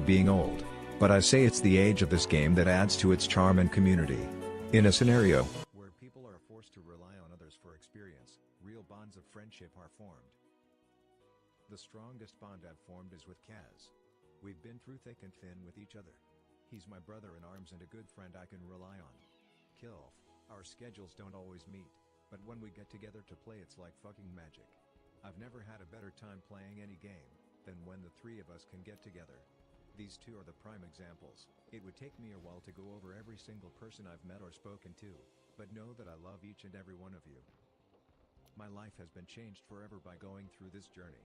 being old. But I say it's the age of this game that adds to its charm and community. In a scenario where people are forced to rely on others for experience, real bonds of friendship are formed. The strongest bond I've formed is with Kaz. We've been through thick and thin with each other. He's my brother in arms and a good friend I can rely on. Kill. Our schedules don't always meet, but when we get together to play it's like fucking magic. I've never had a better time playing any game than when the three of us can get together. These two are the prime examples. It would take me a while to go over every single person I've met or spoken to, but know that I love each and every one of you. My life has been changed forever by going through this journey,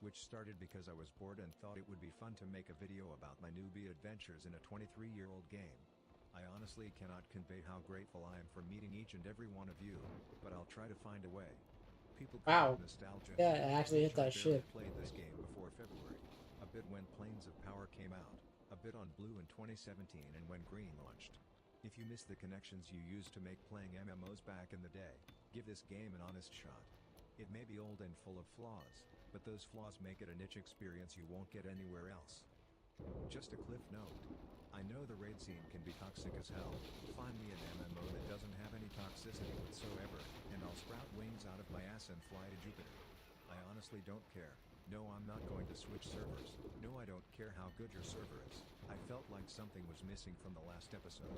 which started because I was bored and thought it would be fun to make a video about my newbie adventures in a 23-year-old game. I honestly cannot convey how grateful I am for meeting each and every one of you, but I'll try to find a way. People call Wow. it nostalgia. Yeah, I actually hit I that barely shit. played this game before February. A bit when Planes of Power came out, a bit on Blue in 2017 and when Green launched. If you miss the connections you used to make playing MMOs back in the day, give this game an honest shot. It may be old and full of flaws, but those flaws make it a niche experience you won't get anywhere else. Just a cliff note. I know the raid scene can be toxic as hell. Find me an MMO that doesn't have any toxicity whatsoever, and I'll sprout wings out of my ass and fly to Jupiter. I honestly don't care. No, I'm not going to switch servers. No, I don't care how good your server is. I felt like something was missing from the last episode.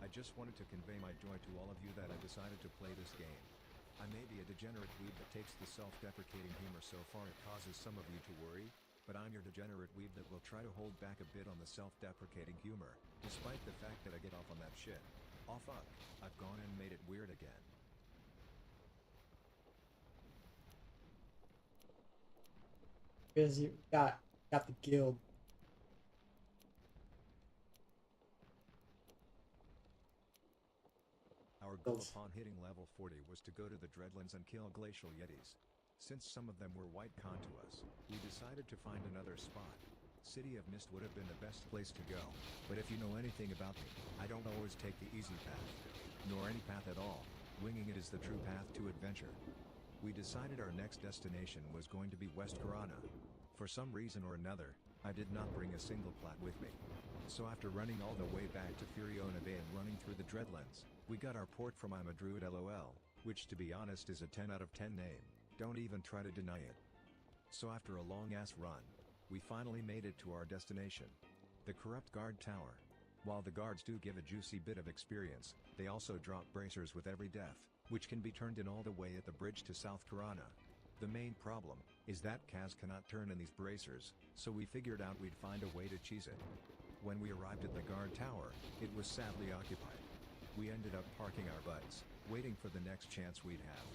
I just wanted to convey my joy to all of you that I decided to play this game. I may be a degenerate weeb that takes the self-deprecating humor so far it causes some of you to worry, but I'm your degenerate weeb that will try to hold back a bit on the self-deprecating humor, despite the fact that I get off on that shit. Oh fuck, I've gone and made it weird again. Because you got the guild. Our goal upon hitting level 40 was to go to the Dreadlands and kill glacial yetis. Since some of them were white con to us, we decided to find another spot. City of Mist would have been the best place to go, but if you know anything about me, I don't always take the easy path. Nor any path at all. Winging it is the true path to adventure. We decided our next destination was going to be West Corona. For some reason or another, I did not bring a single plat with me. So after running all the way back to Furiona Bay and running through the Dreadlands, we got our port from I'm a Druid LOL, which to be honest is a 10 out of 10 name, don't even try to deny it. So after a long ass run, we finally made it to our destination. The Corrupt Guard Tower. While the guards do give a juicy bit of experience, they also drop bracers with every death, which can be turned in all the way at the bridge to South Corona. The main problem is that Kaz cannot turn in these bracers, so we figured out we'd find a way to cheese it. When we arrived at the guard tower, it was sadly occupied. We ended up parking our butts, waiting for the next chance we'd have.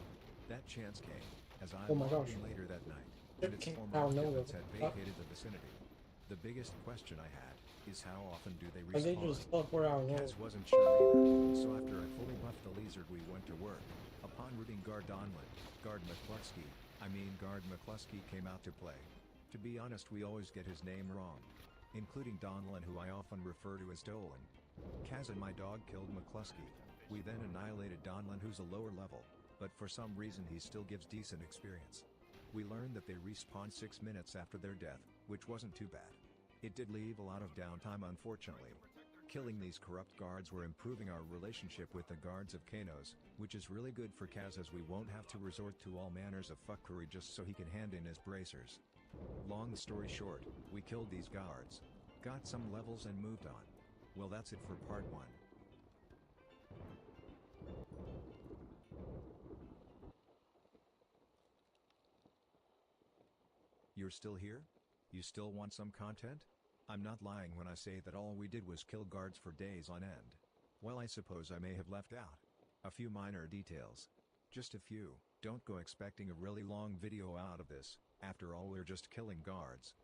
That chance came, as I Oh my logged gosh. in later that night, It and its came former out of nowhere. occupants had vacated the vicinity. The biggest question I had is how often do they Cause they respawn? just teleport out of nowhere. Kaz wasn't sure either, so after I fully buffed the lizard we went to work. Upon rooting Guard Donlin, Guard McCluskey came out to play. To be honest, we always get his name wrong, including Donlin, who I often refer to as Dolan. Kaz and my dog killed McCluskey. We then annihilated Donlin, who's a lower level, but for some reason he still gives decent experience. We learned that they respawn 6 minutes after their death, which wasn't too bad. It did leave a lot of downtime unfortunately. Killing these corrupt guards were improving our relationship with the guards of Kanos, which is really good for Kaz as we won't have to resort to all manners of fuckery just so he can hand in his bracers. Long story short, we killed these guards, got some levels and moved on. Well, that's it for part 1. You're still here? You still want some content? I'm not lying when I say that all we did was kill guards for days on end. Well, I suppose I may have left out a few minor details. Just a few. Don't go expecting a really long video out of this, after all we're just killing guards.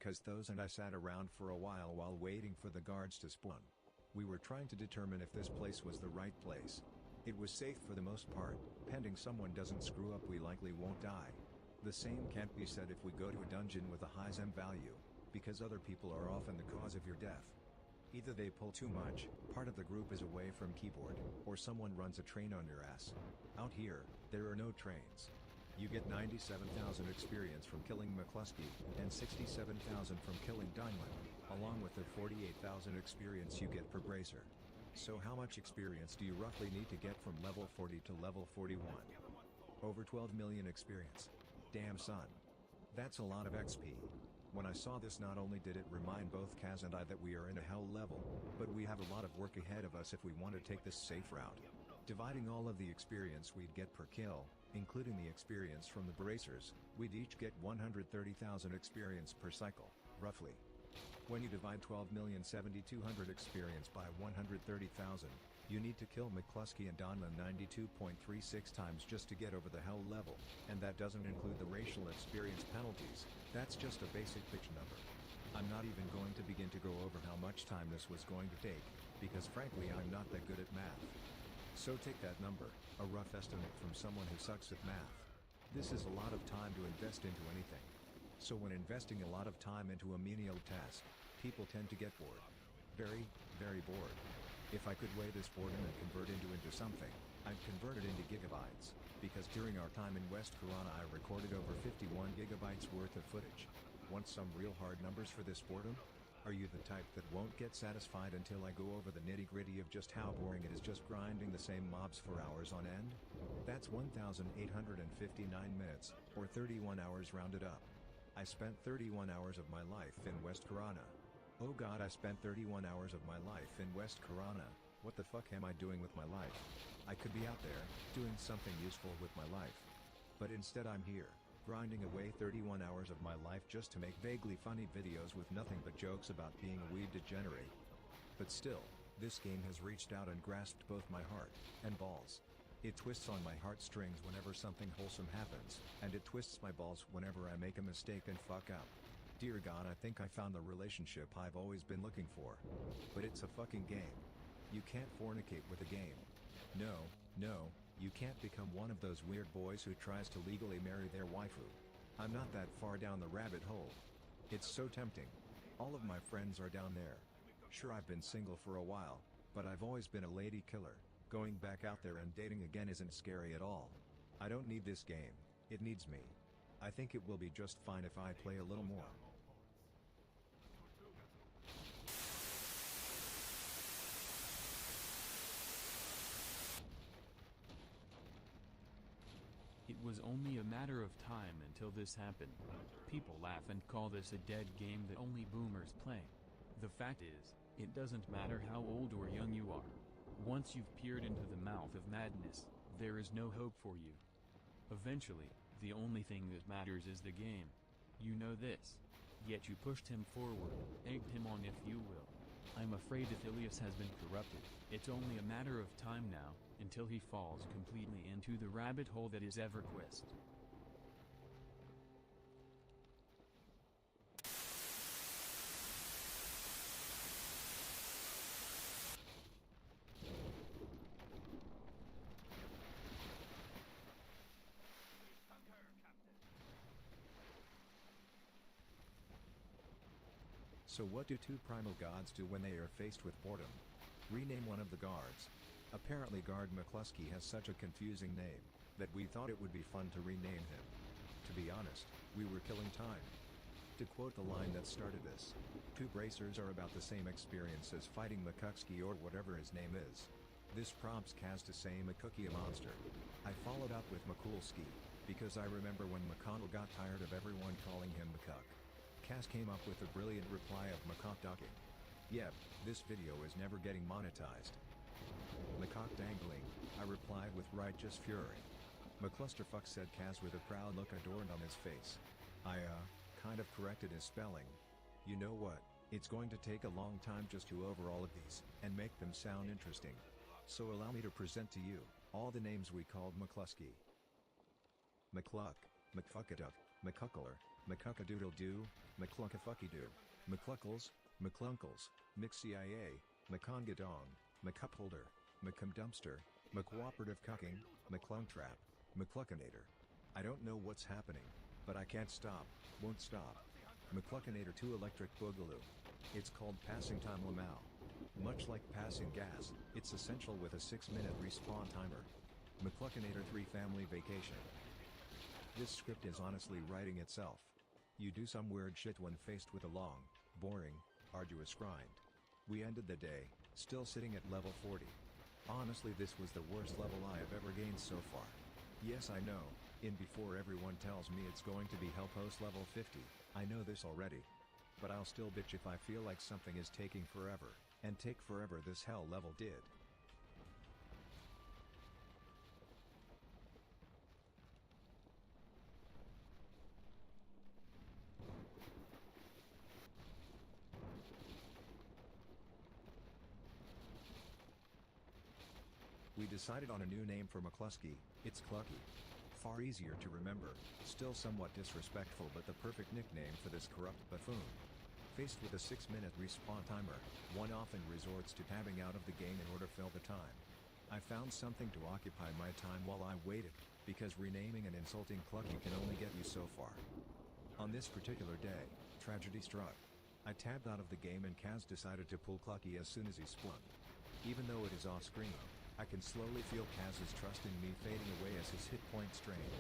Cause those and I sat around for a while waiting for the guards to spawn. We were trying to determine if this place was the right place. It was safe for the most part, pending someone doesn't screw up we likely won't die. The same can't be said if we go to a dungeon with a high ZEM value, because other people are often the cause of your death. Either they pull too much, part of the group is away from keyboard, or someone runs a train on your ass. Out here, there are no trains. You get 97,000 experience from killing McCluskey, and 67,000 from killing Diamond, along with the 48,000 experience you get per bracer. So how much experience do you roughly need to get from level 40 to level 41? Over 12 million experience. Damn son. That's a lot of XP. When I saw this, not only did it remind both Kaz and I that we are in a hell level, but we have a lot of work ahead of us if we want to take this safe route. Dividing all of the experience we'd get per kill, including the experience from the bracers, we'd each get 130,000 experience per cycle, roughly. When you divide 12,070,200 experience by 130,000, you need to kill McCluskey and Donlin 92.36 times just to get over the hell level, and that doesn't include the racial experience penalties. That's just a basic bitch number. I'm not even going to begin to go over how much time this was going to take, because frankly I'm not that good at math. So take that number, a rough estimate from someone who sucks at math. This is a lot of time to invest into anything. So when investing a lot of time into a menial task, people tend to get bored. Very, very bored. If I could weigh this boredom and convert into something, I'd convert it into gigabytes, because during our time in West Corona I recorded over 51 gigabytes worth of footage. Want some real hard numbers for this boredom? Are you the type that won't get satisfied until I go over the nitty-gritty of just how boring it is just grinding the same mobs for hours on end? That's 1,859 minutes, or 31 hours rounded up. I spent 31 hours of my life in West Corona. Oh god, I spent 31 hours of my life in West Corona. What the fuck am I doing with my life? I could be out there, doing something useful with my life. But instead I'm here, grinding away 31 hours of my life just to make vaguely funny videos with nothing but jokes about being a weeb degenerate. But still, this game has reached out and grasped both my heart and balls. It twists on my heartstrings whenever something wholesome happens, and it twists my balls whenever I make a mistake and fuck up. Dear God, I think I found the relationship I've always been looking for. But it's a fucking game. You can't fornicate with a game. No, you can't become one of those weird boys who tries to legally marry their waifu. I'm not that far down the rabbit hole. It's so tempting. All of my friends are down there. Sure, I've been single for a while, but I've always been a lady killer. Going back out there and dating again isn't scary at all. I don't need this game, it needs me. I think it will be just fine if I play a little more. It was only a matter of time until this happened. People laugh and call this a dead game that only boomers play. The fact is, it doesn't matter how old or young you are. Once you've peered into the mouth of madness, there is no hope for you. Eventually, the only thing that matters is the game. You know this. Yet you pushed him forward, egged him on if you will. I'm afraid Athilius has been corrupted. It's only a matter of time now, until he falls completely into the rabbit hole that is EverQuest. So what do two primal gods do when they are faced with boredom? Rename one of the guards. Apparently Guard McCluskey has such a confusing name, that we thought it would be fun to rename him. To be honest, we were killing time. To quote the line that started this, two bracers are about the same experience as fighting McCucksky or whatever his name is. This prompts Kaz to say McCookie a monster. I followed up with McCoolski, because I remember when McConnell got tired of everyone calling him McCuck. Kaz came up with the brilliant reply of macaque ducking. Yep, this video is never getting monetized. Macaque dangling, I replied with righteous fury. McClusterfuck, said Kaz with a proud look adorned on his face. I kind of corrected his spelling. You know what, it's going to take a long time just to over all of these, and make them sound interesting. So allow me to present to you, all the names we called McCluskey. McCluck, McFuckaduck, McCuckler, McCuckadoodle-doo, McCluckafuckydoo, McCluckles, McClunkles, McCIA, McCongadong, McCupholder, McCumdumpster, McCooperative Cucking, McClungtrap, McCluckinator. I don't know what's happening, but I can't stop, won't stop. McCluckinator 2 Electric Boogaloo. It's called Passing Time Lamau. Much like passing gas, it's essential with a 6-minute respawn timer. McCluckinator 3 Family Vacation. This script is honestly writing itself. You do some weird shit when faced with a long, boring, arduous grind. We ended the day, still sitting at level 40. Honestly, this was the worst level I have ever gained so far. Yes, I know, in before everyone tells me it's going to be hell post level 50, I know this already. But I'll still bitch if I feel like something is taking forever, and take forever this hell level did. We decided on a new name for McCluskey, it's Clucky. Far easier to remember, still somewhat disrespectful, but the perfect nickname for this corrupt buffoon. Faced with a 6-minute respawn timer, one often resorts to tabbing out of the game in order to fill the time. I found something to occupy my time while I waited, because renaming and insulting Clucky can only get you so far. On this particular day, tragedy struck. I tabbed out of the game and Kaz decided to pull Clucky as soon as he splunked. Even though it is off screen, I can slowly feel Kaz's trust in me fading away as his hit points drain.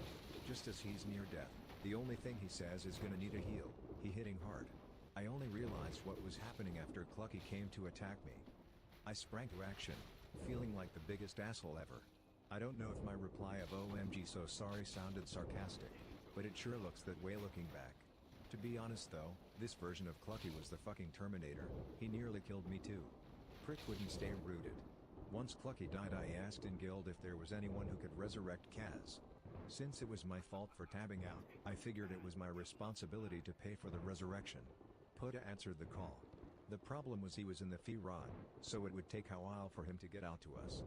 Just as he's near death, the only thing he says is gonna need a heal, he hitting hard. I only realized what was happening after Clucky came to attack me. I sprang to action, feeling like the biggest asshole ever. I don't know if my reply of OMG so sorry sounded sarcastic, but it sure looks that way looking back. To be honest though, this version of Clucky was the fucking Terminator, he nearly killed me too. Prick wouldn't stay rooted. Once Clucky died, I asked in guild if there was anyone who could resurrect Kaz. Since it was my fault for tabbing out, I figured it was my responsibility to pay for the resurrection. Pota answered the call. The problem was he was in the Fee Rod, so it would take a while for him to get out to us.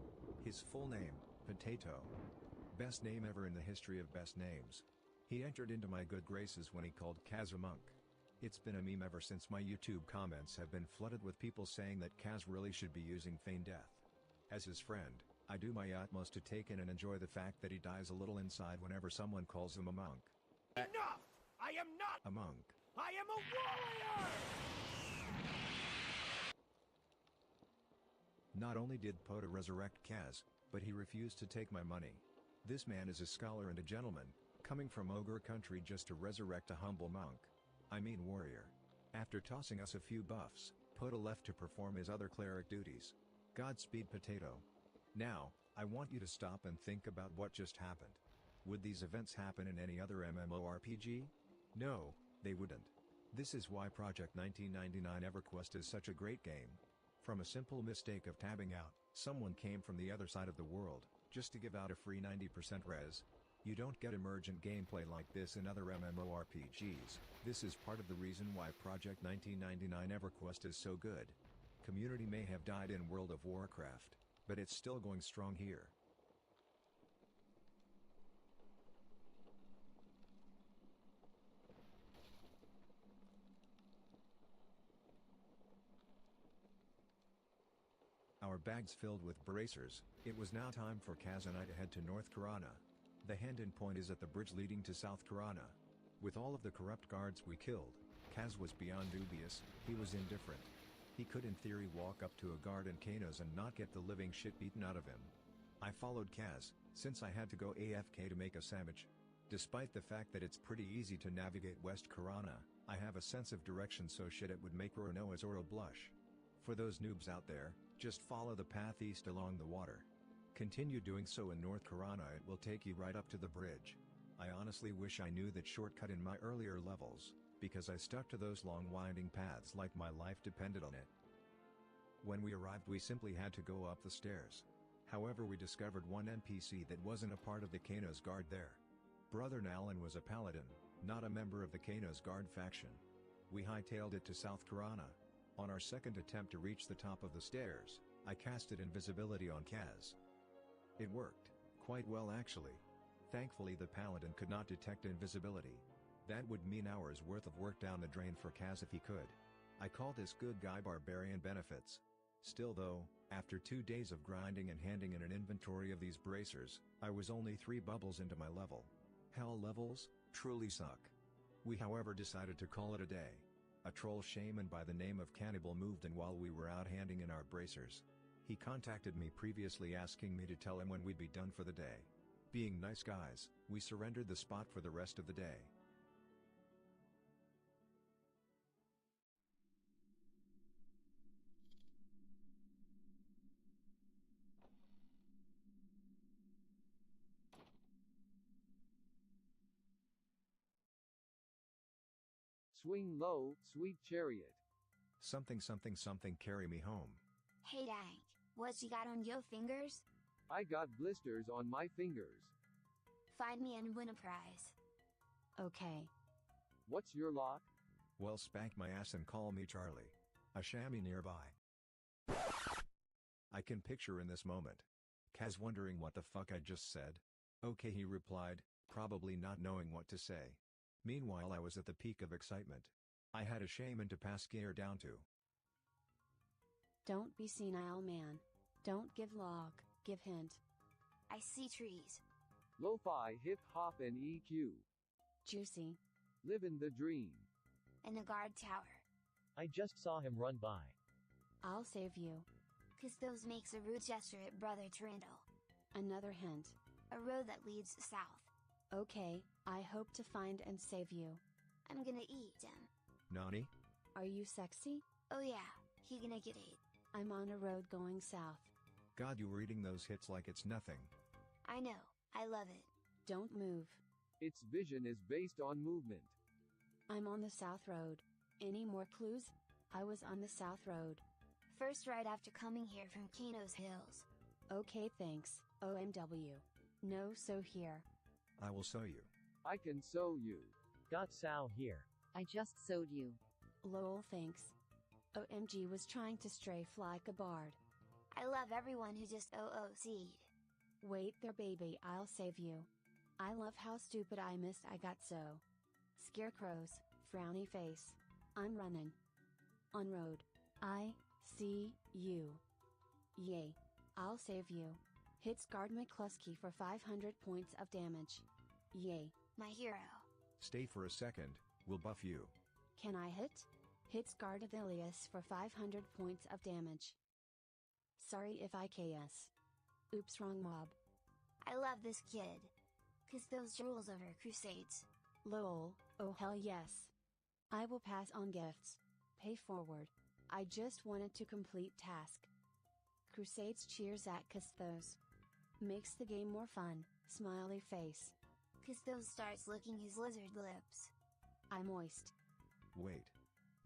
His full name, Potato. Best name ever in the history of best names. He entered into my good graces when he called Kaz a monk. It's been a meme ever since. My YouTube comments have been flooded with people saying that Kaz really should be using Feign Death. As his friend, I do my utmost to take in and enjoy the fact that he dies a little inside whenever someone calls him a monk. Enough! I am not A monk. I am a warrior! Not only did Pota resurrect Kaz, but he refused to take my money. This man is a scholar and a gentleman, coming from ogre country just to resurrect a humble monk. I mean warrior. After tossing us a few buffs, Pota left to perform his other cleric duties. Godspeed, Potato. Now, I want you to stop and think about what just happened. Would these events happen in any other MMORPG? No, they wouldn't. This is why Project 1999 EverQuest is such a great game. From a simple mistake of tabbing out, someone came from the other side of the world, just to give out a free 90% res. You don't get emergent gameplay like this in other MMORPGs. This is part of the reason why Project 1999 EverQuest is so good. Community may have died in World of Warcraft, but it's still going strong here. Our bags filled with bracers, it was now time for Kaz and I to head to North Karana. The hand-in point is at the bridge leading to South Karana. With all of the corrupt guards we killed, Kaz was beyond dubious, he was indifferent. He could in theory walk up to a guard in Kanos and not get the living shit beaten out of him. I followed Kaz, since I had to go AFK to make a sandwich. Despite the fact that it's pretty easy to navigate West Karana, I have a sense of direction so shit it would make Roronoa Zoro blush. For those noobs out there, just follow the path east along the water. Continue doing so in North Karana, it will take you right up to the bridge. I honestly wish I knew that shortcut in my earlier levels, because I stuck to those long winding paths like my life depended on it. When we arrived we simply had to go up the stairs. However, we discovered one NPC that wasn't a part of the Kanos Guard there. Brother Nalan was a paladin, not a member of the Kanos Guard faction. We hightailed it to South Karana. On our second attempt to reach the top of the stairs, I casted invisibility on Kaz. It worked, quite well actually. Thankfully the paladin could not detect invisibility. That would mean hours worth of work down the drain for Kaz if he could. I call this good guy barbarian benefits. Still though, after 2 days of grinding and handing in an inventory of these bracers, I was only 3 bubbles into my level. Hell levels, truly suck. We however decided to call it a day. A troll shaman by the name of Cannibal moved in while we were out handing in our bracers. He contacted me previously asking me to tell him when we'd be done for the day. Being nice guys, we surrendered the spot for the rest of the day. Swing low, sweet chariot. Something something something carry me home. Hey dang, what you got on your fingers? I got blisters on my fingers. Find me and win a prize. Okay. What's your lock? Well, spank my ass and call me Charlie. A chamois nearby. I can picture in this moment Kaz wondering what the fuck I just said. Okay, he replied, probably not knowing what to say. Meanwhile, I was at the peak of excitement. I had a shaman to pass gear down to. Don't be senile, man. Don't give log, give hint. I see trees. Lo-fi, hip-hop and EQ. Juicy. Livin' the dream. In the guard tower. I just saw him run by. I'll save you. Custos makes a rude gesture at Brother Trindle. Another hint. A road that leads south. Okay, I hope to find and save you. I'm gonna eat him. Nani? Are you sexy? Oh yeah, he gonna get ate. I'm on a road going south. God, you were eating those hits like it's nothing. I know, I love it. Don't move. Its vision is based on movement. I'm on the south road. Any more clues? I was on the south road. First right after coming here from Kano's Hills. Okay, thanks, OMW. No, so here. I will sew you. I can sew you. Got Sao here. I just sewed you. Lol, thanks. OMG was trying to strafe like a bard. I love everyone who just OOC'd. Wait there, baby, I'll save you. I love how stupid I missed I got so. Scarecrows, frowny face. I'm running. On road. I see you. Yay. I'll save you. Hits guard McCluskey for 500 points of damage. Yay. My hero. Stay for a second, we'll buff you. Can I hit? Hits guard Athelius for 500 points of damage. Sorry if I KS. Oops, wrong mob. I love this kid. Custos rules over Crusades. Lol, oh hell yes. I will pass on gifts. Pay forward. I just wanted to complete task. Crusades cheers at Custos. Makes the game more fun, smiley face. Custos starts licking his lizard lips. I'm moist. Wait.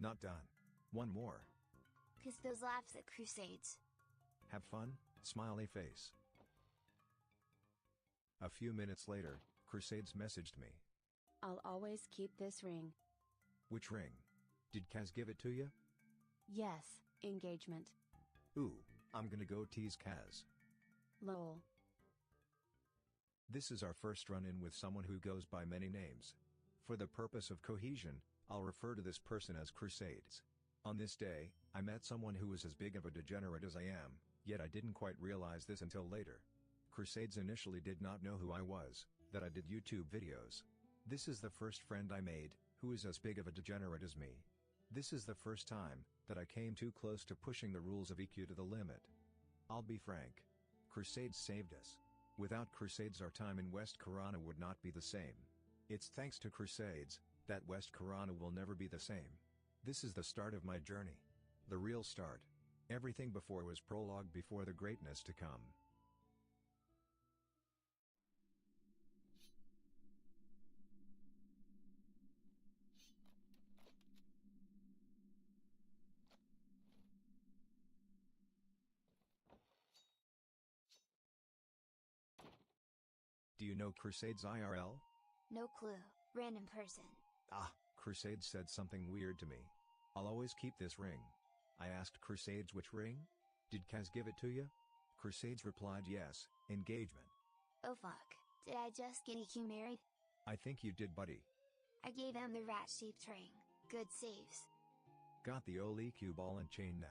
Not done. One more. Custos laughs at Crusades. Have fun, smiley face. A few minutes later, Crusades messaged me. I'll always keep this ring. Which ring? Did Kaz give it to you? Yes, engagement. Ooh, I'm gonna go tease Kaz. Lol. This is our first run-in with someone who goes by many names. For the purpose of cohesion, I'll refer to this person as Crusades. On this day, I met someone who was as big of a degenerate as I am, yet I didn't quite realize this until later. Crusades initially did not know who I was, that I did YouTube videos. This is the first friend I made, who is as big of a degenerate as me. This is the first time that I came too close to pushing the rules of EQ to the limit. I'll be frank. Crusades saved us. Without Crusades, our time in West Corona would not be the same. It's thanks to Crusades that West Corona will never be the same. This is the start of my journey. The real start. Everything before was prologue before the greatness to come. Do you know Crusades IRL? No clue. Random person. Ah, Crusades said something weird to me. I'll always keep this ring. I asked Crusades which ring? Did Kaz give it to you? Crusades replied yes, engagement. Oh fuck. Did I just get EQ married? I think you did, buddy. I gave him the rat-shaped ring. Good saves. Got the old EQ ball and chain now.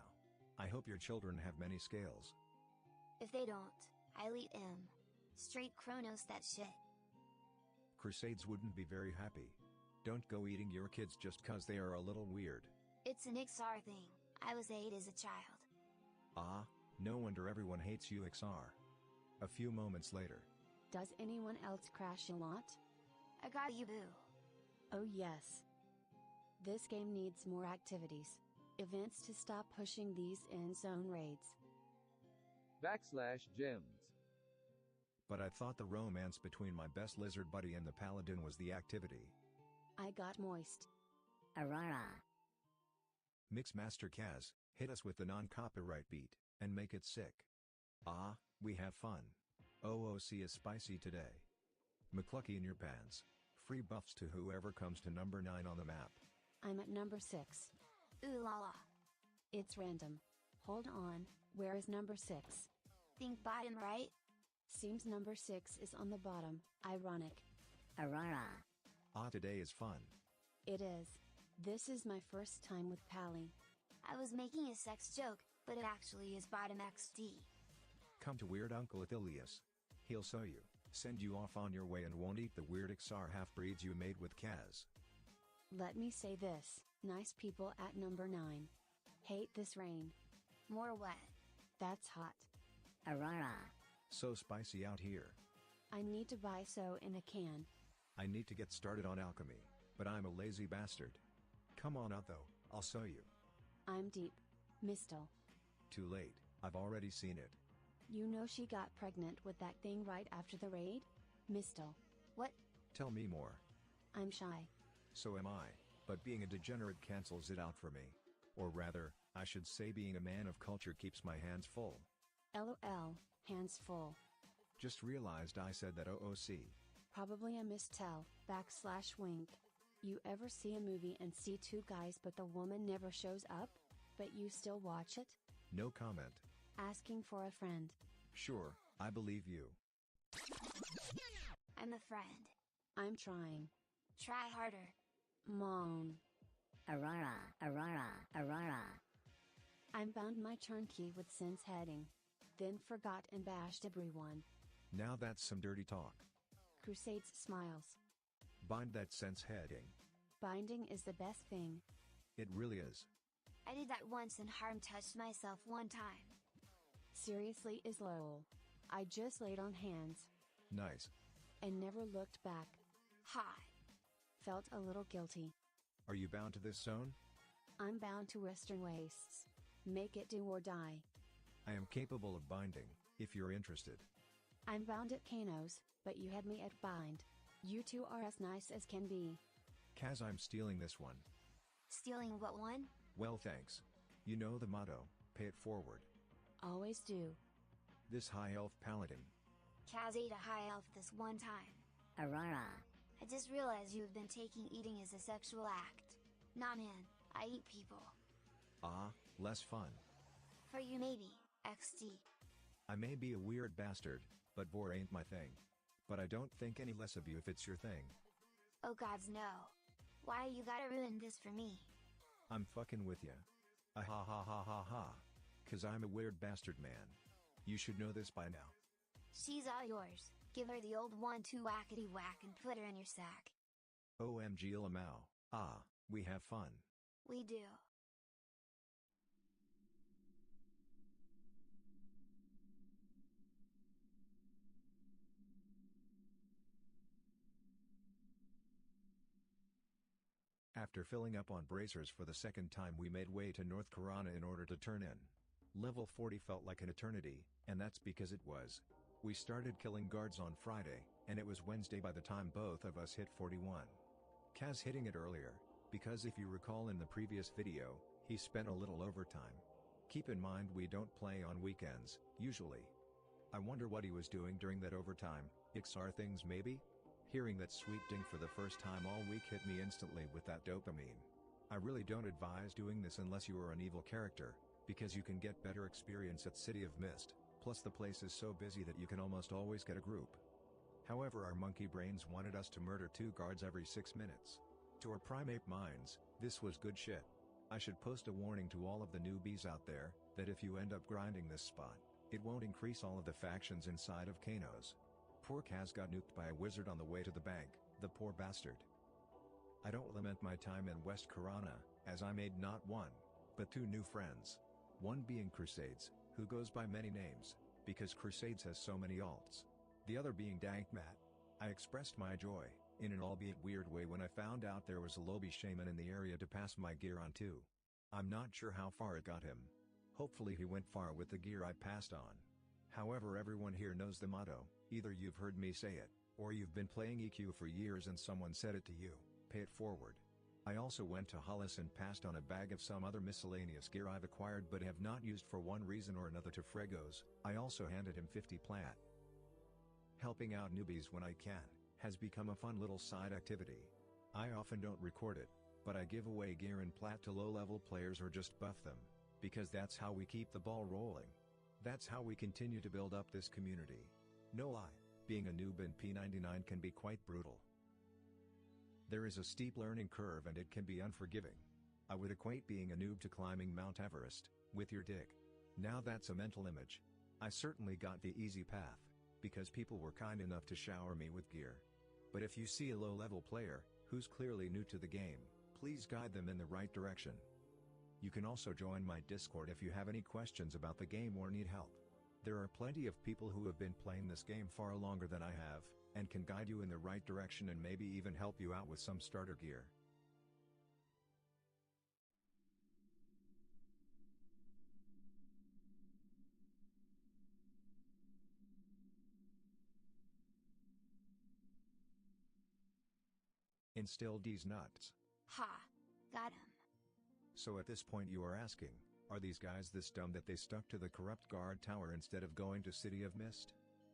I hope your children have many scales. If they don't, I'll eat him. Straight Chronos that shit. Crusades wouldn't be very happy. Don't go eating your kids just cause they are a little weird. It's an XR thing. I was 8 as a child. Ah, no wonder everyone hates UXR. A few moments later. Does anyone else crash a lot? I got you, boo. Oh yes. This game needs more activities. Events to stop pushing these end-zone raids. /gems. But I thought the romance between my best lizard buddy and the paladin was the activity. I got moist. Arara. Mixmaster Kaz, hit us with the non-copyright beat, and make it sick. Ah, we have fun. OOC is spicy today. McClucky in your pants. Free buffs to whoever comes to number 9 on the map. I'm at number 6. Ooh la la. It's random. Hold on, where is number 6? Think bottom right? Seems number 6 is on the bottom, ironic. Arara. Ah, today is fun. It is. This is my first time with Pally. I was making a sex joke, but it actually is bottom XD. Come to Weird Uncle Athilius. He'll sew you, send you off on your way and won't eat the weird XR half-breeds you made with Kaz. Let me say this, nice people at number 9. Hate this rain. More wet. That's hot. Arara. So spicy out here. I need to buy so in a can. I need to get started on alchemy, but I'm a lazy bastard. Come on out though, I'll sew you. I'm deep. Mistle. Too late, I've already seen it. You know she got pregnant with that thing right after the raid? Mistle. What? Tell me more. I'm shy. So am I, but being a degenerate cancels it out for me. Or rather, I should say being a man of culture keeps my hands full. LOL, hands full. Just realized I said that OOC. Probably a mistell, /wink. You ever see a movie and see two guys but the woman never shows up? But you still watch it? No comment. Asking for a friend. Sure, I believe you. I'm a friend. I'm trying. Try harder. Moan. Arara. Arara. Arara. I'm bound my turnkey with sense heading. Then forgot and bashed everyone. Now that's some dirty talk. Crusades smiles. Bind that sense heading. Binding is the best thing. It really is. I did that once and harm touched myself one time. Seriously is lol. I just laid on hands. Nice. And never looked back. Hot. Felt a little guilty. Are you bound to this zone? I'm bound to western wastes. Make it do or die. I am capable of binding, if you're interested. I'm bound at Kano's, but you had me at bind. You two are as nice as can be. Kaz, I'm stealing this one. Stealing what one? Well, thanks. You know the motto, pay it forward. Always do. This high elf paladin. Kaz ate a high elf this one time. Arara. I just realized you have been taking eating as a sexual act. Nah man, I eat people. Ah, less fun. For you maybe, XD. I may be a weird bastard, but vor ain't my thing. But I don't think any less of you if it's your thing. Oh gods no. Why you gotta ruin this for me? I'm fucking with ya. Ah ha ha ha ha ha. 'Cause I'm a weird bastard man. You should know this by now. She's all yours. Give her the old 1-2 whackety whack and put her in your sack. OMG Lamau. Ah, we have fun. We do. After filling up on bracers for the second time, we made way to North Karana in order to turn in. Level 40 felt like an eternity, and that's because it was. We started killing guards on Friday, and it was Wednesday by the time both of us hit 41. Kaz hitting it earlier, because if you recall in the previous video, he spent a little overtime. Keep in mind we don't play on weekends, usually. I wonder what he was doing during that overtime, XR things maybe? Hearing that sweet ding for the first time all week hit me instantly with that dopamine. I really don't advise doing this unless you are an evil character, because you can get better experience at City of Mist, plus the place is so busy that you can almost always get a group. However, our monkey brains wanted us to murder 2 guards every 6 minutes. To our primate minds, this was good shit. I should post a warning to all of the newbies out there, that if you end up grinding this spot, it won't increase all of the factions inside of Kano's. Poor Kaz got nuked by a wizard on the way to the bank, the poor bastard. I don't lament my time in West Corona, as I made not one, but two new friends. One being Crusades, who goes by many names, because Crusades has so many alts. The other being Dankmat. I expressed my joy, in an albeit weird way, when I found out there was a Lobby Shaman in the area to pass my gear on to. I'm not sure how far it got him. Hopefully he went far with the gear I passed on. However, everyone here knows the motto: either you've heard me say it, or you've been playing EQ for years and someone said it to you. Pay it forward. I also went to Hollis and passed on a bag of some other miscellaneous gear I've acquired but have not used for one reason or another to Fregos. I also handed him 50 plat. Helping out newbies when I can has become a fun little side activity. I often don't record it, but I give away gear and plat to low-level players or just buff them, because that's how we keep the ball rolling. That's how we continue to build up this community. No lie, being a noob in P99 can be quite brutal. There is a steep learning curve and it can be unforgiving. I would equate being a noob to climbing Mount Everest, with your dick. Now that's a mental image. I certainly got the easy path, because people were kind enough to shower me with gear. But if you see a low-level player, who's clearly new to the game, please guide them in the right direction. You can also join my Discord if you have any questions about the game or need help. There are plenty of people who have been playing this game far longer than I have, and can guide you in the right direction and maybe even help you out with some starter gear. Instilled these nuts. Ha! Got him. So at this point you are asking, are these guys this dumb that they stuck to the corrupt guard tower instead of going to City of Mist?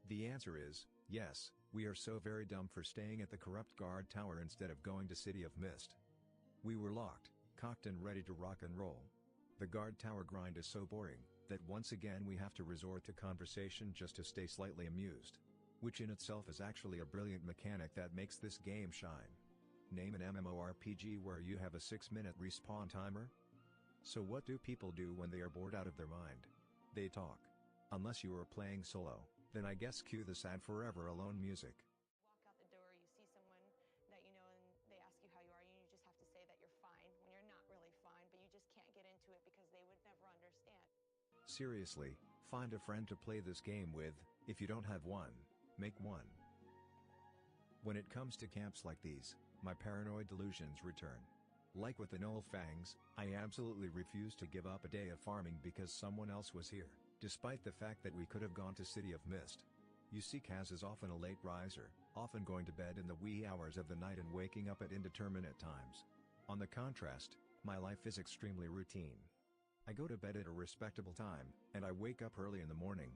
The answer is, yes, we are so very dumb for staying at the corrupt guard tower instead of going to City of Mist. We were locked, cocked and ready to rock and roll. The guard tower grind is so boring, that once again we have to resort to conversation just to stay slightly amused. Which in itself is actually a brilliant mechanic that makes this game shine. Name an MMORPG where you have a 6-minute respawn timer? So what do people do when they are bored out of their mind? They talk. Unless you are playing solo, then I guess cue the sad forever alone music. Walk out the door, you see someone that you know and they ask you how you are, and you just have to say that you're fine when you're not really fine, but you just can't get into it because they would never understand. Seriously, find a friend to play this game with. If you don't have one, make one. When it comes to camps like these, my paranoid delusions return. Like with the Null Fangs, I absolutely refused to give up a day of farming because someone else was here, despite the fact that we could have gone to City of Mist. You see, Kaz is often a late riser, often going to bed in the wee hours of the night and waking up at indeterminate times. On the contrast, my life is extremely routine. I go to bed at a respectable time, and I wake up early in the morning.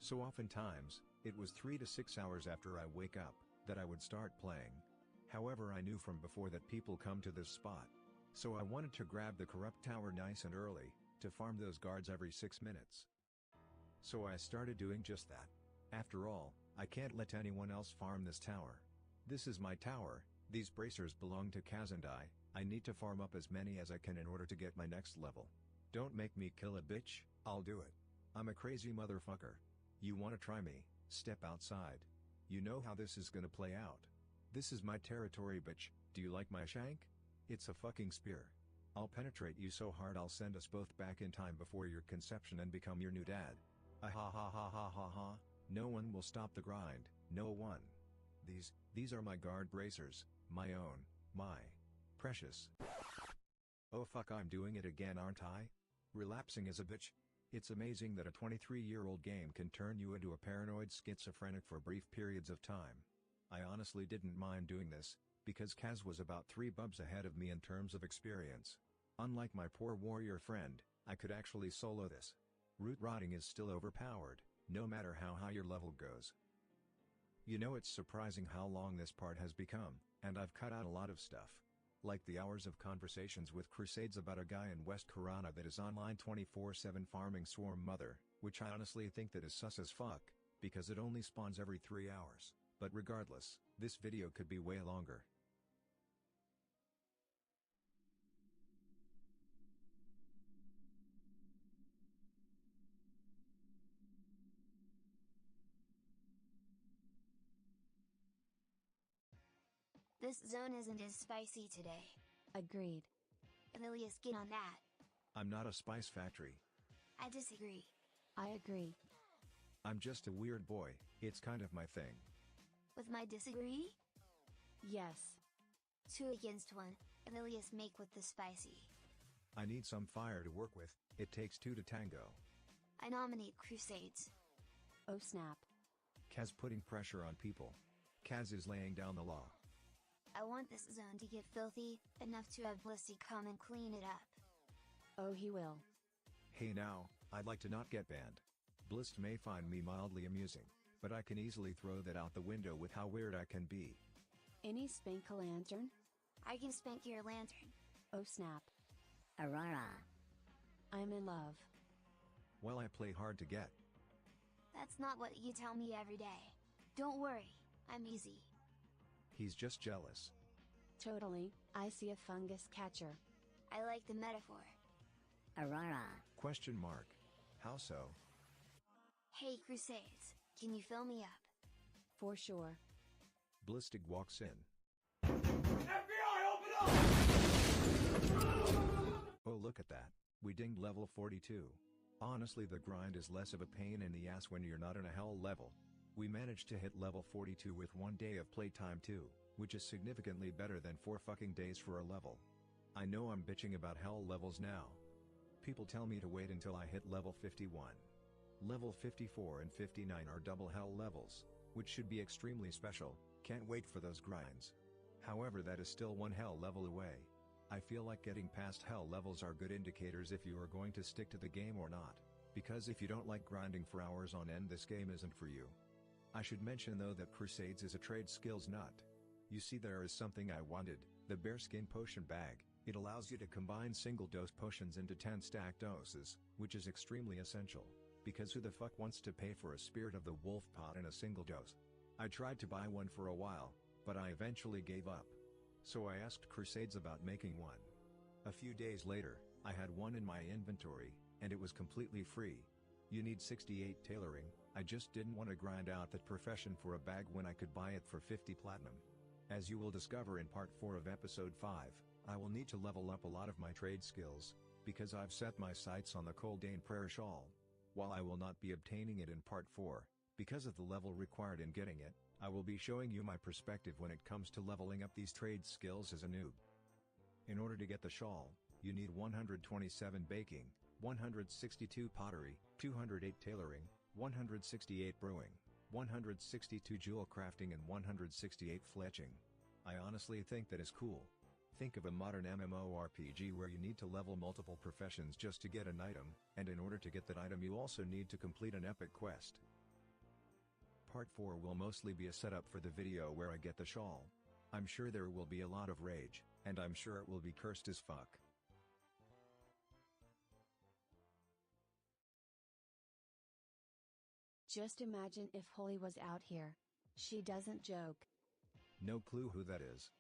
So oftentimes, it was 3 to 6 hours after I wake up, that I would start playing. However, I knew from before that people come to this spot. So I wanted to grab the corrupt tower nice and early, to farm those guards every 6 minutes. So I started doing just that. After all, I can't let anyone else farm this tower. This is my tower, these bracers belong to Kaz and I need to farm up as many as I can in order to get my next level. Don't make me kill a bitch, I'll do it. I'm a crazy motherfucker. You wanna try me? Step outside. You know how this is gonna play out. This is my territory, bitch. Do you like my shank? It's a fucking spear. I'll penetrate you so hard I'll send us both back in time before your conception and become your new dad. Ah ha ha ha ha ha ha. No one will stop the grind, no one. These are my guard bracers, my own, my precious. Oh fuck, I'm doing it again, aren't I? Relapsing as a bitch. It's amazing that a 23-year-old game can turn you into a paranoid schizophrenic for brief periods of time. I honestly didn't mind doing this, because Kaz was about 3 bubs ahead of me in terms of experience. Unlike my poor warrior friend, I could actually solo this. Root rotting is still overpowered, no matter how high your level goes. You know, it's surprising how long this part has become, and I've cut out a lot of stuff. Like the hours of conversations with Crusades about a guy in West Corona that is online 24/7 farming Swarm Mother, which I honestly think that is sus as fuck, because it only spawns every 3 hours. But regardless, this video could be way longer. This zone isn't as spicy today. Agreed. Ilias, get on that. I'm not a spice factory. I disagree. I agree. I'm just a weird boy, it's kind of my thing. With my disagree? Yes. 2 against 1, Ilias, make with the spicy. I need some fire to work with, it takes 2 to tango. I nominate Crusades. Oh snap. Kaz putting pressure on people. Kaz is laying down the law. I want this zone to get filthy, enough to have Blisty come and clean it up. Oh, he will. Hey now, I'd like to not get banned. Blist may find me mildly amusing, but I can easily throw that out the window with how weird I can be. Any spank a lantern? I can spank your lantern. Oh snap. Aurora. I'm in love. Well, I play hard to get. That's not what you tell me every day. Don't worry, I'm easy. He's just jealous. Totally, I see a fungus catcher. I like the metaphor. Aurora. Question mark. How so? Hey Crusades, can you fill me up? For sure. Blistig walks in. FBI, open up! Oh, look at that. We dinged level 42. Honestly, the grind is less of a pain in the ass when you're not in a hell level. We managed to hit level 42 with 1 day of playtime too, which is significantly better than 4 fucking days for a level. I know I'm bitching about hell levels now. People tell me to wait until I hit level 51. Level 54 and 59 are double hell levels, which should be extremely special. Can't wait for those grinds. However, that is still 1 hell level away. I feel like getting past hell levels are good indicators if you are going to stick to the game or not, because if you don't like grinding for hours on end, this game isn't for you. I should mention though that Crusades is a trade skills nut. You see, there is something I wanted, the bearskin potion bag. It allows you to combine single dose potions into 10 stack doses, which is extremely essential, because who the fuck wants to pay for a Spirit of the Wolf pot in a single dose? I tried to buy one for a while, but I eventually gave up. So I asked Crusades about making one. A few days later, I had one in my inventory, and it was completely free. You need 68 tailoring. I just didn't want to grind out that profession for a bag when I could buy it for 50 platinum. As you will discover in part 4 of episode 5, I will need to level up a lot of my trade skills, because I've set my sights on the Coldane Prayer Shawl. While I will not be obtaining it in part 4, because of the level required in getting it, I will be showing you my perspective when it comes to leveling up these trade skills as a noob. In order to get the shawl, you need 127 baking, 162 pottery, 208 tailoring, 168 brewing, 162 jewel crafting and 168 fletching. I honestly think that is cool. Think of a modern MMORPG where you need to level multiple professions just to get an item, and in order to get that item you also need to complete an epic quest. Part 4 will mostly be a setup for the video where I get the shawl. I'm sure there will be a lot of rage, and I'm sure it will be cursed as fuck. Just imagine if Holy was out here. She doesn't joke. No clue who that is.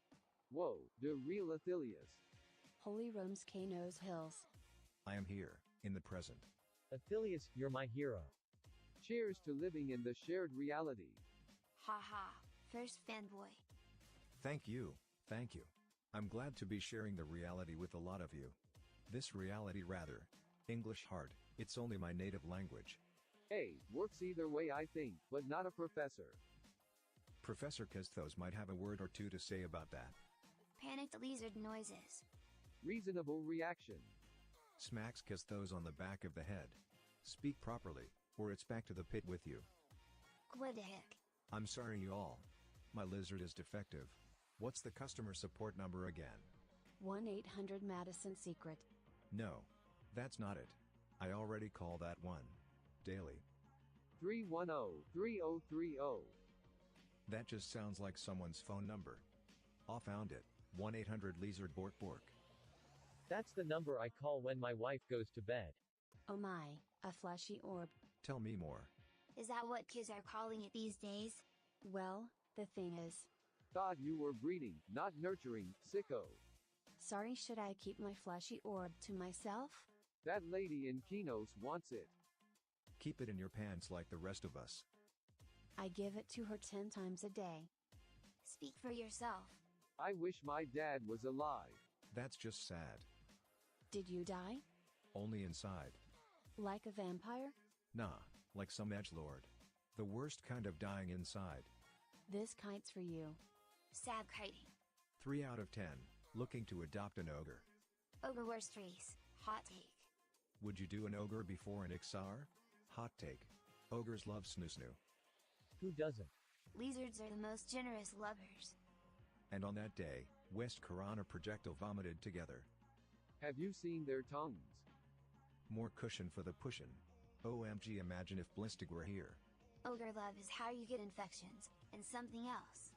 Whoa, the real Athelius. Holy roams Kano's hills. I am here, in the present. Athelius, you're my hero. Cheers to living in the shared reality. Ha ha, first fanboy. Thank you, thank you. I'm glad to be sharing the reality with a lot of you. This reality rather. English hard, it's only my native language. Hey, works either way I think, but not a professor. Professor Kesthos might have a word or two to say about that. Panicked lizard noises. Reasonable reaction. Smacks Kesthos on the back of the head. Speak properly, or it's back to the pit with you. What the heck? I'm sorry you all. My lizard is defective. What's the customer support number again? 1-800 Madison Secret. No. That's not it. I already call that one. Daily. 310-3030. That just sounds like someone's phone number. I found it. 1-800 lizard bork bork. That's the number I call when my wife goes to bed. Oh my, a fleshy orb. Tell me more. Is that what kids are calling it these days? Well, the thing is. Thought you were breeding, not nurturing, sicko. Sorry, should I keep my fleshy orb to myself? That lady in Kinos wants it. Keep it in your pants like the rest of us. I give it to her 10 times a day. Speak for yourself. I wish my dad was alive. That's just sad. Did you die? Only inside. Like a vampire? Nah, like some edgelord. The worst kind of dying inside. This kite's for you. Sad kiting. 3 out of 10. Looking to adopt an ogre. Ogre worst race. Hot take. Would you do an ogre before an Ixar? Hot take. Ogres love snoo-snoo. Who doesn't? Lizards are the most generous lovers. And on that day, West Corona projectile vomited together. Have you seen their tongues? More cushion for the pushin'. OMG, imagine if Blistig were here. Ogre love is how you get infections, and something else.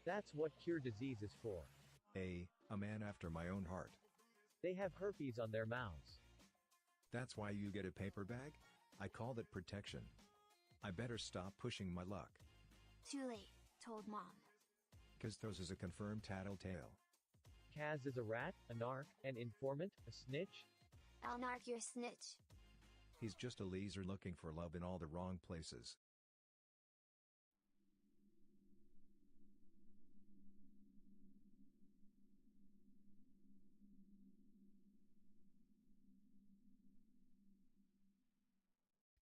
That's what cure disease is for. A man after my own heart. They have herpes on their mouths. That's why you get a paper bag? I call that protection. I better stop pushing my luck. Too late, told mom. Cause those is a confirmed tattletale. Kaz is a rat, a narc, an informant, a snitch. I'll narc your snitch. He's just a leaser looking for love in all the wrong places.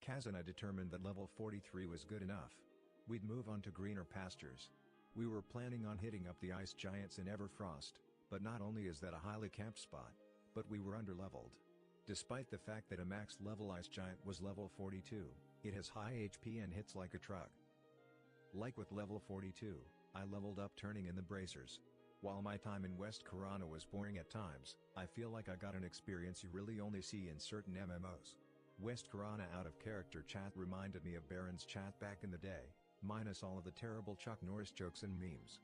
Kaz and I determined that level 43 was good enough. We'd move on to greener pastures. We were planning on hitting up the ice giants in Everfrost, but not only is that a highly camped spot, but we were underleveled. Despite the fact that a max level ice giant was level 42, it has high HP and hits like a truck. Like with level 42, I leveled up turning in the bracers. While my time in West Corona was boring at times, I feel like I got an experience you really only see in certain MMOs. West Corona out of character chat reminded me of Baron's chat back in the day, minus all of the terrible Chuck Norris jokes and memes.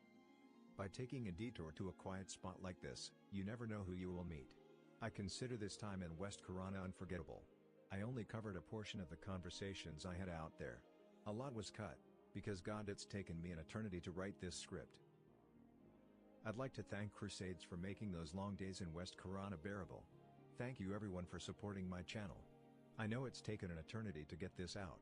By taking a detour to a quiet spot like this, you never know who you will meet. I consider this time in West Corona unforgettable. I only covered a portion of the conversations I had out there. A lot was cut, because God, it's taken me an eternity to write this script. I'd like to thank Crusades for making those long days in West Corona bearable. Thank you everyone for supporting my channel. I know it's taken an eternity to get this out.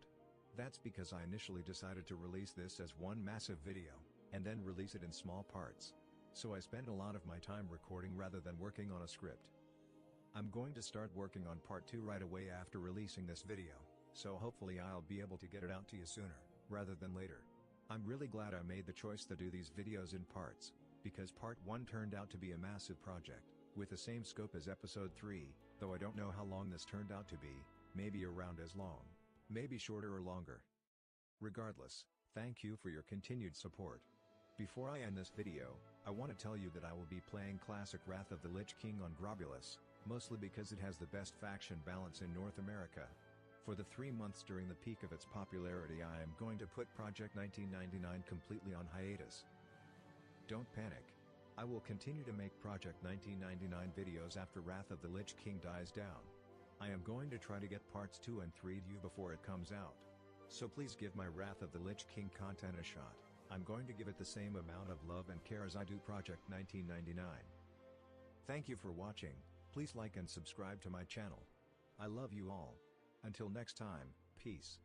That's because I initially decided to release this as one massive video, and then release it in small parts. So I spent a lot of my time recording rather than working on a script. I'm going to start working on part 2 right away after releasing this video, so hopefully I'll be able to get it out to you sooner, rather than later. I'm really glad I made the choice to do these videos in parts, because part 1 turned out to be a massive project, with the same scope as episode 3, though I don't know how long this turned out to be, maybe around as long, maybe shorter or longer. Regardless, thank you for your continued support. Before I end this video, I want to tell you that I will be playing classic Wrath of the Lich King on Grobulus, mostly because it has the best faction balance in North America. For the 3 months during the peak of its popularity, I am going to put Project 1999 completely on hiatus. Don't panic. I will continue to make Project 1999 videos after Wrath of the Lich King dies down. I am going to try to get parts 2 and 3 to you before it comes out. So please give my Wrath of the Lich King content a shot. I'm going to give it the same amount of love and care as I do Project 1999. Thank you for watching. Please like and subscribe to my channel. I love you all. Until next time, peace.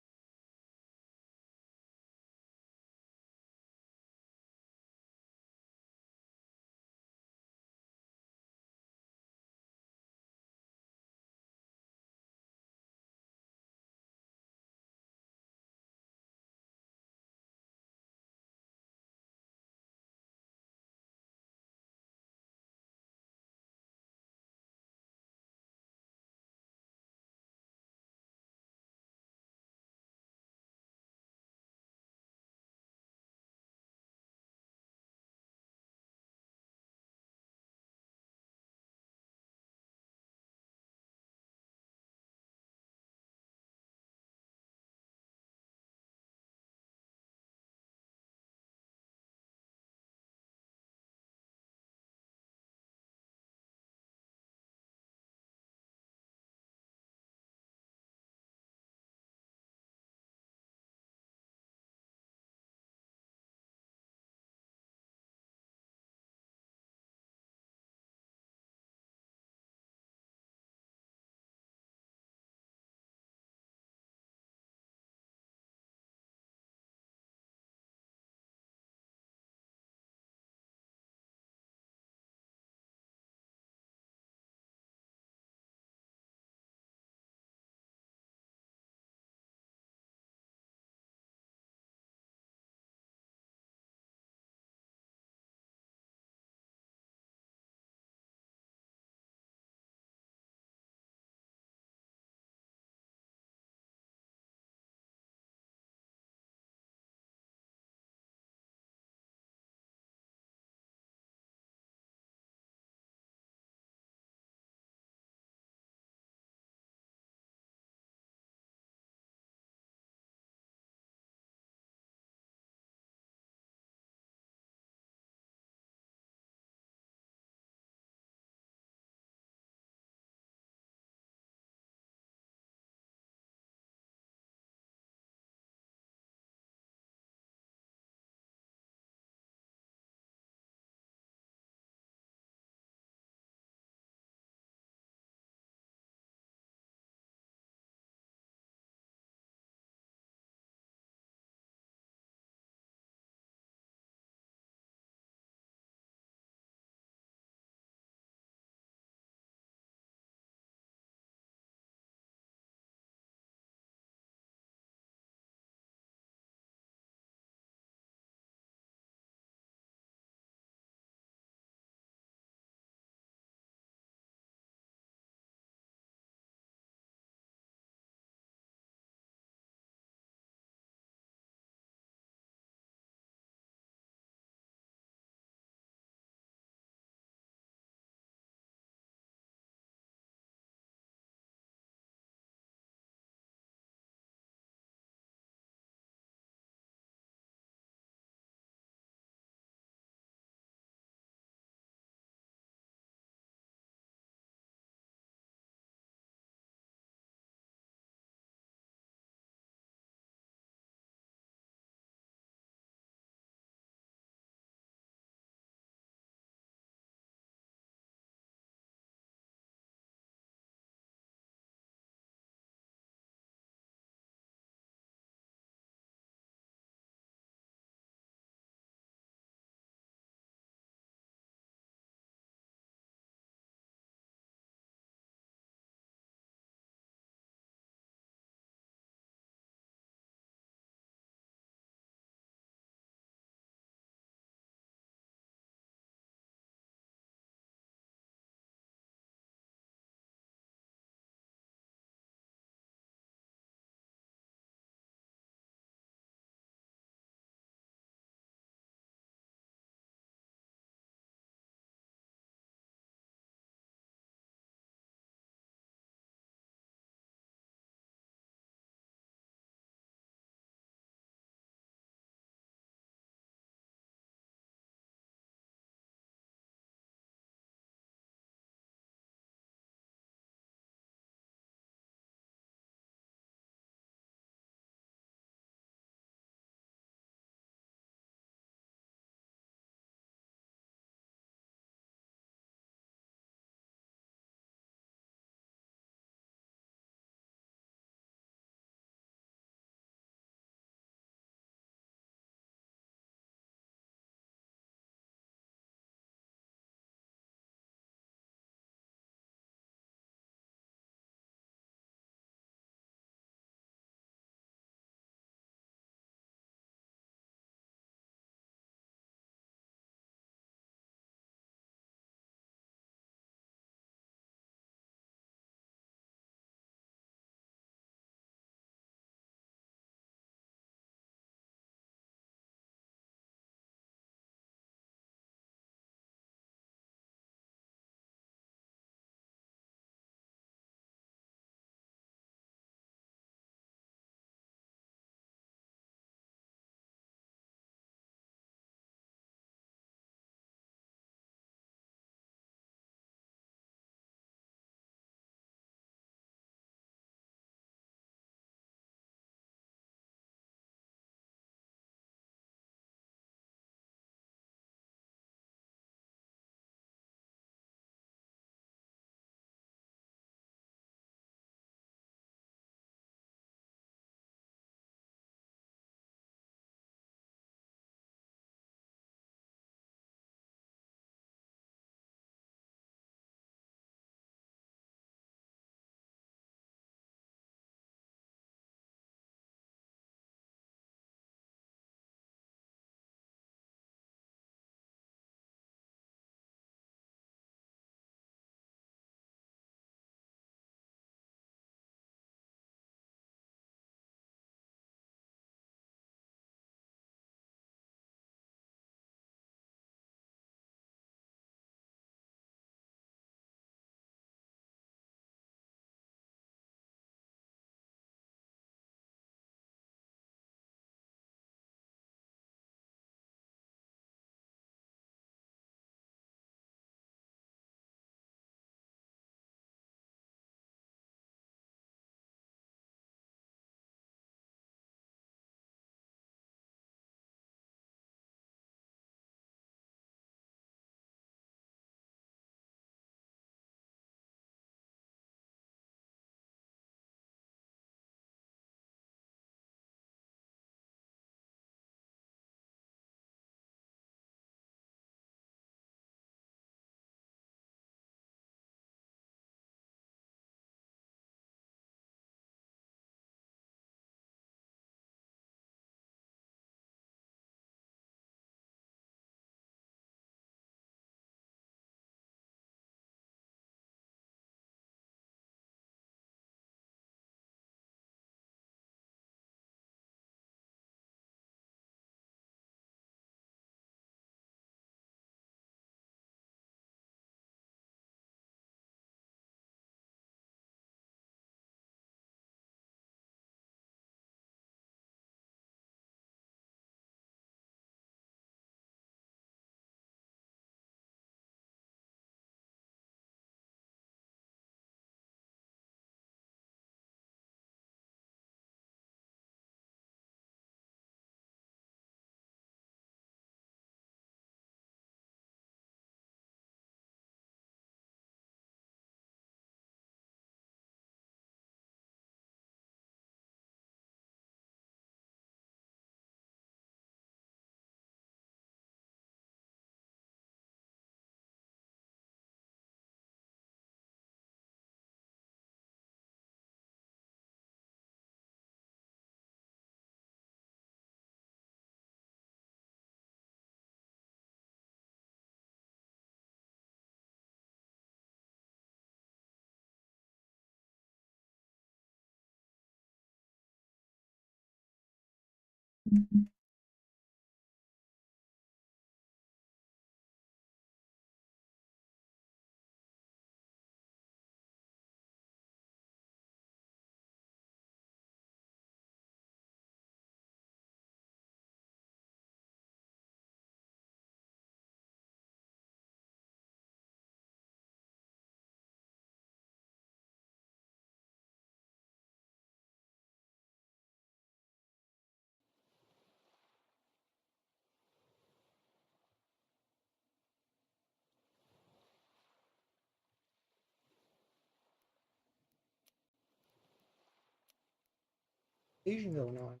Asian going on.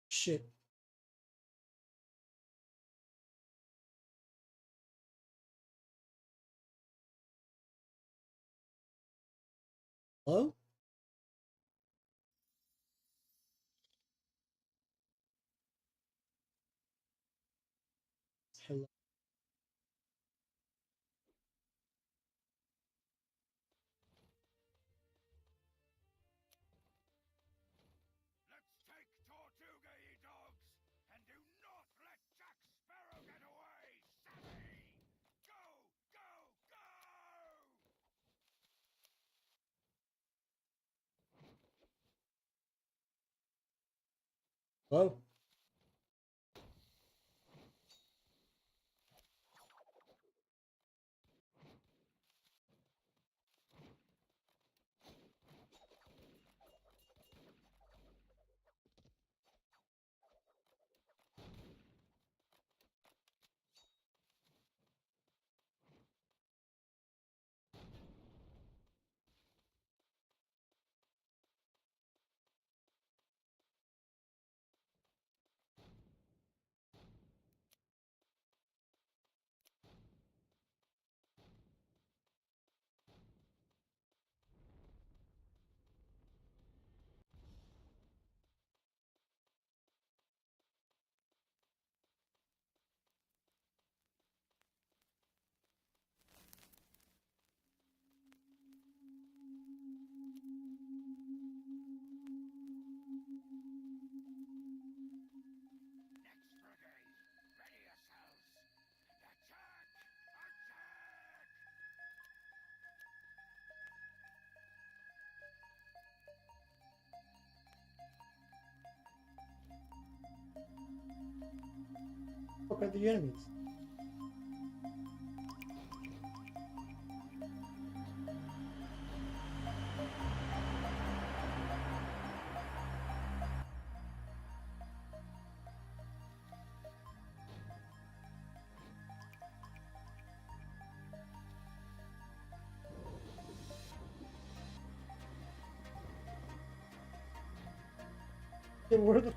Shit. Hello? Hello. Let's take Tortuga, ye dogs, and do not let Jack Sparrow get away, savvy! Go, go, go! Hello? Next brigade, ready yourselves, and attack! Attack! What are the enemies? Yeah, where the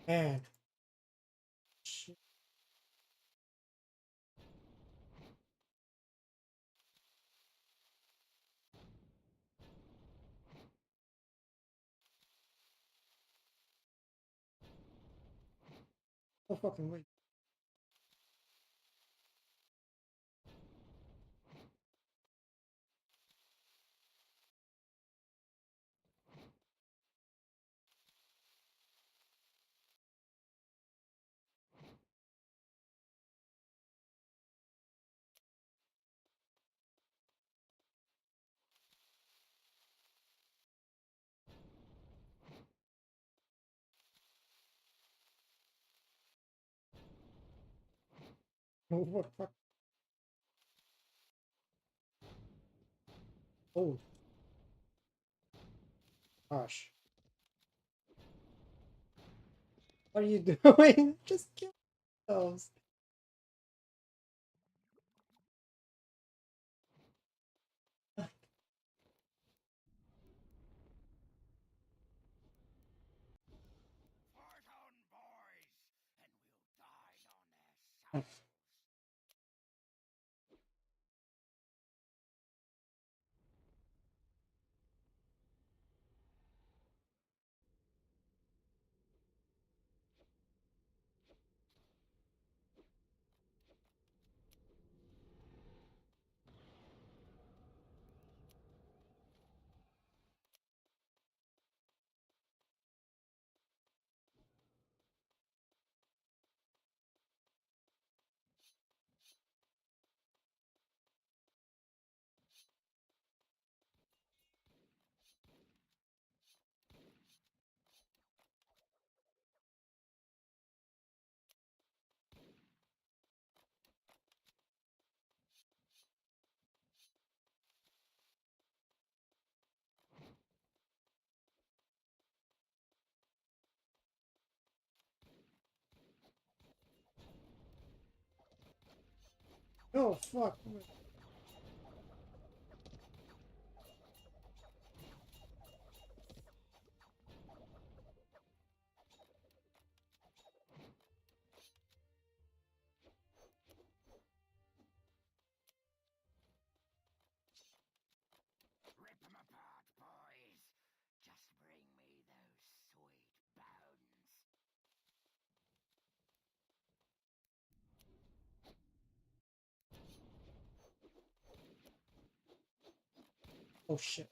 Man. Shit. No fucking way. No what fuck. Oh. Gosh. What are you doing? Just kill themselves. Fight on, boys, and we'll dine on their souls. No fuck. Rip them apart, boys. Just bring me those sweet bones. Oh shit.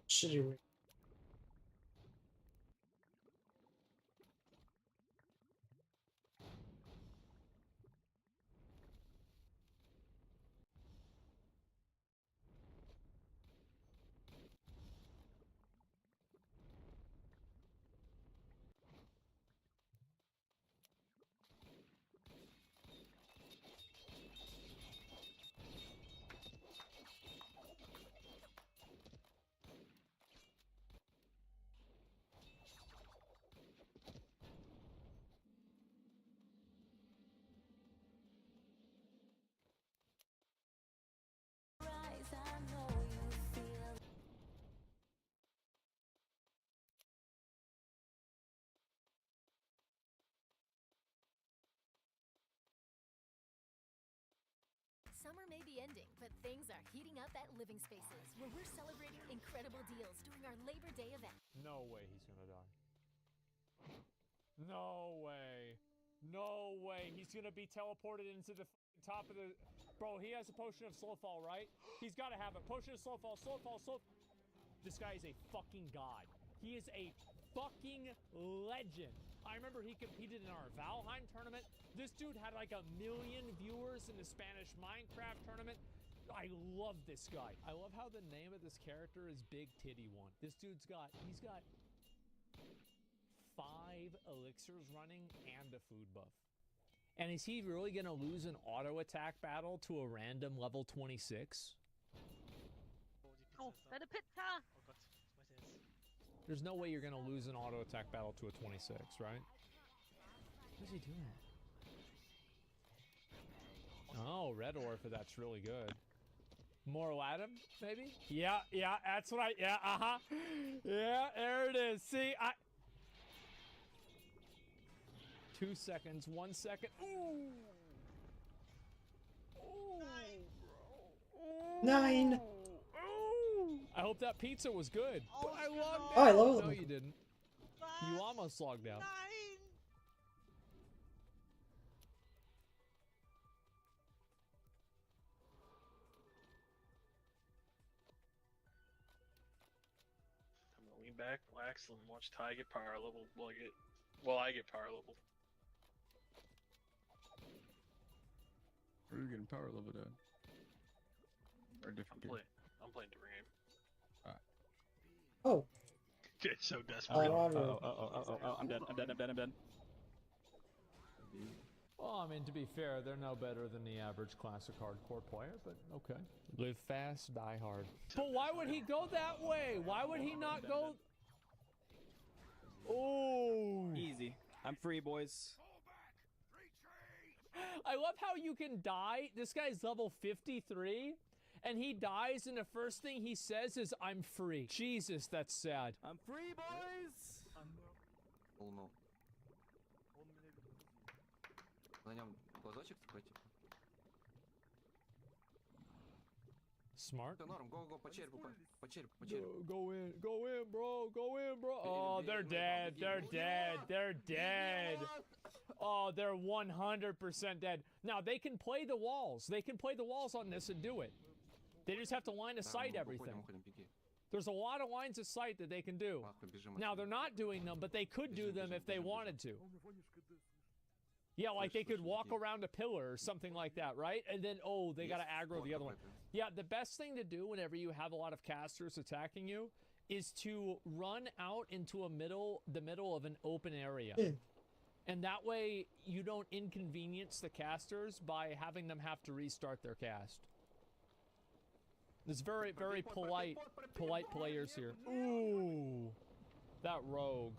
Shitty way. Summer may be ending, but things are heating up at Living Spaces, where we're celebrating incredible deals during our Labor Day event. No way he's gonna die. No way. No way. He's gonna be teleported into the top of the... Bro, he has a potion of slow fall, right? He's gotta have it. Potion of slow fall, slow fall, slow... This guy is a fucking god. He is a fucking legend. I remember he competed in our Valheim tournament. This dude had like 1 million viewers in the Spanish Minecraft tournament. I love this guy. I love how the name of this character is Big Titty One. This dude's got, he's got 5 elixirs running and a food buff. And is he really gonna lose an auto attack battle to a random level 26? Oh, better pizza! Oh god, it's my hands. There's no way you're gonna lose an auto attack battle to a 26, right? What is he doing? Oh, red orb, that's really good. More Latin, maybe? Yeah, that's what yeah, yeah, there it is. See, 2 seconds, 1 second. Ooh! Ooh! 9. Ooh! I hope that pizza was good. Oh, I logged out. Oh, I love No, it. you didn't. You almost logged out. 9. I'm gonna lean back, relax, and watch Ty get power level. Well, I get power level. Where are you getting power level at? Or a different game? I'm playing different game. Oh. It's so desperate. Oh, I'm dead. Well, I mean, to be fair, they're no better than the average classic hardcore player, but okay. Live fast, die hard. But why would he go that way? Why would he not go? Oh! Easy. I'm free, boys. I love how you can die. This guy's level 53, and he dies, and the first thing he says is, "I'm free." Jesus, that's sad. I'm free, boys! Полно. На нем глазочек такой, типа. Smart. Все норм, go, по черепу, по черепу. Go in, bro, go in, bro. Oh, they're dead, they're dead. Oh, they're 100% dead. Now, they can play the walls. They can play the walls on this and do it. They just have to line of sight everything. There's a lot of lines of sight that they can do. Now, they're not doing them, but they could do them if they wanted to. Yeah, like they could walk around a pillar or something like that, right? And then, oh, they got to aggro the other one. Yeah, the best thing to do whenever you have a lot of casters attacking you is to run out into the middle of an open area. And that way, you don't inconvenience the casters by having them have to restart their cast. There's very, very polite players here. Ooh, that rogue.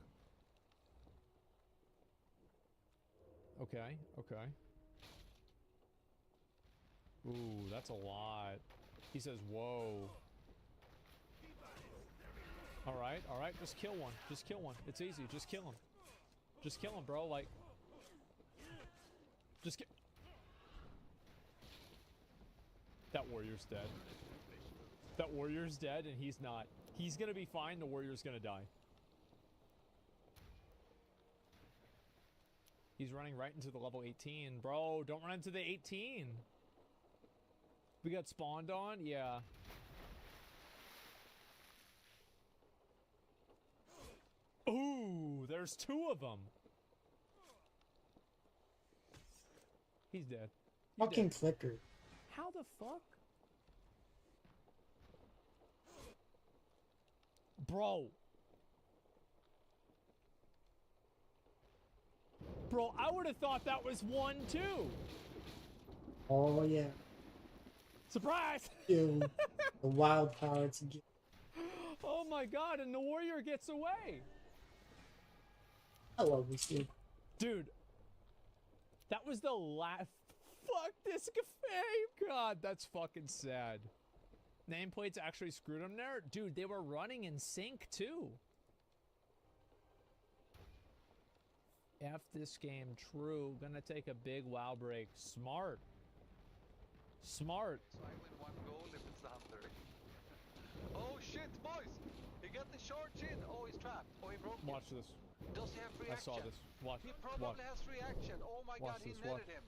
Okay. Ooh, that's a lot. He says, whoa. All right, just kill one. It's easy, just kill him. Just kill him, bro, like... Just get... That warrior's dead. That warrior's dead, and he's not. He's gonna be fine, the warrior's gonna die. He's running right into the level 18. Bro, don't run into the 18! We got spawned on? Yeah. Ooh, there's 2 of them. He's dead. Fucking flicker. How the fuck? Bro. Bro, I would have thought that was 1 too. Oh yeah. Surprise! Ew. The wild power to get. Oh my god, and the warrior gets away. I love this dude. Dude. That was the last. Fuck this cafe. God, that's fucking sad. Nameplates actually screwed him there? Dude, they were running in sync too. F this game, true. Gonna take a big WoW break. Smart. Smart. So I win 1 goal if it's the hunter. Oh shit, boys! He got the short chin. Oh, he's trapped. Oh, he broke. Watch this. Does he have free I action? saw this. Watch. He probably has free action. Oh my god, he netted him.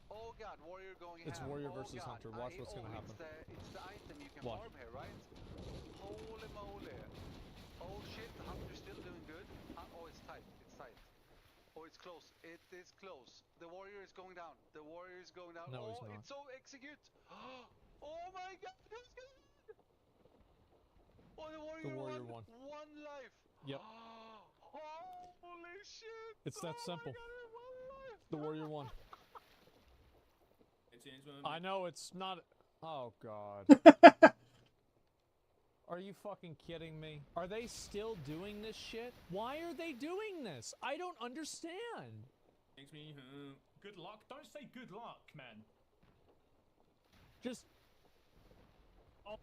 Oh god, warrior going It's ham. warrior oh versus god. hunter. Watch what's gonna happen. It's the item you can Watch. farm here, right? Holy moly. Oh shit, the hunter's still doing good. Oh, it's tight. It's tight. Oh, it's close. It is close. The warrior is going down. The warrior is going down. No, oh, he's not. it's so execute. Oh my god, who's gonna win? Oh, the warrior, The warrior won. One life. Yep. Holy shit. It's that simple. My god, one life. The warrior won. I know it's not. Oh god. Are you fucking kidding me? Are they still doing this shit? Why are they doing this? I don't understand. Makes me good luck. Don't say good luck, man. Just. Oh.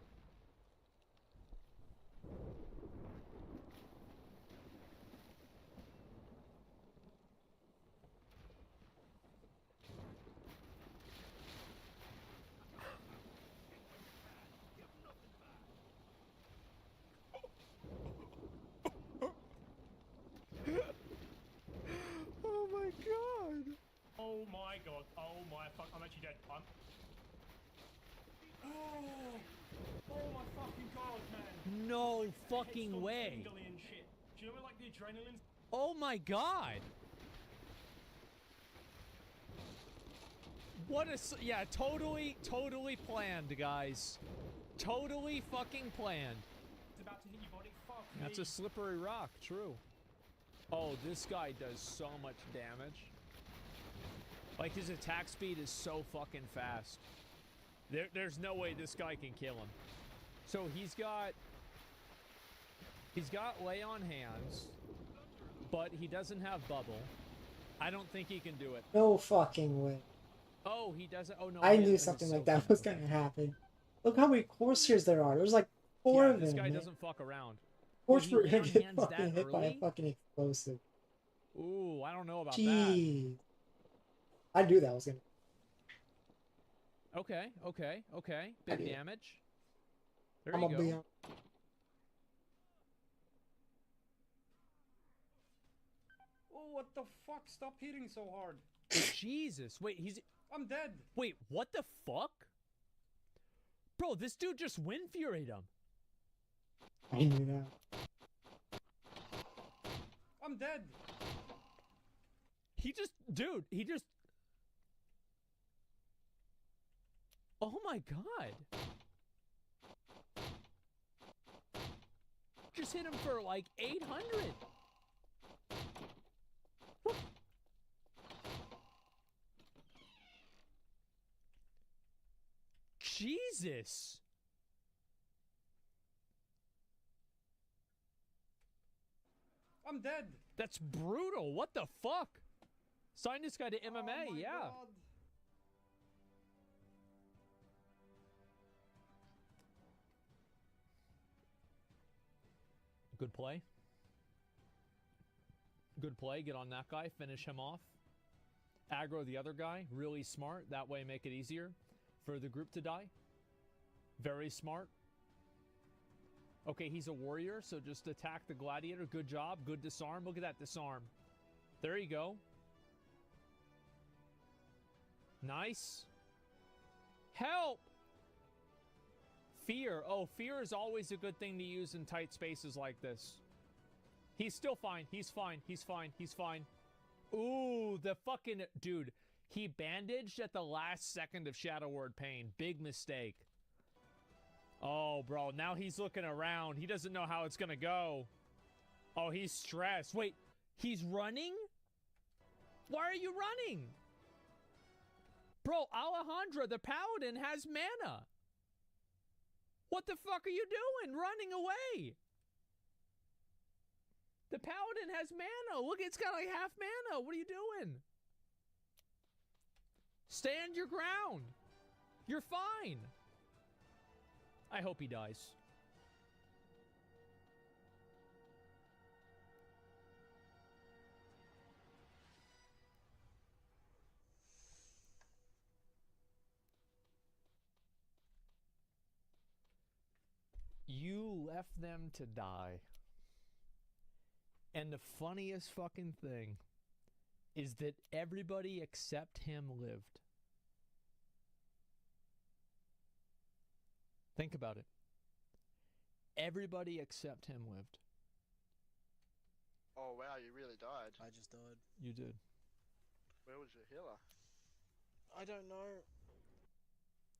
Oh my god. Oh my god. Oh my fuck. I'm actually dead. I'm. Oh my fucking god, man. No fucking way. And shit. Do you know when, like, the adrenaline? Oh my god. What a yeah, totally planned, guys. Totally fucking planned. It's about to hit your body. Fuck That's me. a slippery rock, true. Oh, this guy does so much damage. Like, his attack speed is so fucking fast. There's no way this guy can kill him. So he's got lay on hands, but he doesn't have bubble. I don't think he can do it. No fucking way. Oh, he doesn't. Oh no. I he knew is. something So like that close. was gonna happen. Look how many Corsairs there are. There's like 4 Yeah, of them. this guy man. doesn't fuck around. Of course Will we're he gonna lay on get hands fucking that hit by a early? fucking explosive. Ooh, I don't know about Jeez. I knew that was gonna. that. Okay. Big knew it. damage. There I'm you gonna be go. on. Oh, what the fuck? Stop hitting so hard. Jesus. Wait, I'm dead. Wait, what the fuck? Bro, this dude just wind furied him. I knew that. I'm dead. Dude, he just. Oh my god. Just hit him for like 800. What? Jesus. I'm dead. That's brutal. What the fuck? Sign this guy to MMA, Oh my yeah. God. Good play. Good play. Get on that guy. Finish him off. Aggro the other guy. Really smart. That way make it easier for the group to die. Very smart. Okay, he's a warrior, so just attack the gladiator. Good job. Good disarm. Look at that disarm. There you go. Nice. Help! Fear. Oh, fear is always a good thing to use in tight spaces like this. He's still fine. He's fine. He's fine. He's fine. Ooh, the fucking... Dude, he bandaged at the last second of Shadow Word Pain. Big mistake. Oh, bro. Now he's looking around. He doesn't know how it's gonna go. Oh, he's stressed. Wait, he's running? Why are you running? Bro, Alejandra, the paladin, has mana. What the fuck are you doing? Running away. The paladin has mana. Look, it's got like half mana. What are you doing? Stand your ground. You're fine. I hope he dies. You left them to die. And the funniest fucking thing is that everybody except him lived. Think about it. Everybody except him lived. Oh wow, you really died. I just died. You did. Where was your healer? I don't know.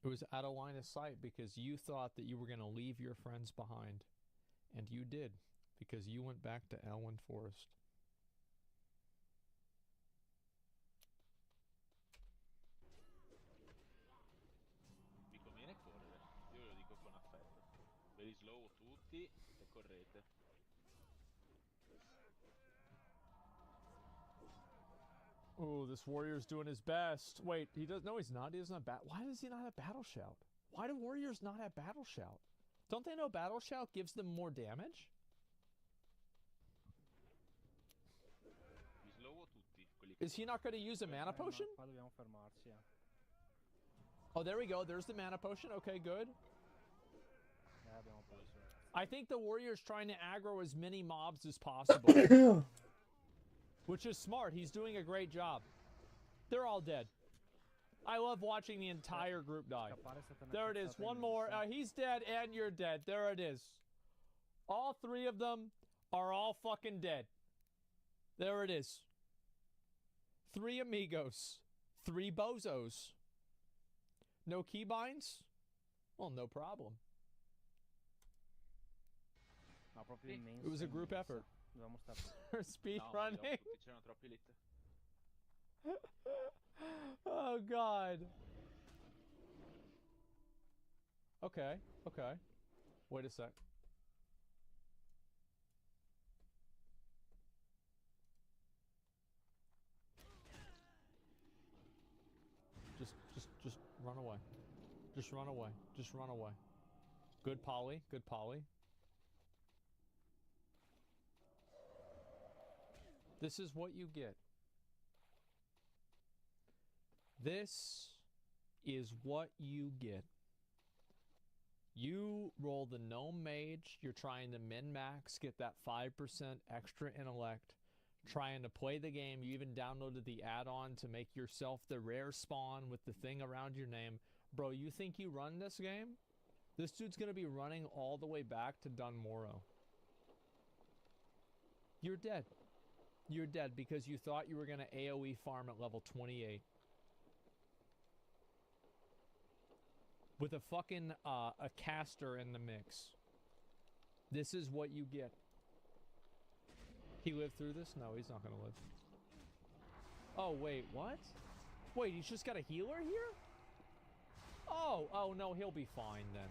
It was out of line of sight because you thought that you were going to leave your friends behind. And you did, because you went back to Elwyn Forest. Vi conviene correre, io ve lo dico con affetto. Ve li slow tutti e correte. Oh, this warrior's doing his best. Wait, he does. No, he's not. He doesn't have Why does he not have battle shout? Why do warriors not have battle shout? Don't they know battle shout gives them more damage? Vi slow tutti, quelli che Is he not going to use a mana potion? Qua dobbiamo fermarci, Oh, there we go. There's the mana potion. Okay, good. Abbiamo perso. I think the warrior's trying to aggro as many mobs as possible. Which is smart. He's doing a great job. They're all dead. I love watching the entire group die. There it is. One more. He's dead and you're dead. There it is. All three of them are all fucking dead. There it is. 3 amigos. 3 bozos. No keybinds? Well, no problem. No, proprio immenso. It was a group effort. Dovevamo stare. Speed No, running. tutti, c'erano troppi elite. Oh god. Okay, okay. Wait a sec. Just run away. Just run away. Just run away. Good poly, good poly. This is what you get. This is what you get. You roll the gnome mage, you're trying to min-max, get that 5% extra intellect, trying to play the game. You even downloaded the add-on to make yourself the rare spawn with the thing around your name. Bro, you think you run this game? This dude's gonna be running all the way back to Dunmorrow. You're dead. You're dead because you thought you were gonna AoE farm at level 28. With a fucking, a caster in the mix. This is what you get. He lived through this? No, he's not gonna live. Oh, wait, what? Wait, he's just got a healer here? Oh, no, he'll be fine then.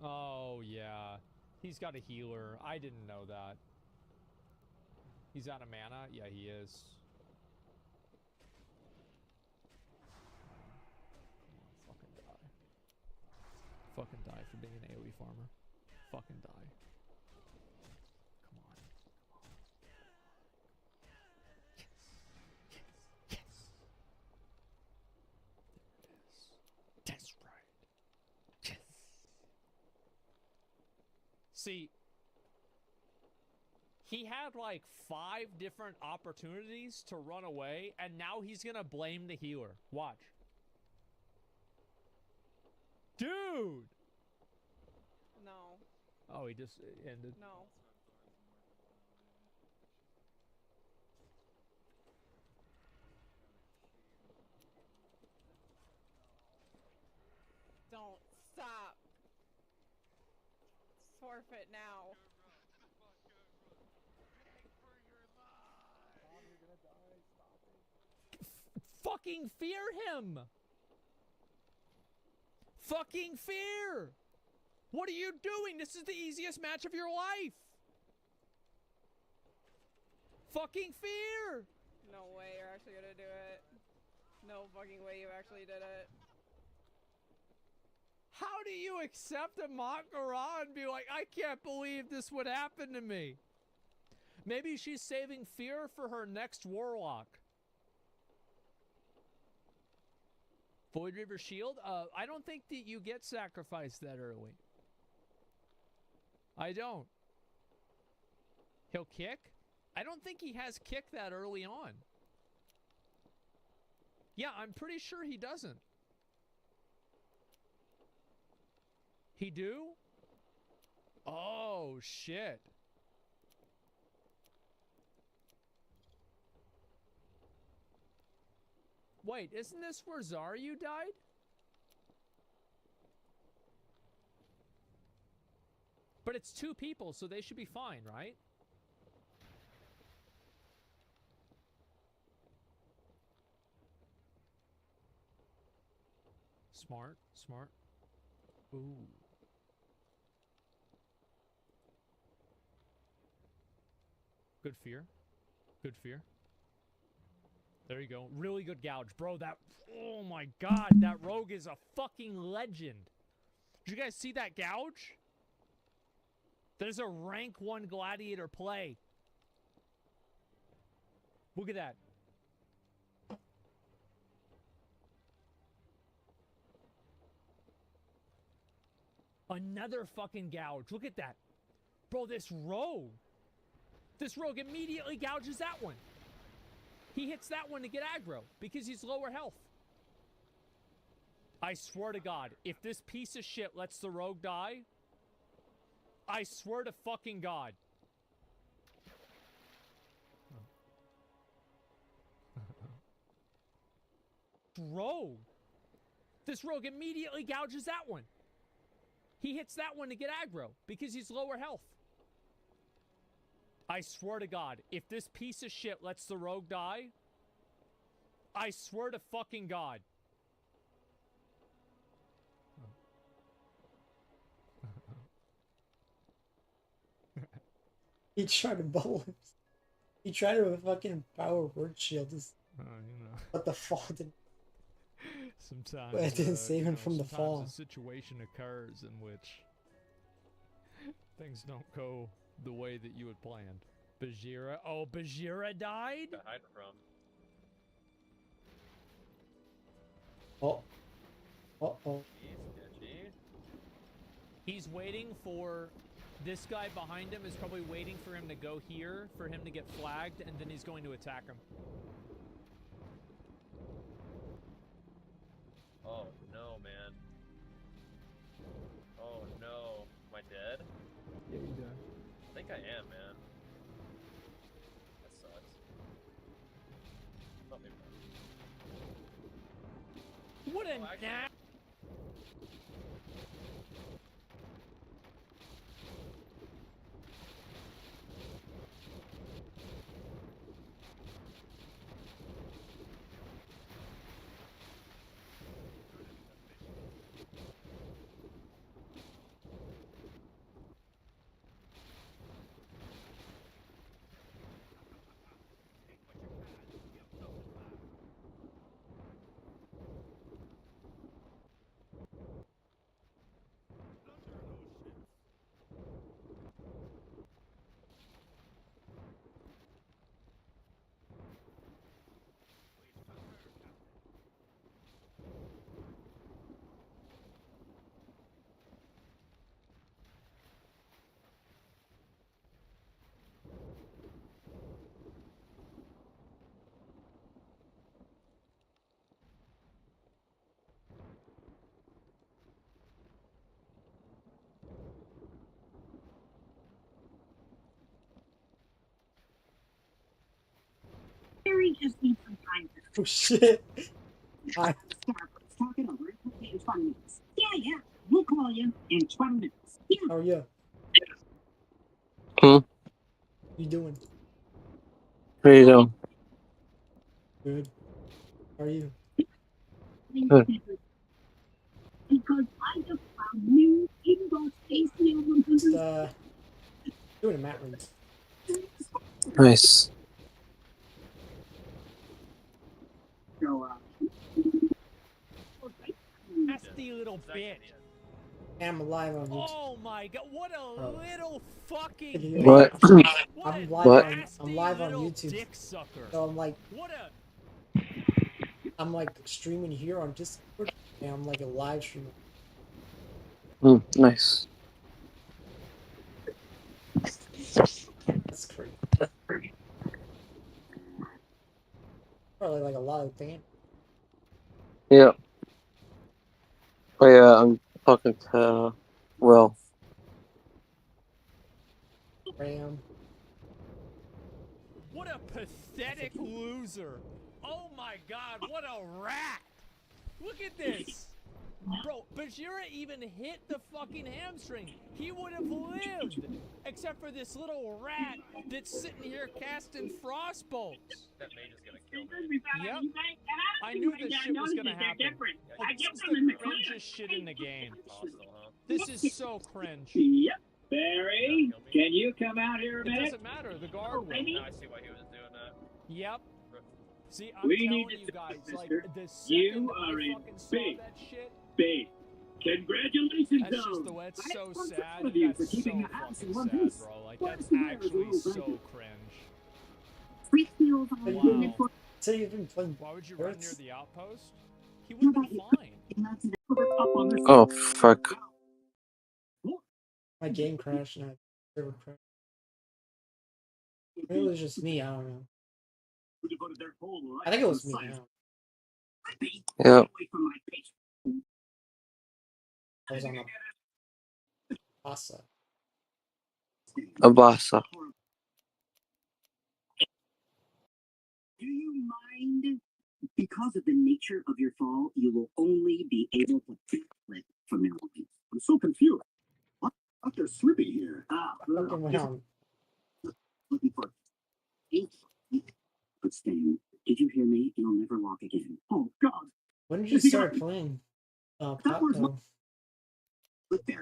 Oh, yeah. He's got a healer. I didn't know that. He's out of mana? Yeah, he is. Fucking die. Fucking die for being an AoE farmer. Fucking die. Come on. Come on. Yes. Yes. Yes. There it is. That's right. Yes. See, he had like 5 different opportunities to run away, and now he's gonna blame the healer. Watch. Dude! No. Oh, he just ended. No. Don't stop. Forfeit now. Fucking fear him! Fucking fear! What are you doing? This is the easiest match of your life! Fucking fear! No way you're actually gonna do it. No fucking way you actually did it. How do you accept a Makara and be like, I can't believe this would happen to me? Maybe she's saving fear for her next warlock. Void River Shield? I don't think that you get sacrificed that early. I don't. He'll kick? I don't think he has kick that early on. Yeah, I'm pretty sure he doesn't. He do? Oh, shit. Wait, isn't this where Zaryu died? But it's 2 people, so they should be fine, right? Smart, smart. Ooh. Good fear. Good fear. There you go. Really good gouge. Bro, that... Oh my god, that rogue is a fucking legend. Did you guys see that gouge? There's a rank 1 gladiator play. Look at that. Another fucking gouge. Look at that. Bro, this rogue. This rogue immediately gouges that one. He hits that one to get aggro because he's lower health. I swear to God, if this piece of shit lets the rogue die, I swear to fucking God. Rogue. This rogue immediately gouges that one. He hits that one to get aggro because he's lower health. I swear to God, if this piece of shit lets the rogue die, I swear to fucking God. He tried to bubble him. He tried to fucking power word shield. You know. But the fall didn't. Sometimes But it didn't save him from the sometimes fall. a situation occurs in which things don't go the way that you had planned. Bajira. Oh, Bajira died? To hide from. Oh. Uh-oh. He's waiting for... This guy behind him is probably waiting for him to go here, for him to get flagged, and then he's going to attack him. Oh no, man. Oh no. Am I dead? Yeah, you did. I think I am, man. That sucks. Oh, maybe not. What a actually- Harry just needs some time. Oh shit. Start it over. Okay, in 20 minutes. Yeah. We'll call you in 20 minutes. Yeah. How are you? Hmm? You doing? How you doing? Good. How are you? Good. Because I just found new indoor space mail. Just doing a mat room. Nice. So, Nasty little bitch. I'm alive on YouTube. Oh my God! What a little fucking Can you- What? I'm live What? on I'm live on little YouTube. dick sucker. So I'm like What a I'm like streaming here on Discord and I'm like a live streamer. Nice. That's crazy. Probably like a lot of things. Yeah. Oh yeah, I'm talking to Will. Ram. What a pathetic loser. Oh my my god, what a rat! Look at this! Bro, Bajira even hit the fucking hamstring. He would have lived, except for this little rat that's sitting here casting frostbolts. That mage is gonna kill me. Yep. I knew this shit was gonna happen. Oh, this is the cringest shit in the game. Hostile, huh? This is so cringe. Yep. Barry, can you come out here a It minute? doesn't matter. The guard will. Now I see why he was doing that. Yep. See, I'm We telling need to you talk, guys, like, mister. the second You I are in fucking saw big, that shit, big. Congratulations, that's just Dome. the way it's I so have one sad. proud of you for That's so keeping the house in fucking one sad, piece. bro. Like, What's that's the matter, actually little so blanket? cringe. Wow. So you've been playing. Why would you run near Birds? the outpost? He would have been fine. Oh, fuck. My game crashed and I server crashed. Maybe it was just me. I don't know. I think it was me. I don't know. Yep. I was on a Asa. Abasa. Do you mind? Because of the nature of your fall, you will only be able to backflip from now on. I'm so confused. What? They're slippy here. Look around. Looking for 8. But Stan, did you hear me? You'll never walk again. Oh God! When did you start playing? Plateau.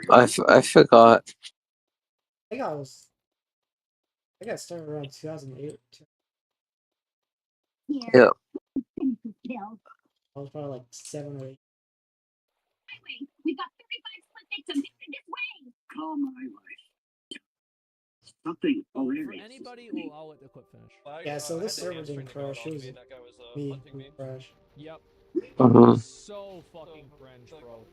I forgot. I think I started around 2008. Yeah. I was probably like 7 or 8. We've got 35 split dates of this way. Call my life. Something For hilarious. anybody, I'll let the clip finish. Yeah, so this server didn't crash. It was me who crashed. Yep. Mhm. So fucking cringe, bro.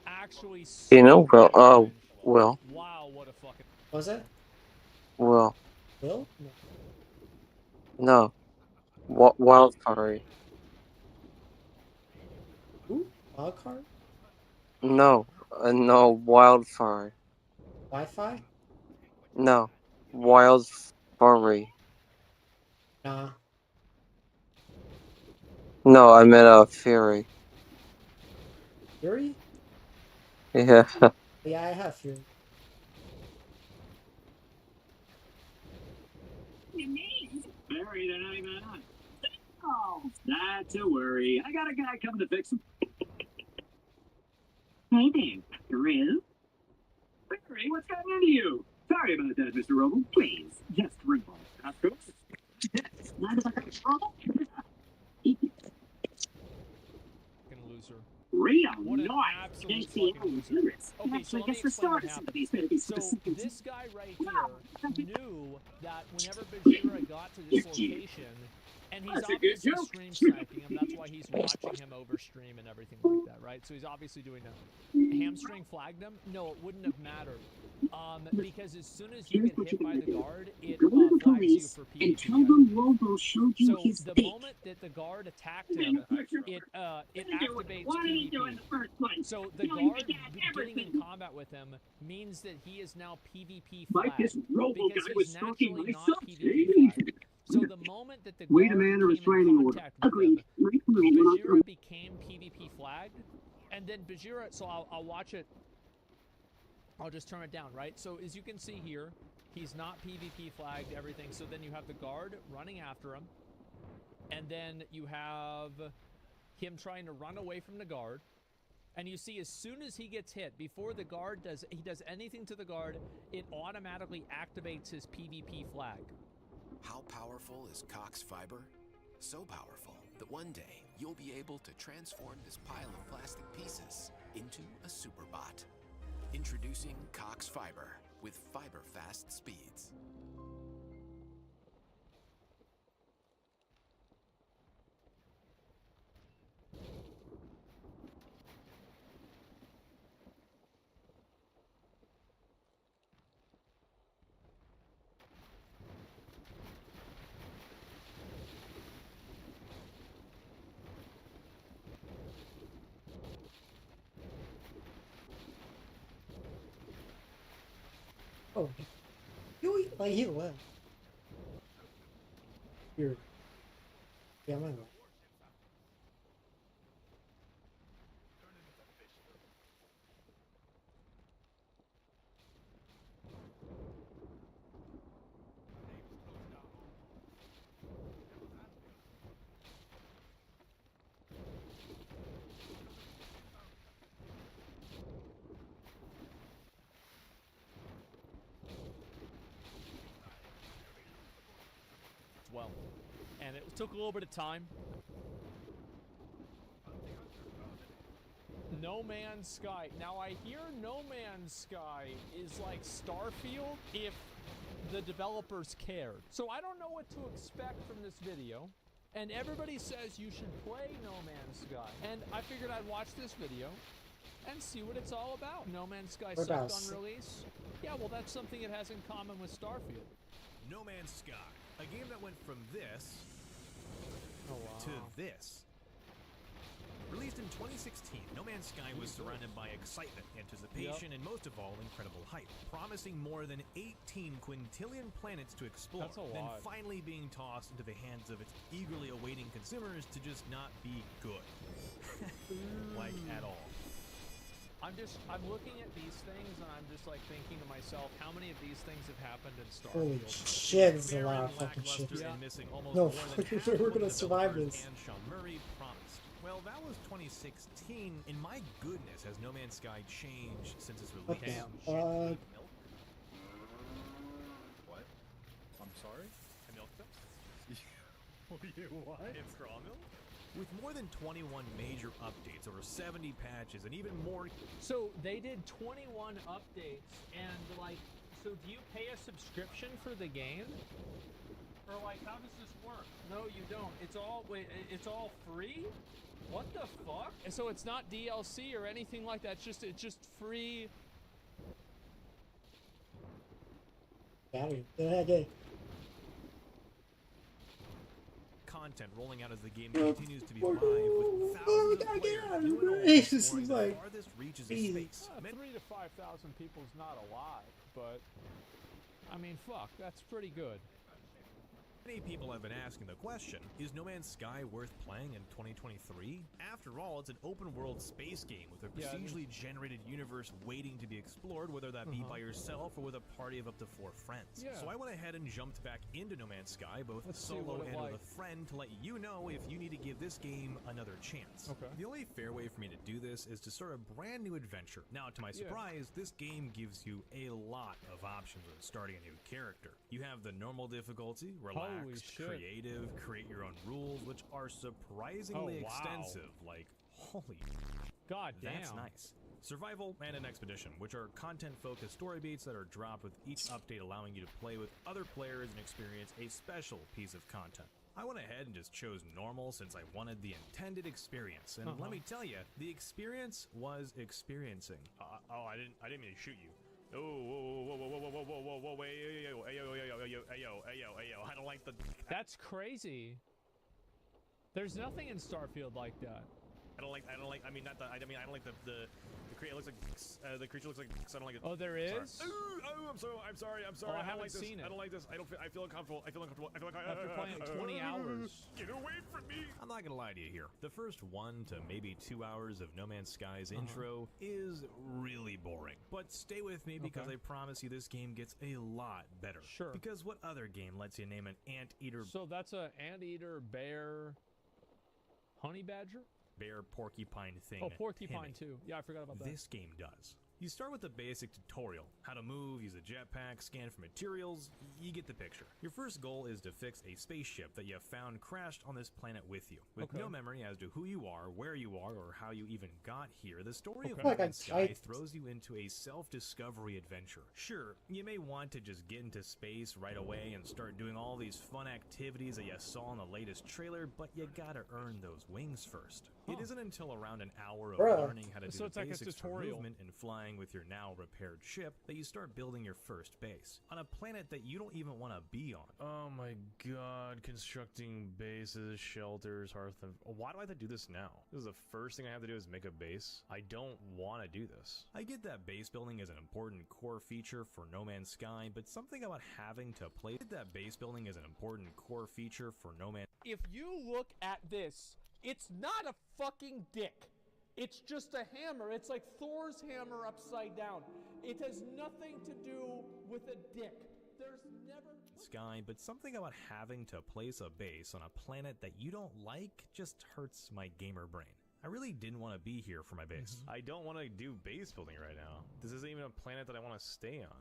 Actually, so You know, bro. Oh, cringe. well. Wow, what a fucking. What was that? Well. Will? No. Wildfire. Who? Wildcard? No. No, wildfire. Wi-Fi? No. Wildfire. Nah. No, I meant a Fury. Fury? Yeah. Yeah, I have Fury. Barry, they're not even on. Oh, not to worry. I got a guy coming to fix them. Hey there, Grizz. Barry, what's going on to you? Sorry about that, Mr. Roble. Please, just ring off. Not about that trouble. Fucking loser. Real What an nice. absolute Can't see fucking how loser. it is. Okay, so Actually let me gets explain what restored happened. to these babies for So the second. this guy right here knew that whenever Bajira got to this location, and he's That's a good obviously joke. stream sniping him, that's why he's watching him over stream and everything like that, right? So he's obviously doing that. Hamstring flagged him? No, it wouldn't have mattered. Because as soon as you get hit by the guard, it Go to the flags you police for and PvP. tell them Lobo showed you So his the dick. moment that the guard attacked him, it activates PvP. So the guard getting in combat with him means that he is now PvP Mike, flagged this Robo because guy was he's stalking naturally my not son. PvP flagged. So the moment that the Wait a guard man, a came in restraining order. contact with him, Agreed. Mike, went out there. Bajira became PvP flagged, and then Bajira. So I'll watch it. I'll just turn it down, right? So as you can see here, he's not PvP flagged, everything. So then you have the guard running after him, and then you have him trying to run away from the guard. And you see, as soon as he gets hit, before the guard does anything to the guard, it automatically activates his PvP flag. How powerful is Cox Fiber? So powerful that one day you'll be able to transform this pile of plastic pieces into a superbot. Introducing Cox Fiber with fiber-fast speeds. Oh, he left. Here. Yeah, I'm in. and it took a little bit of time. No Man's Sky. Now I hear No Man's Sky is like Starfield if the developers cared. So I don't know what to expect from this video. And everybody says you should play No Man's Sky. And I figured I'd watch this video and see what it's all about. No Man's Sky sucked on release. Yeah, well, that's something it has in common with Starfield. No Man's Sky, a game that went from this to this. Released in 2016, No Man's Sky was surrounded by excitement, anticipation, and most of all, incredible hype, promising more than 18 quintillion planets to explore, then finally being tossed into the hands of its eagerly awaiting consumers to just not be good. Like, at all. I'm looking at these things and I'm just like thinking to myself, how many of these things have happened in Starfield? Holy shit, it's a lot of fucking shit. No, we're gonna survive this. And Sean Murray promised. Well, that was 2016, and my goodness, has No Man's Sky changed since its release? What? I'm sorry? I milked them? What? It's straw milk? With more than 21 major updates, over 70 patches, and even more... So, they did 21 updates, and like, so do you pay a subscription for the game? Or like, how does this work? No, you don't. It's all, wait, it's all free? What the fuck? And so it's not DLC or anything like that, it's just free. Content rolling out as the game continues to be live with thousands of players This is like farthest reaches of space. 3,000 to 5,000 people is not a lot, but I mean, fuck, that's pretty good. Many people have been asking the question, is No Man's Sky worth playing in 2023? After all, it's an open-world space game with a procedurally generated universe waiting to be explored, whether that be by yourself or with a party of up to 4 friends. So I went ahead and jumped back into No Man's Sky, both solo and with a friend, to let you know if you need to give this game another chance. The only fair way for me to do this is to start a brand new adventure. Now, to my surprise, this game gives you a lot of options when starting a new character. You have the normal difficulty, creative, create your own rules, which are surprisingly extensive. Like, holy god damn. That's nice. Survival and an expedition, which are content-focused story beats that are dropped with each update, allowing you to play with other players and experience a special piece of content. I went ahead and just chose normal since I wanted the intended experience, and let me tell you, the experience was experiencing. I didn't mean to shoot you. Oh, whoa, wait, yo, I don't like the... That's crazy. There's nothing in Starfield like that. I don't like, I mean, not the, I don't like the creature looks like, the creature looks like, I don't like it. Oh, there is? Sorry. I'm sorry. Oh, I don't like haven't this. seen it. I don't like this. I feel uncomfortable. I feel like after playing like 20 hours. Get away from me. I'm not gonna lie to you here. The first 1 to maybe 2 hours of No Man's Sky's intro is really boring. But stay with me because I promise you this game gets a lot better. Sure. Because what other game lets you name an anteater? So that's a anteater, bear, honey badger? Bear, porcupine thing. Oh, porcupine too. Yeah, I forgot about that. This game does. You start with the basic tutorial, how to move, use a jetpack, scan for materials, you get the picture. Your first goal is to fix a spaceship that you have found crashed on this planet with you. With no memory as to who you are, where you are, or how you even got here, the story of No Man's Sky throws you into a self-discovery adventure. Sure, you may want to just get into space right away and start doing all these fun activities that you saw in the latest trailer, but you gotta earn those wings first. It isn't until around an hour of learning how to do the basics for movement and flying with your now repaired ship that you start building your first base on a planet that you don't even want to be on. Oh my god, constructing bases, shelters, hearth. Why do I have to do this now? This is the first thing I have to do is make a base. I don't want to do this. I get that base building is an important core feature for No Man's Sky, but something about having to play that base building is an important core feature for No Man's. If you look at this, it's not a fucking dick. It's just a hammer. It's like Thor's hammer upside down. It has nothing to do with a dick. There's never... Sky, but something about having to place a base on a planet that you don't like just hurts my gamer brain. I really didn't want to be here for my base. I don't want to do base building right now. This isn't even a planet that I want to stay on.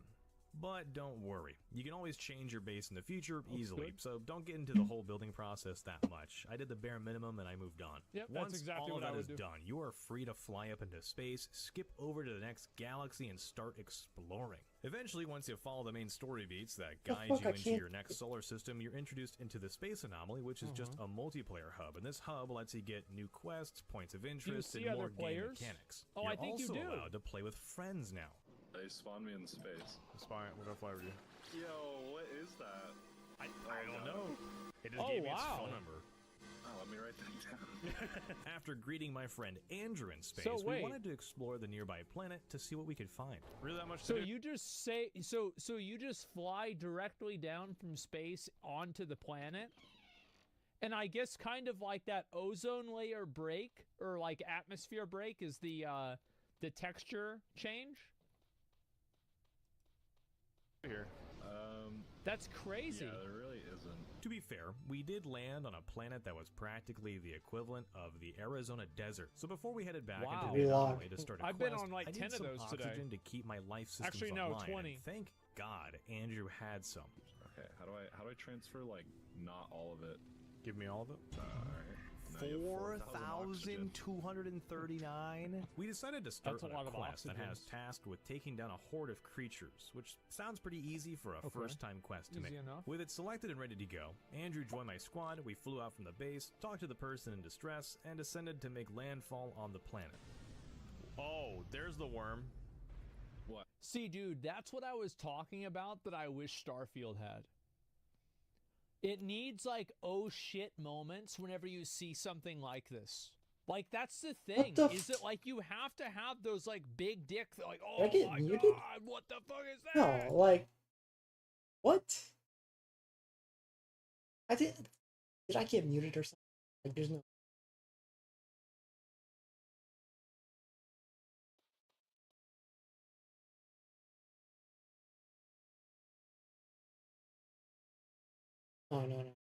But don't worry, you can always change your base in the future easily, so don't get into the whole building process that much. I did the bare minimum and I moved on. Yep, Once that's exactly all what of I that would is do. done, you are free to fly up into space, skip over to the next galaxy, and start exploring. Eventually, once you follow the main story beats that guide fuck, you I into can't- your next solar system, you're introduced into the space anomaly, which is just a multiplayer hub. And this hub lets you get new quests, points of interest, see and other more game players? mechanics. Oh, you're I think you also do. allowed to play with friends now. They spawned me in space. Spy, we're gonna fly over you. Yo, what is that? I don't know. It just Oh, gave me its wow. phone number. Oh, let me write that down. After greeting my friend Andrew in space, So we wait. wanted to explore the nearby planet to see what we could find. Really that much So to do? you just say so you just fly directly down from space onto the planet? And I guess kind of like that ozone layer break or like atmosphere break is the texture change? Here. That's crazy. Yeah, there really isn't. To be fair, we did land on a planet that was practically the equivalent of the Arizona desert. So before we headed back Wow. into the anomaly to start a I've been quest, on like I 10 needed of some those today. oxygen to keep my life systems Actually, no, online. 20. And thank God Andrew had some. Okay, how do I transfer like not all of it? Give me all of it. Alright. Now you have 4,000 oxygen. 4,239. We decided to start That's a on lot a of quest that has oxygens. tasked with taking down a horde of creatures, which sounds pretty easy for a Okay. first-time quest to Easy make. enough. With it selected and ready to go, Andrew joined my squad, we flew out from the base, talked to the person in distress, and descended to make landfall on the planet. Oh, there's the worm. What? See, dude, that's what I was talking about that I wish Starfield had. It needs like oh shit moments whenever you see something like this. Like that's the thing. the Is it like you have to have those like big dick like Did oh I get my muted? god, what the fuck is that? No, like, what? Did I get muted or something? Like, there's no. No.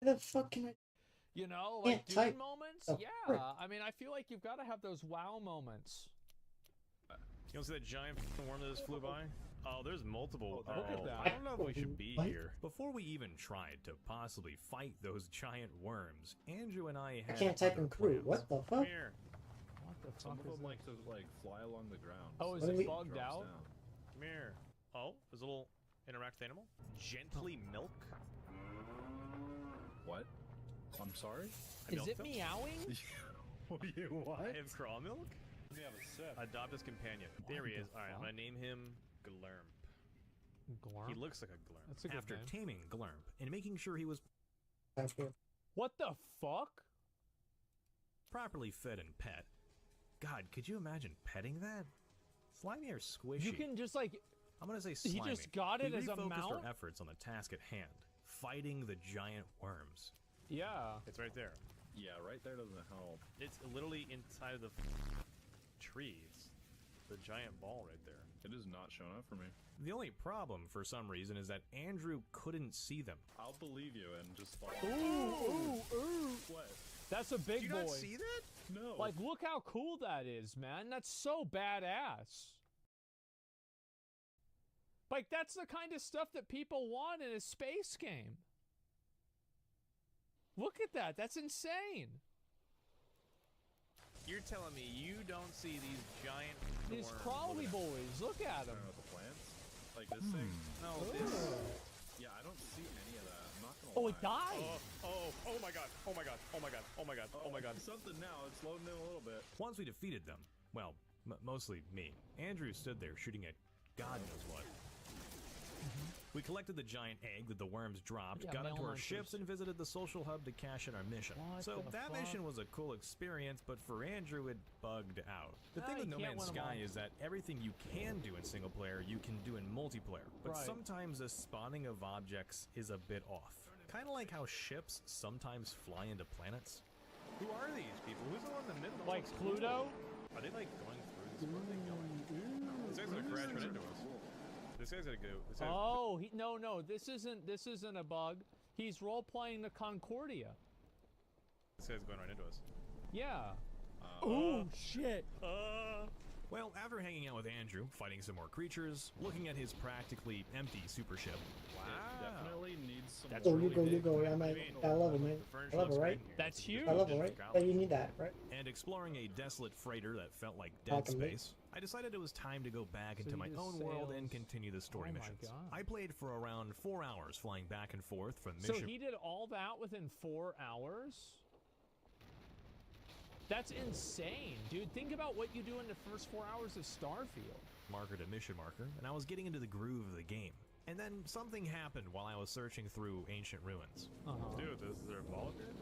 How the fuck can I? You know, Can't like dude type. moments? Oh, Yeah. frick. I mean I feel like you've got to have those wow moments. You don't see that giant f***ing worm that just flew by? Oh, there's multiple. Oh, look at that. I don't know if we should be What? here. Before we even tried to possibly fight those giant worms, Andrew and I I had can't type other in crew. plans. What the Come fuck? here. What the Some fuck of is them that? like to like fly along the ground. Oh, is What do it we- bugged Drops out? down. Come here. Oh, there's a little interactive animal. Gently milk. What? I'm sorry? I Is milked it him. meowing? You what? I have craw milk. Let me have a sip. Adopt his companion. There he What is. the All right, I'm fuck? gonna name him Glurmp. Glurmp? He looks like a Glurmp. That's a good After name. taming Glurmp and making sure he was What the fuck? properly fed and pet. God, could you imagine petting that? Slimy or squishy? You can just like I'm gonna say He slimy. just got it We as a refocused mount? our efforts on the task at hand, fighting the giant worms. yeah. It's right there. Yeah, right there doesn't help. It's literally inside of the trees. the giant ball right there. It is not showing up for me. The only problem, for some reason, is that Andrew couldn't see them. I'll believe you and just fall. Ooh. What? That's a big Did boy. you not see that? No. Like, look how cool that is, man. That's so badass. Like, that's the kind of stuff that people want in a space game. Look at that. That's insane. You're telling me you don't see these giant These worms? crawly boys. Look at them. The plants? Like this thing? No, this. Yeah, I don't see any of that. I'm not gonna Oh, lie. it died. Oh my god. Oh my god. Oh my god. Oh my god. Oh my god. Something now. It's loading in a little bit. Once we defeated them, well, mostly me, Andrew stood there shooting at God knows what. We collected the giant egg that the worms dropped, Yeah, got into our mailboxes. ships, and visited the social hub to cash in our mission. What So the that fuck? mission was a cool experience, but for Andrew it bugged out. The thing you with No can't Man's win 'em Sky all. is that everything you can do in single player, you can do in multiplayer. But Right. sometimes the spawning of objects is a bit off. Kind of like how ships sometimes fly into planets. Who are these people? Who's the one in the middle? Like Pluto? Are they like going through this? Where are they going? This guy's gonna crash right into us. This guy's gonna go. This guy's Oh, no. This isn't a bug. He's role playing the Concordia. This guy's going right into us. Yeah. Oh shit. Well, after hanging out with Andrew, fighting some more creatures, looking at his practically empty super ship. It definitely needs some. That's Oh, really you go. I'm at that level, man. That level, right? That's huge. That level, right? Yeah, you need that, right? And exploring a desolate freighter that felt like Back dead in me. space, I decided it was time to go back So into he my just own world and sails- continue the story Oh my missions. God. I played for around 4 hours, flying back and forth from So mission. he did all that within 4 hours? That's insane, dude. Think about what you do in the first 4 hours of Starfield. Marker to mission marker, and I was getting into the groove of the game. And then something happened while I was searching through ancient ruins. Dude, this is their ball here?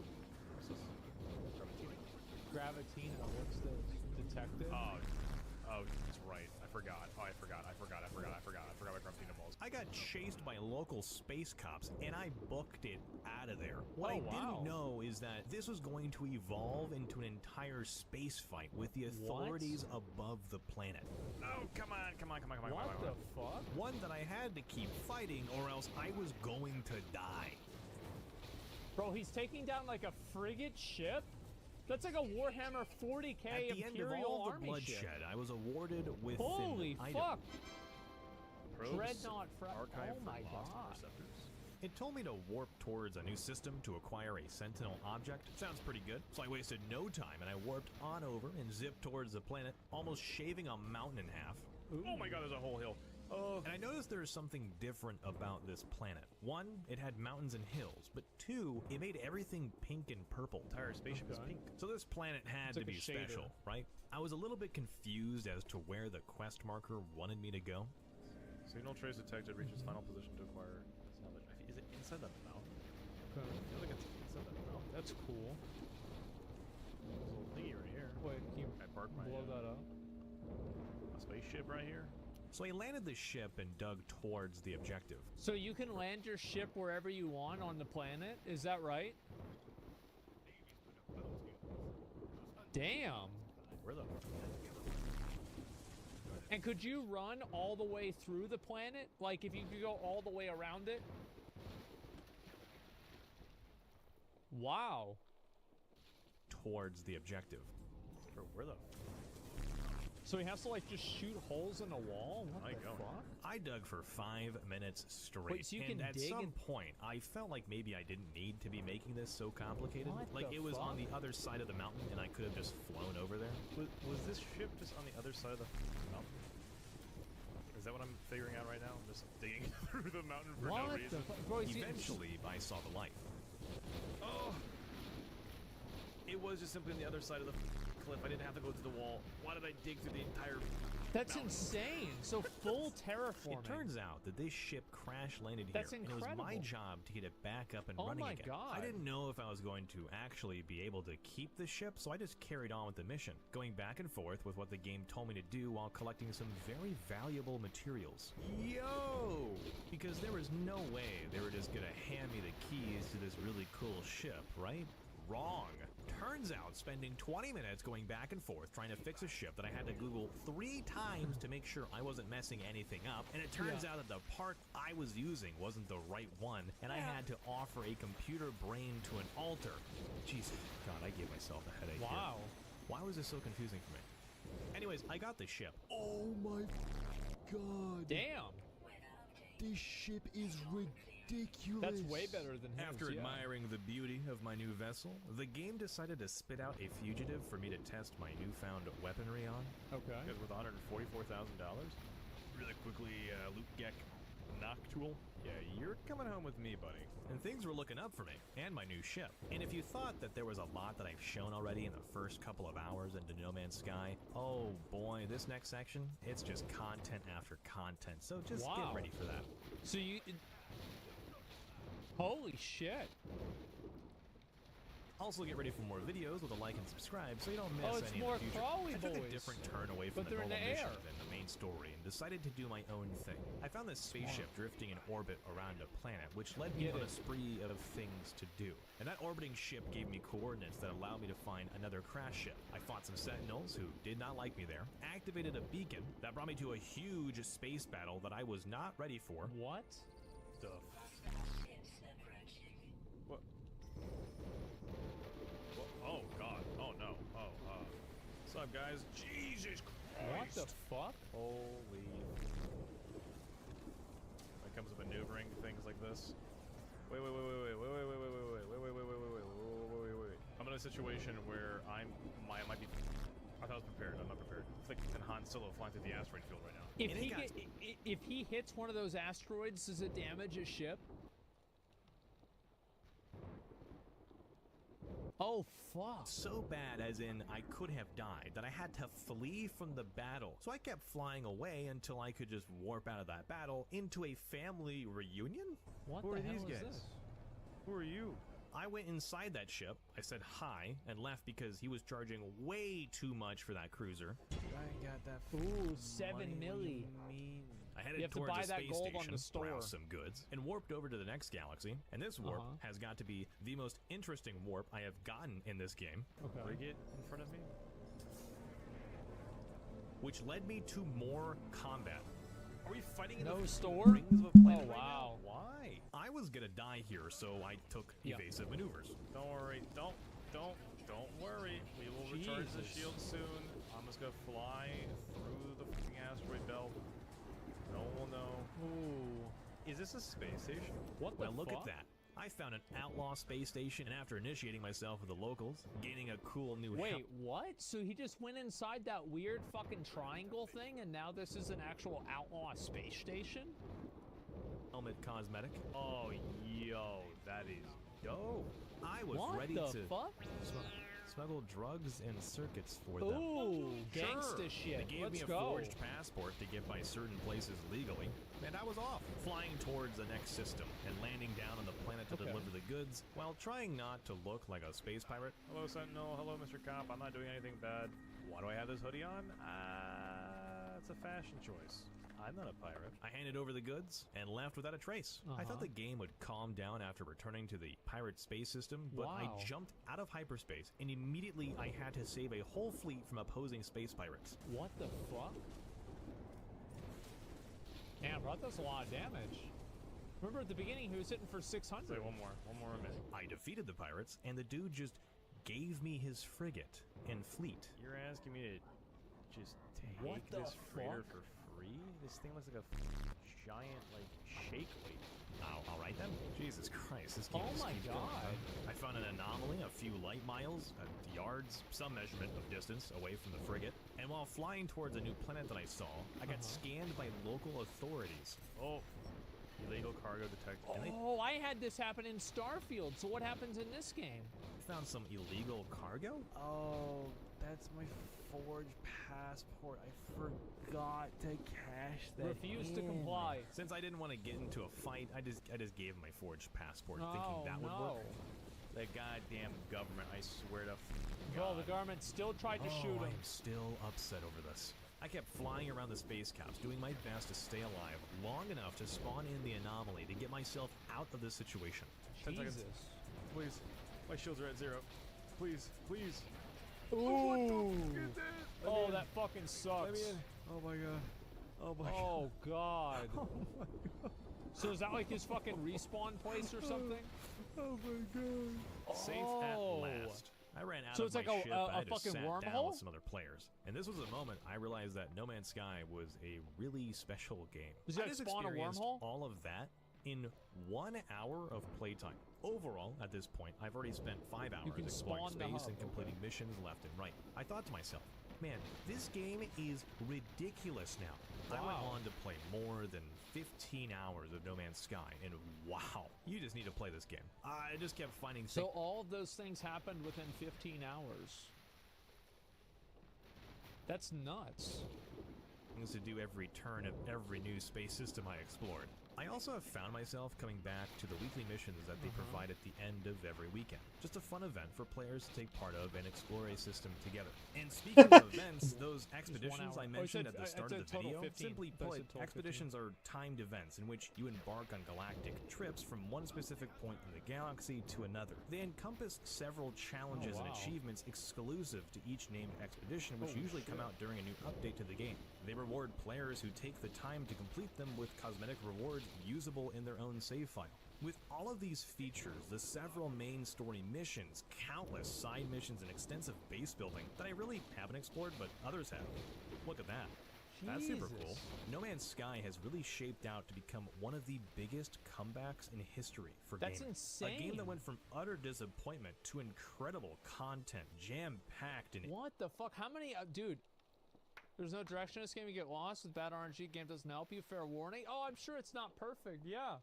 Gravatina, what's this? Detective? Oh, that's right. I forgot. I forgot what Gravatina balls. I got chased by local space cops, and I booked it out of there. What I didn't know is that this was going to evolve into an entire space fight with the authorities above the planet. Oh, come on. What the fuck? One that I had to keep fighting, or else I was going to die. Bro, he's taking down like a frigate ship? That's like a Warhammer 40k At the end of Imperial all the Army bloodshed, ship. I was awarded with Holy an item. fuck! Probes, Dreadnought archive Oh for my lost god. interceptors. It told me to warp towards a new system to acquire a sentinel object. Sounds pretty good. So I wasted no time and I warped on over and zipped towards the planet, almost shaving a mountain in half. Oh my god, there's a whole hill. And I noticed there is something different about this planet. One, it had mountains and hills, but two, it made everything pink and purple. The entire spaceship is pink. So this planet had It's to like a be shader. special, right? I was a little bit confused as to where the quest marker wanted me to go. Signal trace detected. Reaches final position to acquire. Is it inside the mountain? Okay. I feel like it's inside the mountain. That's cool. There's a little thingy right here. Wait, can you I parked my blow that up? a spaceship right here. So I landed the ship and dug towards the objective. So you can land your ship wherever you want on the planet? Is that right? Damn. Where the? And could you run all the way through the planet? Like if you could go all the way around it? Wow. Towards the objective. Where the? So he has to like just shoot holes in a wall? What the fuck? I dug for 5 minutes straight. Wait, so you and can at dig some and- point, I felt like maybe I didn't need to be making this so complicated. What Like the it was on fuck? the other side of the mountain, and I could have just flown over there. Was this ship just on the other side of the mountain? Is that what I'm figuring out right now? I'm just digging through the mountain for no What reason. the fuck? Bro, he's- Eventually, I saw the light. Oh! It was just simply on the other side of the cliff. I didn't have to go through the wall. Why did I dig through the entire That's mountain? insane. So full terraforming. It turns out that this ship crash landed here, That's and it was my incredible. job to get it back up and Oh running my again. God. I didn't know if I was going to actually be able to keep the ship, so I just carried on with the mission, going back and forth with what the game told me to do while collecting some very valuable materials. Yo! Because there was no way they were just gonna hand me the keys to this really cool ship, right? Wrong. Turns out, spending 20 minutes going back and forth trying to fix a ship that I had to Google 3 times to make sure I wasn't messing anything up, and it turns out that the part I was using wasn't the right one, and I had to offer a computer brain to an altar. Jeez, God, I gave myself a headache. Wow. Here. Why was this so confusing for me? Anyways, I got the ship. Oh my god. Damn. This ship is ridiculous. That's way better than his. After admiring the beauty of my new vessel, the game decided to spit out a fugitive for me to test my newfound weaponry on. Okay. Because with $144,000, really quickly, Loot Gek Noctool. Yeah, you're coming home with me, buddy. And things were looking up for me, and my new ship. And if you thought that there was a lot that I've shown already in the first couple of hours into No Man's Sky, oh boy, this next section, it's just content after content, so just get ready for that. So you... Holy shit. Also, get ready for more videos with a like and subscribe so you don't miss it's any more in the future. crawly I took boys. a different turn away from But the they're in normal the mission air. than the main story and decided to do my own thing. I found this spaceship drifting in orbit around a planet, which led me on a spree of things to do. And that orbiting ship gave me coordinates that allowed me to find another crash ship. I fought some sentinels who did not like me there, activated a beacon that brought me to a huge space battle that I was not ready for. What? The What? Oh god. Oh no. Oh, what's up, guys? Jesus Christ. What the fuck? Holy. When it comes to maneuvering things like this. Wait. I'm in a situation where I might be. I thought I was prepared. I'm not prepared. It's like Han Solo flying through the asteroid field right now. If he hits one of those asteroids, does it damage his ship? Oh, fuck. So bad as in I could have died that I had to flee from the battle. So I kept flying away until I could just warp out of that battle into a family reunion? What Who the are hell these is guys? this? Who are you? I went inside that ship, I said hi, and left because he was charging way too much for that cruiser. I ain't got that. Ooh, 7 milli. I headed You have to towards buy a that space gold station, on the store. browsed some goods, and warped over to the next galaxy. And this warp has got to be the most interesting warp I have gotten in this game. Okay. Frigate in front of me. Which led me to more combat. Are we fighting in the store? rings of a planet right now? Why? I was gonna die here, so I took evasive maneuvers. Don't worry. Don't worry. We will recharge the shield soon. I'm just gonna fly through the fucking asteroid belt. No one will know. Ooh. Is this a space station? What the Well, look fuck? at that. I found an outlaw space station, and after initiating myself with the locals, gaining a cool new Wait, what? So he just went inside that weird fucking triangle thing, and now this is an actual outlaw space station? helmet cosmetic. Oh, yo, that is dope. I was ready What to the fuck? smuggle drugs and circuits for them. Ooh, gangsta Sure. shit. They gave Let's me a go. forged passport to get by certain places legally, and I was off, flying towards the next system and landing down on the planet to deliver the goods while trying not to look like a space pirate. Hello, Sentinel. Hello, Mr. Cop. I'm not doing anything bad. Why do I have this hoodie on? It's a fashion choice. I'm not a pirate. I handed over the goods and left without a trace. I thought the game would calm down after returning to the pirate space system, but I jumped out of hyperspace and immediately I had to save a whole fleet from opposing space pirates. What the fuck? Damn, bro, that's a lot of damage. Remember at the beginning he was hitting for 600. Say one more minute. I defeated the pirates and the dude just gave me his frigate and fleet. You're asking me to just take this freighter for free? This thing looks like a giant, like, shake weight. Oh, all right then. Jesus Christ, this game just keeps going, huh? I found an anomaly a few light miles, yards, some measurement of distance away from the frigate, and while flying towards a new planet that I saw, I got scanned by local authorities. Oh, illegal cargo detected. Oh, I had this happen in Starfield, so what happens in this game? Found some illegal cargo? Oh, that's my forged passport. I forgot to cash that. Refuse to comply. Since I didn't want to get into a fight, I just gave him my forged passport, thinking that would work. The goddamn government, I swear to Bro, the government still tried to shoot him. I'm still upset over this. I kept flying around the space caps, doing my best to stay alive long enough to spawn in the anomaly to get myself out of this situation. 10 seconds. Please. My shields are at 0. Please, please. Ooh. Let Oh, me that in. fucking sucks. Let me in. Oh my god. Oh my Oh god. god. Oh my god. So is that like his fucking respawn place or something? Oh my god. Safe at last. I ran out So of it's my like a- ship. a I had to fucking sat down wormhole? with some other players, and this was the moment I realized that No Man's Sky was a really special game. Does it I just spawn a experienced wormhole? all of that in 1 hour of playtime. Overall, at this point, I've already spent 5 hours can exploring spawn the space hub, and completing missions left and right. I thought to myself, man, this game is ridiculous now. I went Wow. on to play more than 15 hours of No Man's Sky, and wow, you just need to play this game. I just kept finding So things. all of those things happened within 15 hours. That's nuts. To do every turn of every new space system I explored. I also have found myself coming back to the weekly missions that they provide at the end of every weekend. Just a fun event for players to take part of and explore a system together. And speaking of events, those expeditions I mentioned at the start of the video, simply put, expeditions are timed events in which you embark on galactic trips from one specific point in the galaxy to another. They encompass several challenges and achievements exclusive to each named expedition, which usually come out during a new update to the game. They reward players who take the time to complete them with cosmetic rewards usable in their own save file. With all of these features, the several main story missions, countless side missions, and extensive base building that I really haven't explored, but others have. Look at that. That's super cool. No Man's Sky has really shaped out to become one of the biggest comebacks in history for That's gaming. insane. A game that went from utter disappointment to incredible content, jam-packed and What the fuck? How many, dude? There's no direction in this game. You get lost with bad RNG. Game doesn't help you. Fair warning. Oh, I'm sure it's not perfect. Yeah.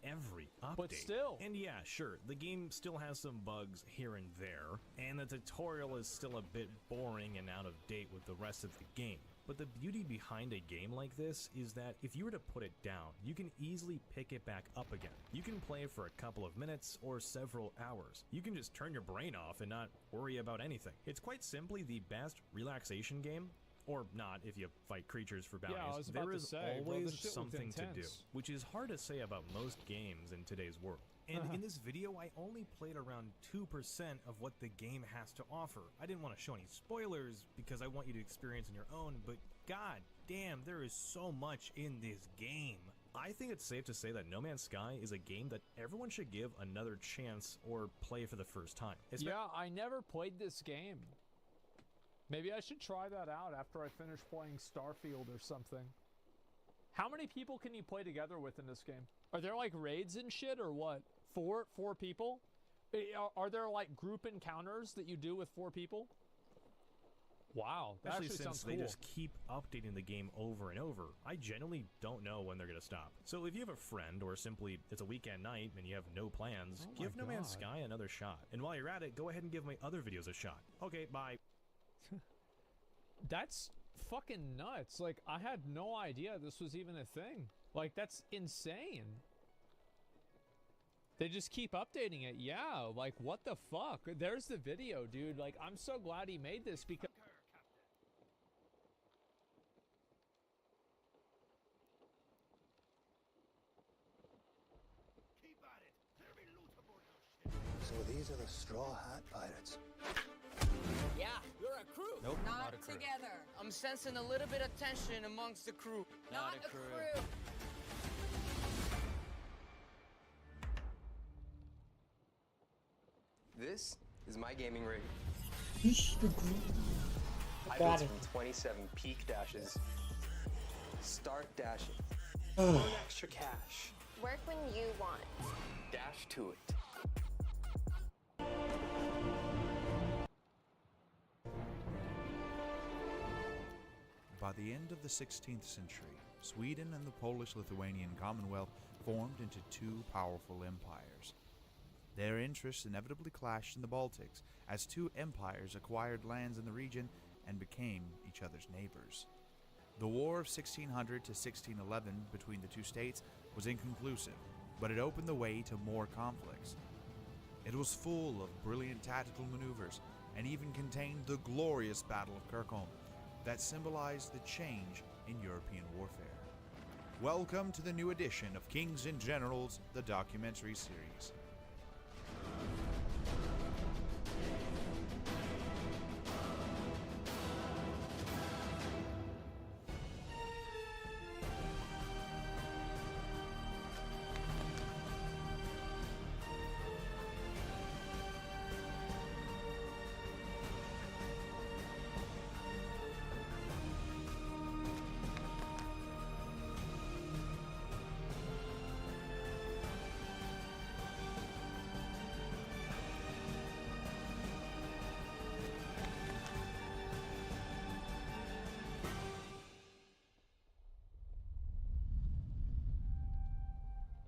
every update. But still. And yeah, sure, the game still has some bugs here and there, and the tutorial is still a bit boring and out of date with the rest of the game. But the beauty behind a game like this is that if you were to put it down, you can easily pick it back up again. You can play for a couple of minutes or several hours. You can just turn your brain off and not worry about anything. It's quite simply the best relaxation game. Or not, if you fight creatures for bounties. Yeah, I was about there to is say, bro, always this shit looked something to do, intense. which is hard to say about most games in today's world. And in this video, I only played around 2% of what the game has to offer. I didn't want to show any spoilers because I want you to experience on your own, but god damn, there is so much in this game. I think it's safe to say that No Man's Sky is a game that everyone should give another chance or play for the first time. Yeah, I never played this game. Maybe I should try that out after I finish playing Starfield or something. How many people can you play together with in this game? Are there like raids and shit or what? Four people? Are there like group encounters that you do with 4 people? Wow, that Especially actually since sounds they cool. just keep updating the game over and over, I genuinely don't know when they're gonna stop. So if you have a friend, or simply it's a weekend night and you have no plans, Oh my give No Man's God. Sky another shot. And while you're at it, go ahead and give my other videos a shot. Okay, bye. That's fucking nuts. Like, I had no idea this was even a thing. Like, that's insane. They just keep updating it. Yeah, like, what the fuck? There's the video, dude. Like, I'm so glad he made this because... So these are the Straw Hat Pirates. Yeah, you're a crew. Nope, not not a crew. together. I'm sensing a little bit of tension amongst the crew. Not a crew. This is my gaming rig. I Got built it. from 27 peak dashes. Start dashing. Ugh. Earn extra cash. Work when you want. Dash to it. By the end of the 16th century, Sweden and the Polish-Lithuanian Commonwealth formed into 2 powerful empires. Their interests inevitably clashed in the Baltics as 2 empires acquired lands in the region and became each other's neighbors. The War of 1600 to 1611 between the 2 states was inconclusive, but it opened the way to more conflicts. It was full of brilliant tactical maneuvers and even contained the glorious Battle of Kirkholm that symbolized the change in European warfare. Welcome to the new edition of Kings and Generals, the documentary series.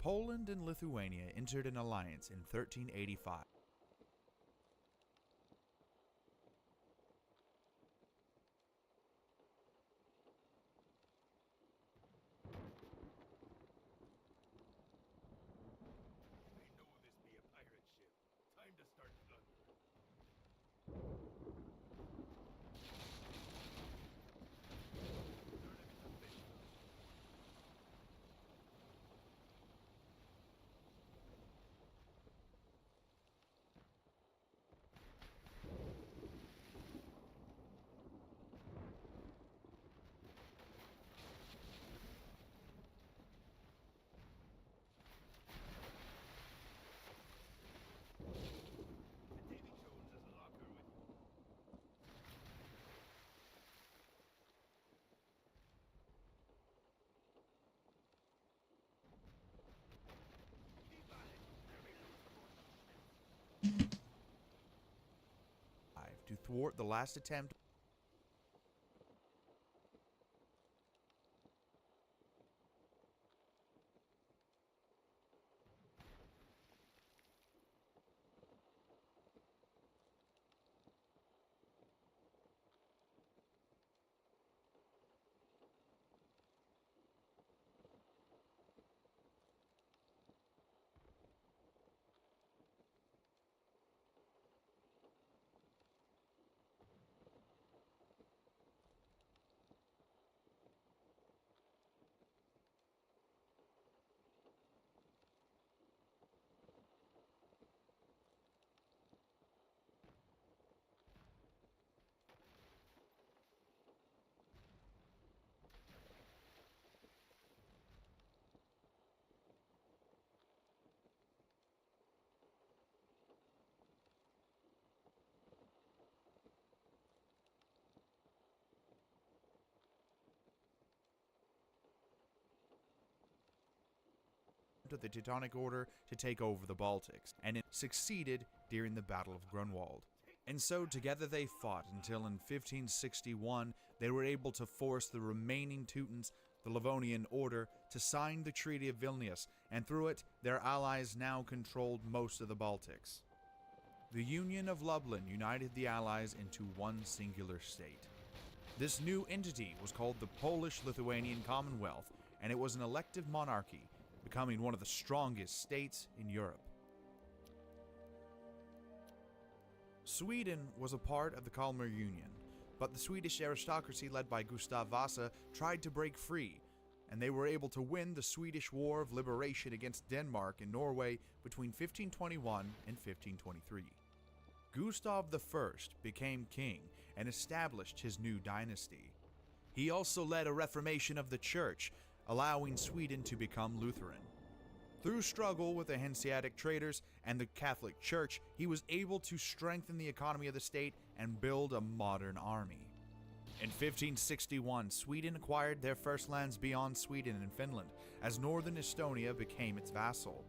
Poland and Lithuania entered an alliance in 1385. To thwart the last attempt of the Teutonic Order to take over the Baltics, and it succeeded during the Battle of Grunwald. And so together they fought until in 1561 they were able to force the remaining Teutons, the Livonian Order, to sign the Treaty of Vilnius, and through it their allies now controlled most of the Baltics. The Union of Lublin united the allies into one singular state. This new entity was called the Polish-Lithuanian Commonwealth, and it was an elective monarchy, becoming one of the strongest states in Europe. Sweden was a part of the Kalmar Union, but the Swedish aristocracy led by Gustav Vasa tried to break free, and they were able to win the Swedish War of Liberation against Denmark and Norway between 1521 and 1523. Gustav I became king and established his new dynasty. He also led a reformation of the church, allowing Sweden to become Lutheran. Through struggle with the Hanseatic traders and the Catholic Church, he was able to strengthen the economy of the state and build a modern army. In 1561, Sweden acquired their first lands beyond Sweden and Finland, as northern Estonia became its vassal.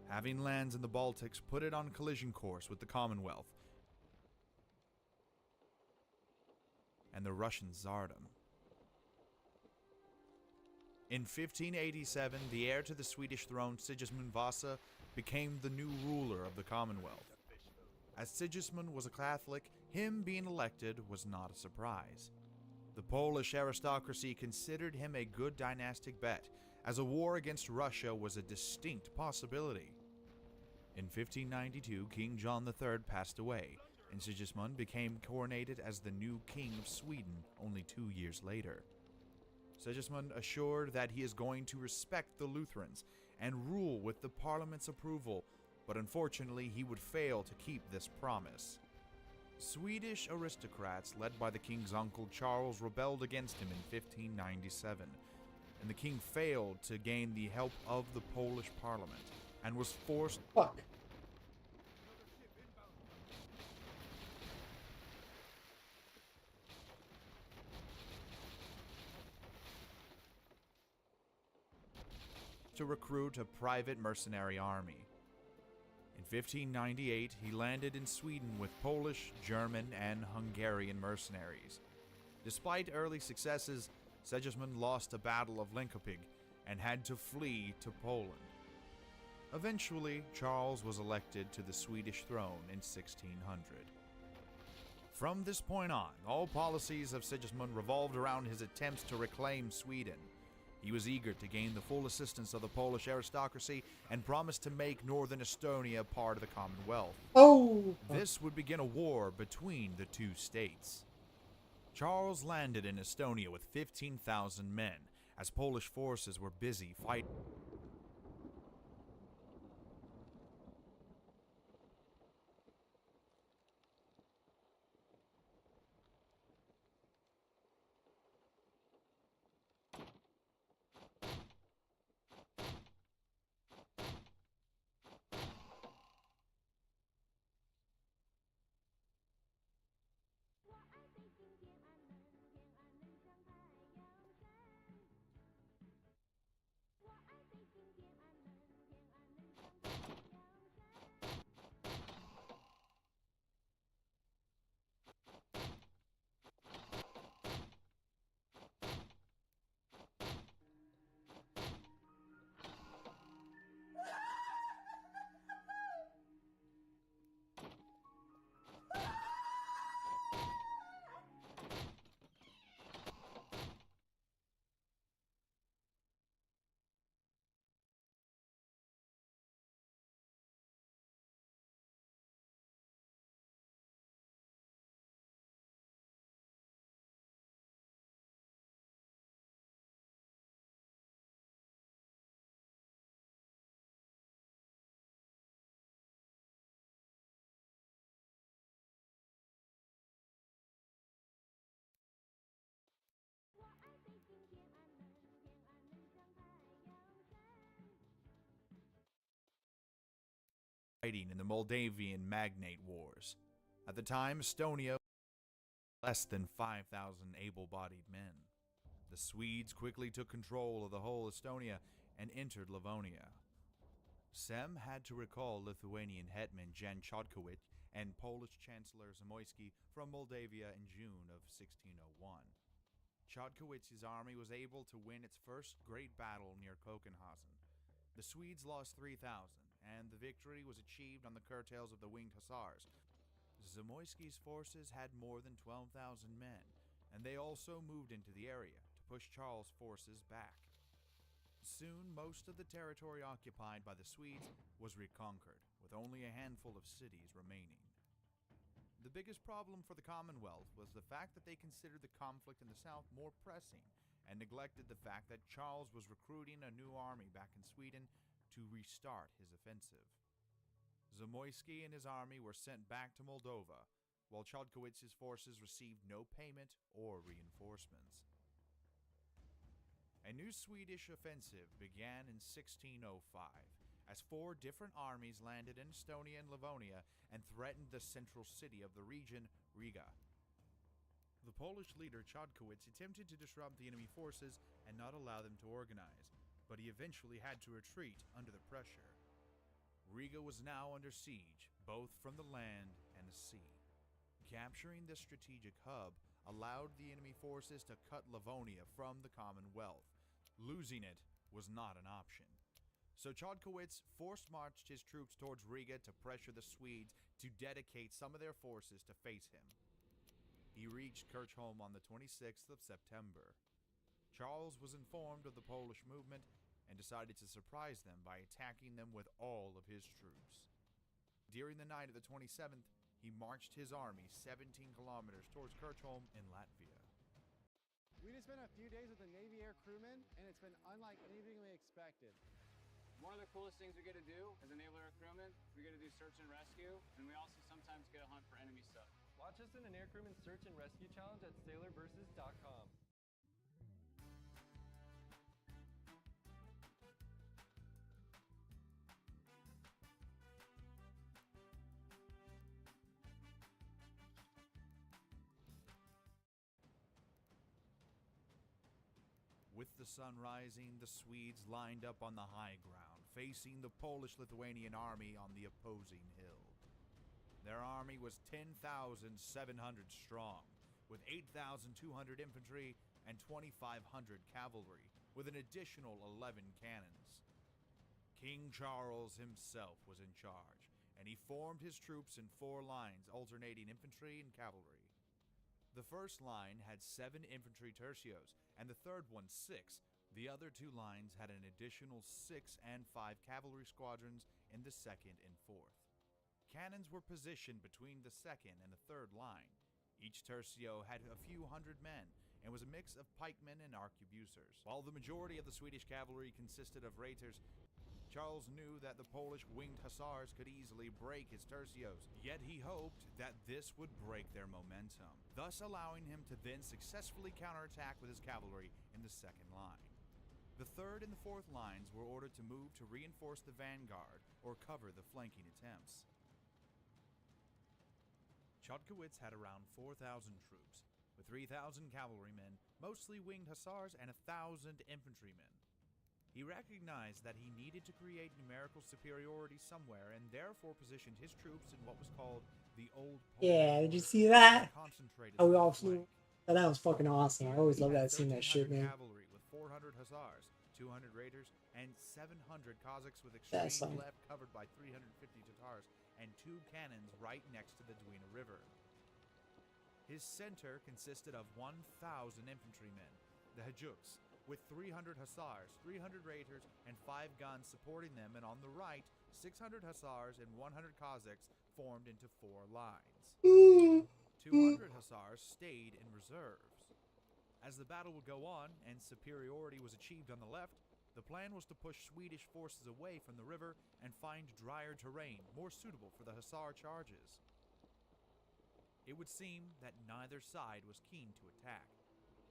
Having lands in the Baltics put it on collision course with the Commonwealth and the Russian Tsardom. In 1587, the heir to the Swedish throne, Sigismund Vasa, became the new ruler of the Commonwealth. As Sigismund was a Catholic, him being elected was not a surprise. The Polish aristocracy considered him a good dynastic bet, as a war against Russia was a distinct possibility. In 1592, King John III passed away, and Sigismund became coronated as the new king of Sweden only 2 years later. Sigismund assured that he is going to respect the Lutherans and rule with the parliament's approval, but unfortunately he would fail to keep this promise. Swedish aristocrats led by the king's uncle Charles rebelled against him in 1597, and the king failed to gain the help of the Polish parliament and was forced to recruit a private mercenary army. In 1598, he landed in Sweden with Polish, German, and Hungarian mercenaries. Despite early successes, Sigismund lost the Battle of Linkoping and had to flee to Poland. Eventually, Charles was elected to the Swedish throne in 1600. From this point on, all policies of Sigismund revolved around his attempts to reclaim Sweden. He was eager to gain the full assistance of the Polish aristocracy and promised to make northern Estonia part of the Commonwealth. This would begin a war between the two states. Charles landed in Estonia with 15,000 men, as Polish forces were busy fighting. In the Moldavian Magnate Wars. At the time, Estonia had less than 5,000 able-bodied men. The Swedes quickly took control of the whole Estonia and entered Livonia. Sem had to recall Lithuanian hetman Jan Chodkowicz and Polish Chancellor Zamoyski from Moldavia in June of 1601. Chodkowicz's army was able to win its first great battle near Kokenhausen. The Swedes lost 3,000, and the victory was achieved on the curtails of the winged hussars. Zamoyski's forces had more than 12,000 men, and they also moved into the area to push Charles' forces back. Soon, most of the territory occupied by the Swedes was reconquered, with only a handful of cities remaining. The biggest problem for the Commonwealth was the fact that they considered the conflict in the south more pressing, and neglected the fact that Charles was recruiting a new army back in Sweden to restart his offensive. Zamoyski and his army were sent back to Moldova, while Chodkowicz's forces received no payment or reinforcements. A new Swedish offensive began in 1605, as 4 different armies landed in Estonia and Livonia and threatened the central city of the region, Riga. The Polish leader Chodkowicz attempted to disrupt the enemy forces and not allow them to organize, but he eventually had to retreat under the pressure. Riga was now under siege, both from the land and the sea. Capturing this strategic hub allowed the enemy forces to cut Livonia from the Commonwealth. Losing it was not an option. So Chodkowicz force-marched his troops towards Riga to pressure the Swedes to dedicate some of their forces to face him. He reached Kirchholm on the 26th of September. Charles was informed of the Polish movement and decided to surprise them by attacking them with all of his troops. During the night of the 27th, he marched his army 17 kilometers towards Kirchholm in Latvia. We just spent a few days with the Navy Air crewmen, and it's been unlike anything we expected. One of the coolest things we get to do as a Naval Air crewman, we get to do search and rescue, and we also sometimes get to hunt for enemy stuff. Watch us in an Air Crewman Search and Rescue Challenge at sailorversus.com. With the sun rising, the Swedes lined up on the high ground, facing the Polish-Lithuanian army on the opposing hill. Their army was 10,700 strong, with 8,200 infantry and 2,500 cavalry, with an additional 11 cannons. King Charles himself was in charge, and he formed his troops in 4 lines, alternating infantry and cavalry. The first line had 7 infantry tercios, and the third one 6. The other 2 lines had an additional 6 and 5 cavalry squadrons in the second and fourth. Cannons were positioned between the second and the third line. Each tercio had a few hundred men, and was a mix of pikemen and arquebusers. While the majority of the Swedish cavalry consisted of reiters, Charles knew that the Polish winged hussars could easily break his tercios, yet he hoped that this would break their momentum, thus allowing him to then successfully counterattack with his cavalry in the second line. The third and the fourth lines were ordered to move to reinforce the vanguard or cover the flanking attempts. Chodkowitz had around 4,000 troops, with 3,000 cavalrymen, mostly winged hussars, and 1,000 infantrymen. He recognized that he needed to create numerical superiority somewhere, and therefore positioned his troops in what was called the Old Polish Yeah, did you Border, see that? concentrated How we on all the flank. flew. Oh, that was fucking awesome. I always love that seeing that shit, 1,300 man. cavalry with 400 hussars, 200 raiders, and 700 Cossacks with That's extreme fine. left covered by 350 Tatars and 2 cannons right next to the Dwina River. His center consisted of 1,000 infantrymen, the Hajuks, with 300 hussars, 300 raiders, and 5 guns supporting them, and on the right, 600 hussars and 100 Cossacks formed into 4 lines. 200 hussars stayed in reserves. As the battle would go on and superiority was achieved on the left, the plan was to push Swedish forces away from the river and find drier terrain more suitable for the hussar charges. It would seem that neither side was keen to attack.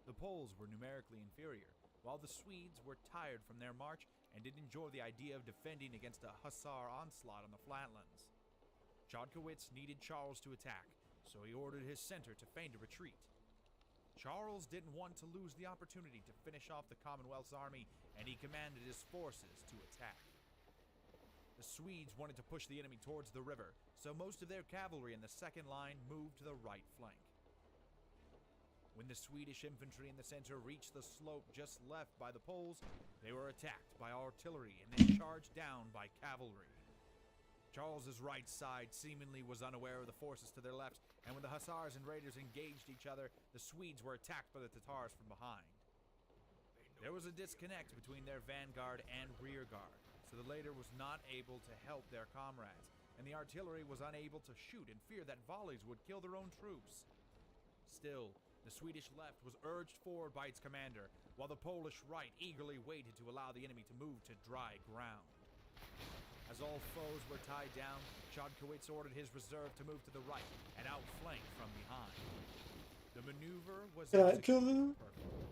The Poles were numerically inferior, while the Swedes were tired from their march and didn't enjoy the idea of defending against a hussar onslaught on the flatlands. Chodkowitz needed Charles to attack, so he ordered his center to feign a retreat. Charles didn't want to lose the opportunity to finish off the Commonwealth's army, and he commanded his forces to attack. The Swedes wanted to push the enemy towards the river, so most of their cavalry in the second line moved to the right flank. When the Swedish infantry in the center reached the slope just left by the Poles, they were attacked by artillery and then charged down by cavalry. Charles's right side seemingly was unaware of the forces to their left, and when the hussars and raiders engaged each other, the Swedes were attacked by the Tatars from behind. There was a disconnect between their vanguard and rear guard, so the latter was not able to help their comrades, and the artillery was unable to shoot in fear that volleys would kill their own troops. Still, the Swedish left was urged forward by its commander, while the Polish right eagerly waited to allow the enemy to move to dry ground. As all foes were tied down, Chodkowitz ordered his reserve to move to the right and outflank from behind. The maneuver was executed perfectly,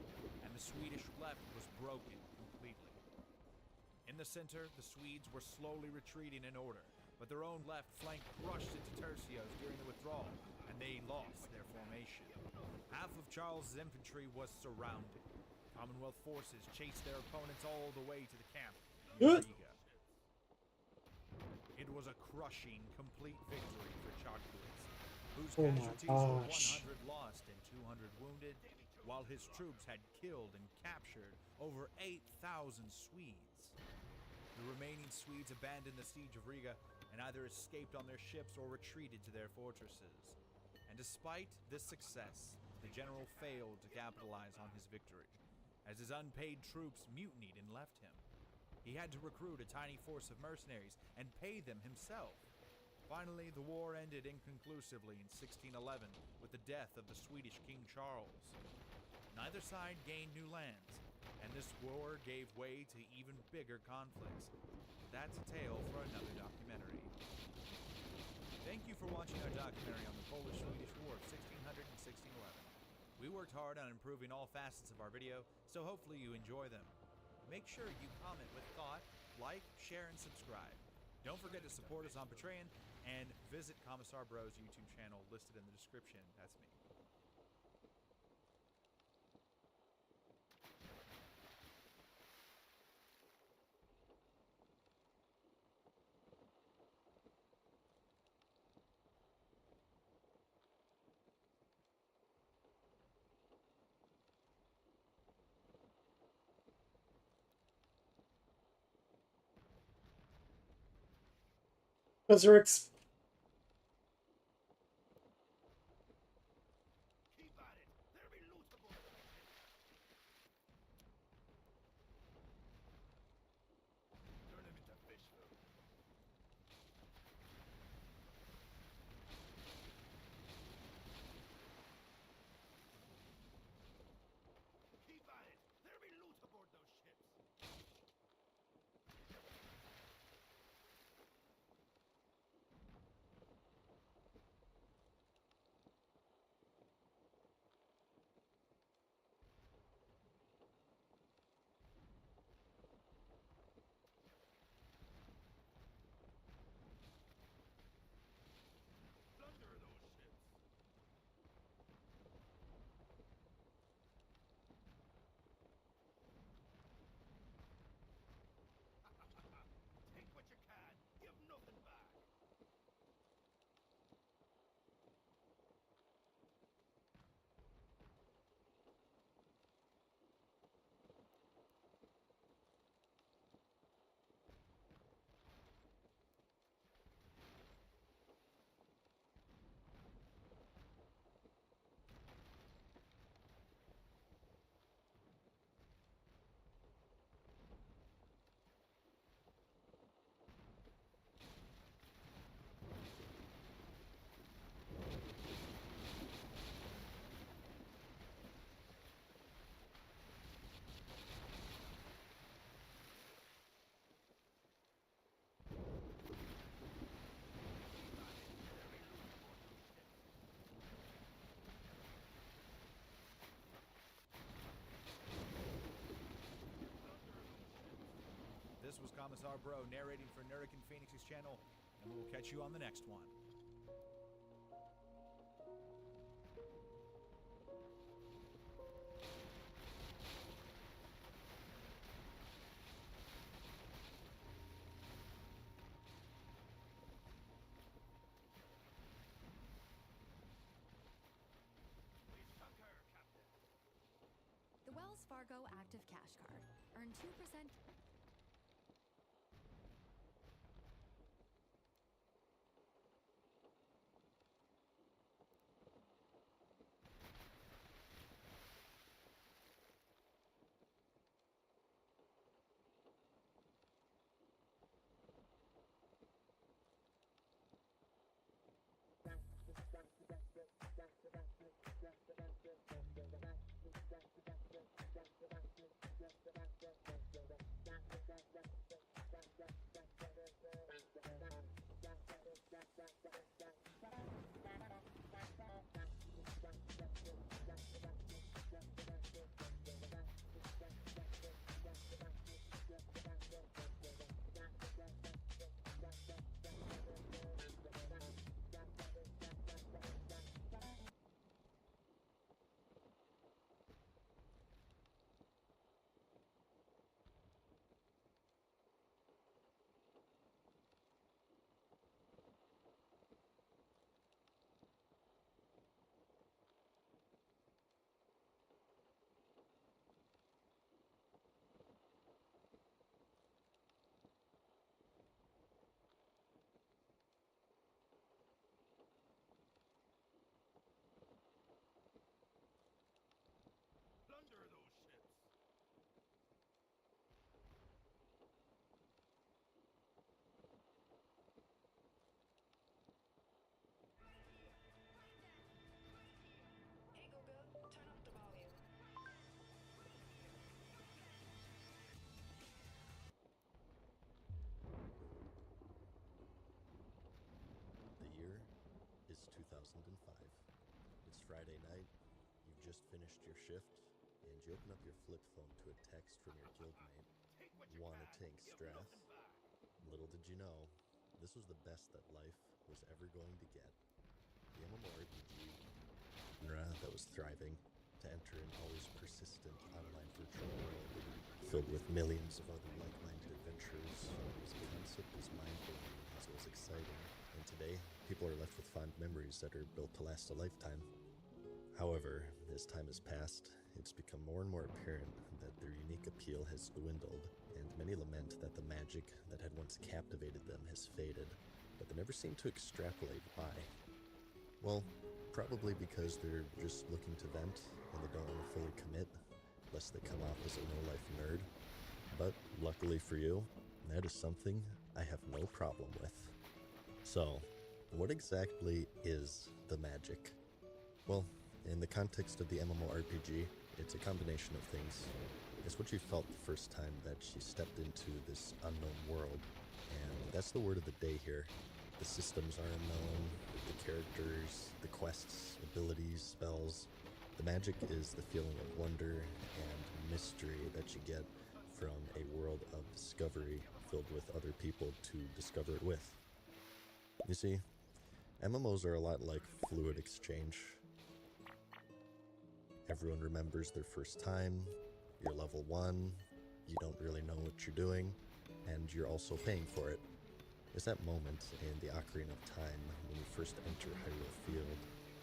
and the Swedish left was broken completely. In the center, the Swedes were slowly retreating in order, but their own left flank crushed into tercios during the withdrawal, and they lost their formation. Half of Charles's infantry was surrounded. Commonwealth forces chased their opponents all the way to the camp in Riga. It was a crushing, complete victory for Chodkowitz, whose Oh my casualties were gosh. 100 lost and 200 wounded, while his troops had killed and captured over 8,000 Swedes. The remaining Swedes abandoned the siege of Riga and either escaped on their ships or retreated to their fortresses. And despite this success, the general failed to capitalize on his victory, as his unpaid troops mutinied and left him. He had to recruit a tiny force of mercenaries and pay them himself. Finally, the war ended inconclusively in 1611 with the death of the Swedish King Charles. Neither side gained new lands, and this war gave way to even bigger conflicts. That's a tale for another documentary. Thank you for watching our documentary on the Polish-Swedish War of 1600 and 1611. We worked hard on improving all facets of our video, so hopefully you enjoy them. Make sure you comment with thought, like, share, and subscribe. Don't forget to support us on Patreon, and visit Commissar Bro's YouTube channel listed in the description. That's me. Because they're This was Commissar Bro narrating for Nurican Phoenix's channel, and we will catch you on the next one. The Wells Fargo Active Cash Card. Earn 2%. The year is 2005. It's Friday night, you've just finished your shift, and you open up your flip phone to a text from your guildmate, Wanna Tink Strath. Little did you know, this was the best that life was ever going to get. The MMORPG genre that was thriving to enter an always persistent online virtual world filled with millions of other like-minded adventurers was a concept as mind-blowing as it was exciting, and today people are left with fond memories that are built to last a lifetime. However, as time has passed, it's become more and more apparent that their unique appeal has dwindled, and many lament that the magic that had once captivated them has faded. but they never seem to extrapolate why. Well, probably because they're just looking to vent and they don't want to fully commit, lest they come off as a no-life nerd. But luckily for you, that is something I have no problem with. So, what exactly is the magic? Well, in the context of the MMORPG, it's a combination of things. It's what you felt the first time that you stepped into this unknown world, and that's the word of the day here. The systems are unknown, the characters, the quests, abilities, spells. The magic is the feeling of wonder and mystery that you get from a world of discovery filled with other people to discover it with. You see, MMOs are a lot like fluid exchange. Everyone remembers their first time, you're level 1, you don't really know what you're doing, and you're also paying for it. It's that moment in the Ocarina of Time when you first enter Hyrule Field,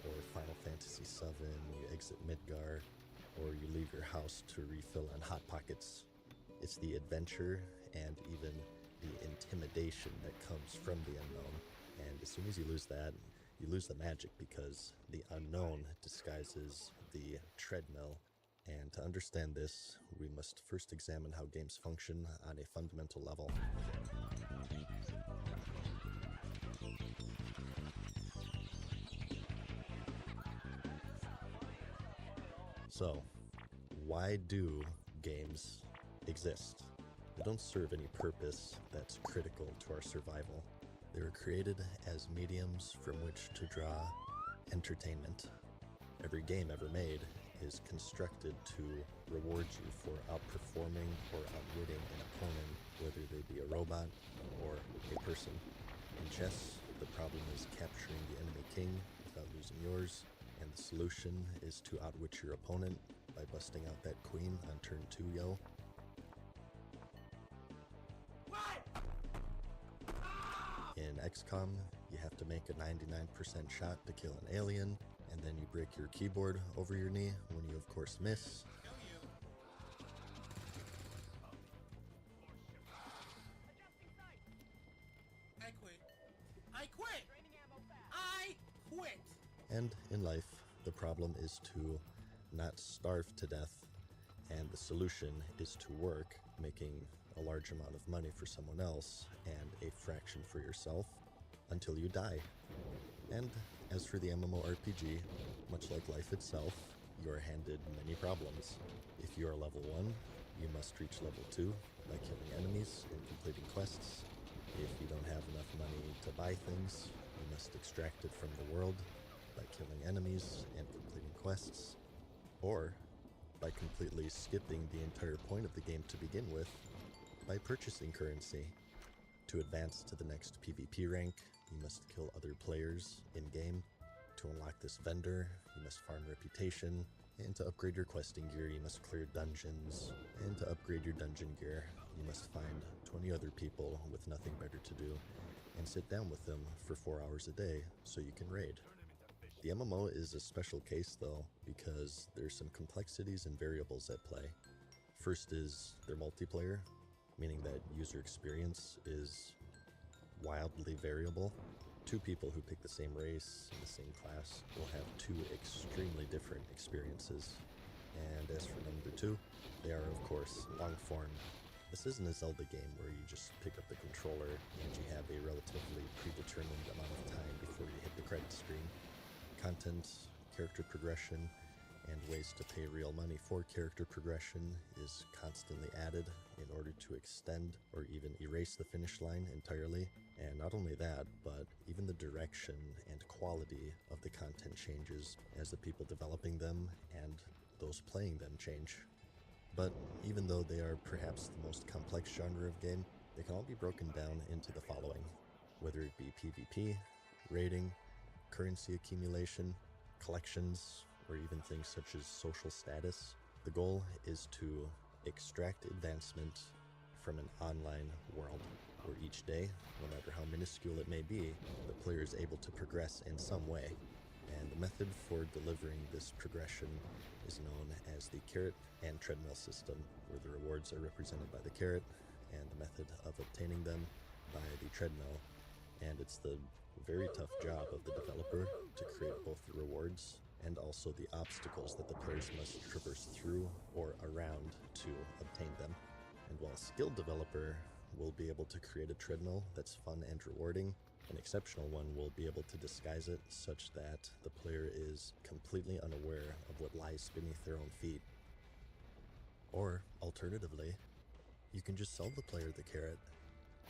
or Final Fantasy VII, you exit Midgar, or you leave your house to refill on Hot Pockets. It's the adventure and even the intimidation that comes from the unknown, and as soon as you lose that, you lose the magic because the unknown disguises the treadmill. And to understand this, we must first examine how games function on a fundamental level. So, why do games exist? They don't serve any purpose that's critical to our survival. They were created as mediums from which to draw entertainment. Every game ever made is constructed to reward you for outperforming or outwitting an opponent, whether they be a robot or a person. In chess, the problem is capturing the enemy king without losing yours, and the solution is to outwit your opponent by busting out that queen on turn 2, yo. In XCOM, you have to make a 99% shot to kill an alien, and then you break your keyboard over your knee when you of course miss. I quit. I quit! I quit! And in life, the problem is to not starve to death, and the solution is to work, making a large amount of money for someone else and a fraction for yourself until you die. And as for the MMORPG, much like life itself, you are handed many problems. If you are level 1, you must reach level 2 by killing enemies and completing quests. If you don't have enough money to buy things, you must extract it from the world by killing enemies and completing quests. Or by completely skipping the entire point of the game to begin with by purchasing currency. To advance to the next PvP rank, you must kill other players in-game. To unlock this vendor, you must farm reputation. And to upgrade your questing gear, you must clear dungeons. And to upgrade your dungeon gear, you must find 20 other people with nothing better to do and sit down with them for 4 hours a day so you can raid. The MMO is a special case though, because there's some complexities and variables at play. First is their multiplayer, meaning that user experience is wildly variable. Two people who pick the same race and the same class will have two extremely different experiences. And as for number 2, they are of course long form. This isn't a Zelda game where you just pick up the controller and you have a relatively predetermined amount of time before you hit the credit screen. Content, character progression, and ways to pay real money for character progression is constantly added in order to extend or even erase the finish line entirely. And not only that, but even the direction and quality of the content changes as the people developing them and those playing them change. But even though they are perhaps the most complex genre of game, they can all be broken down into the following. Whether it be PvP, raiding, currency accumulation, collections, or even things such as social status, the goal is to extract advancement from an online world, where each day, no matter how minuscule it may be, the player is able to progress in some way. And the method for delivering this progression is known as the carrot and treadmill system, where the rewards are represented by the carrot and the method of obtaining them by the treadmill. and it's the very tough job of the developer to create both the rewards and also the obstacles that the players must traverse through or around to obtain them. And while a skilled developer will be able to create a treadmill that's fun and rewarding, an exceptional one will be able to disguise it such that the player is completely unaware of what lies beneath their own feet. Or, alternatively, you can just sell the player the carrot.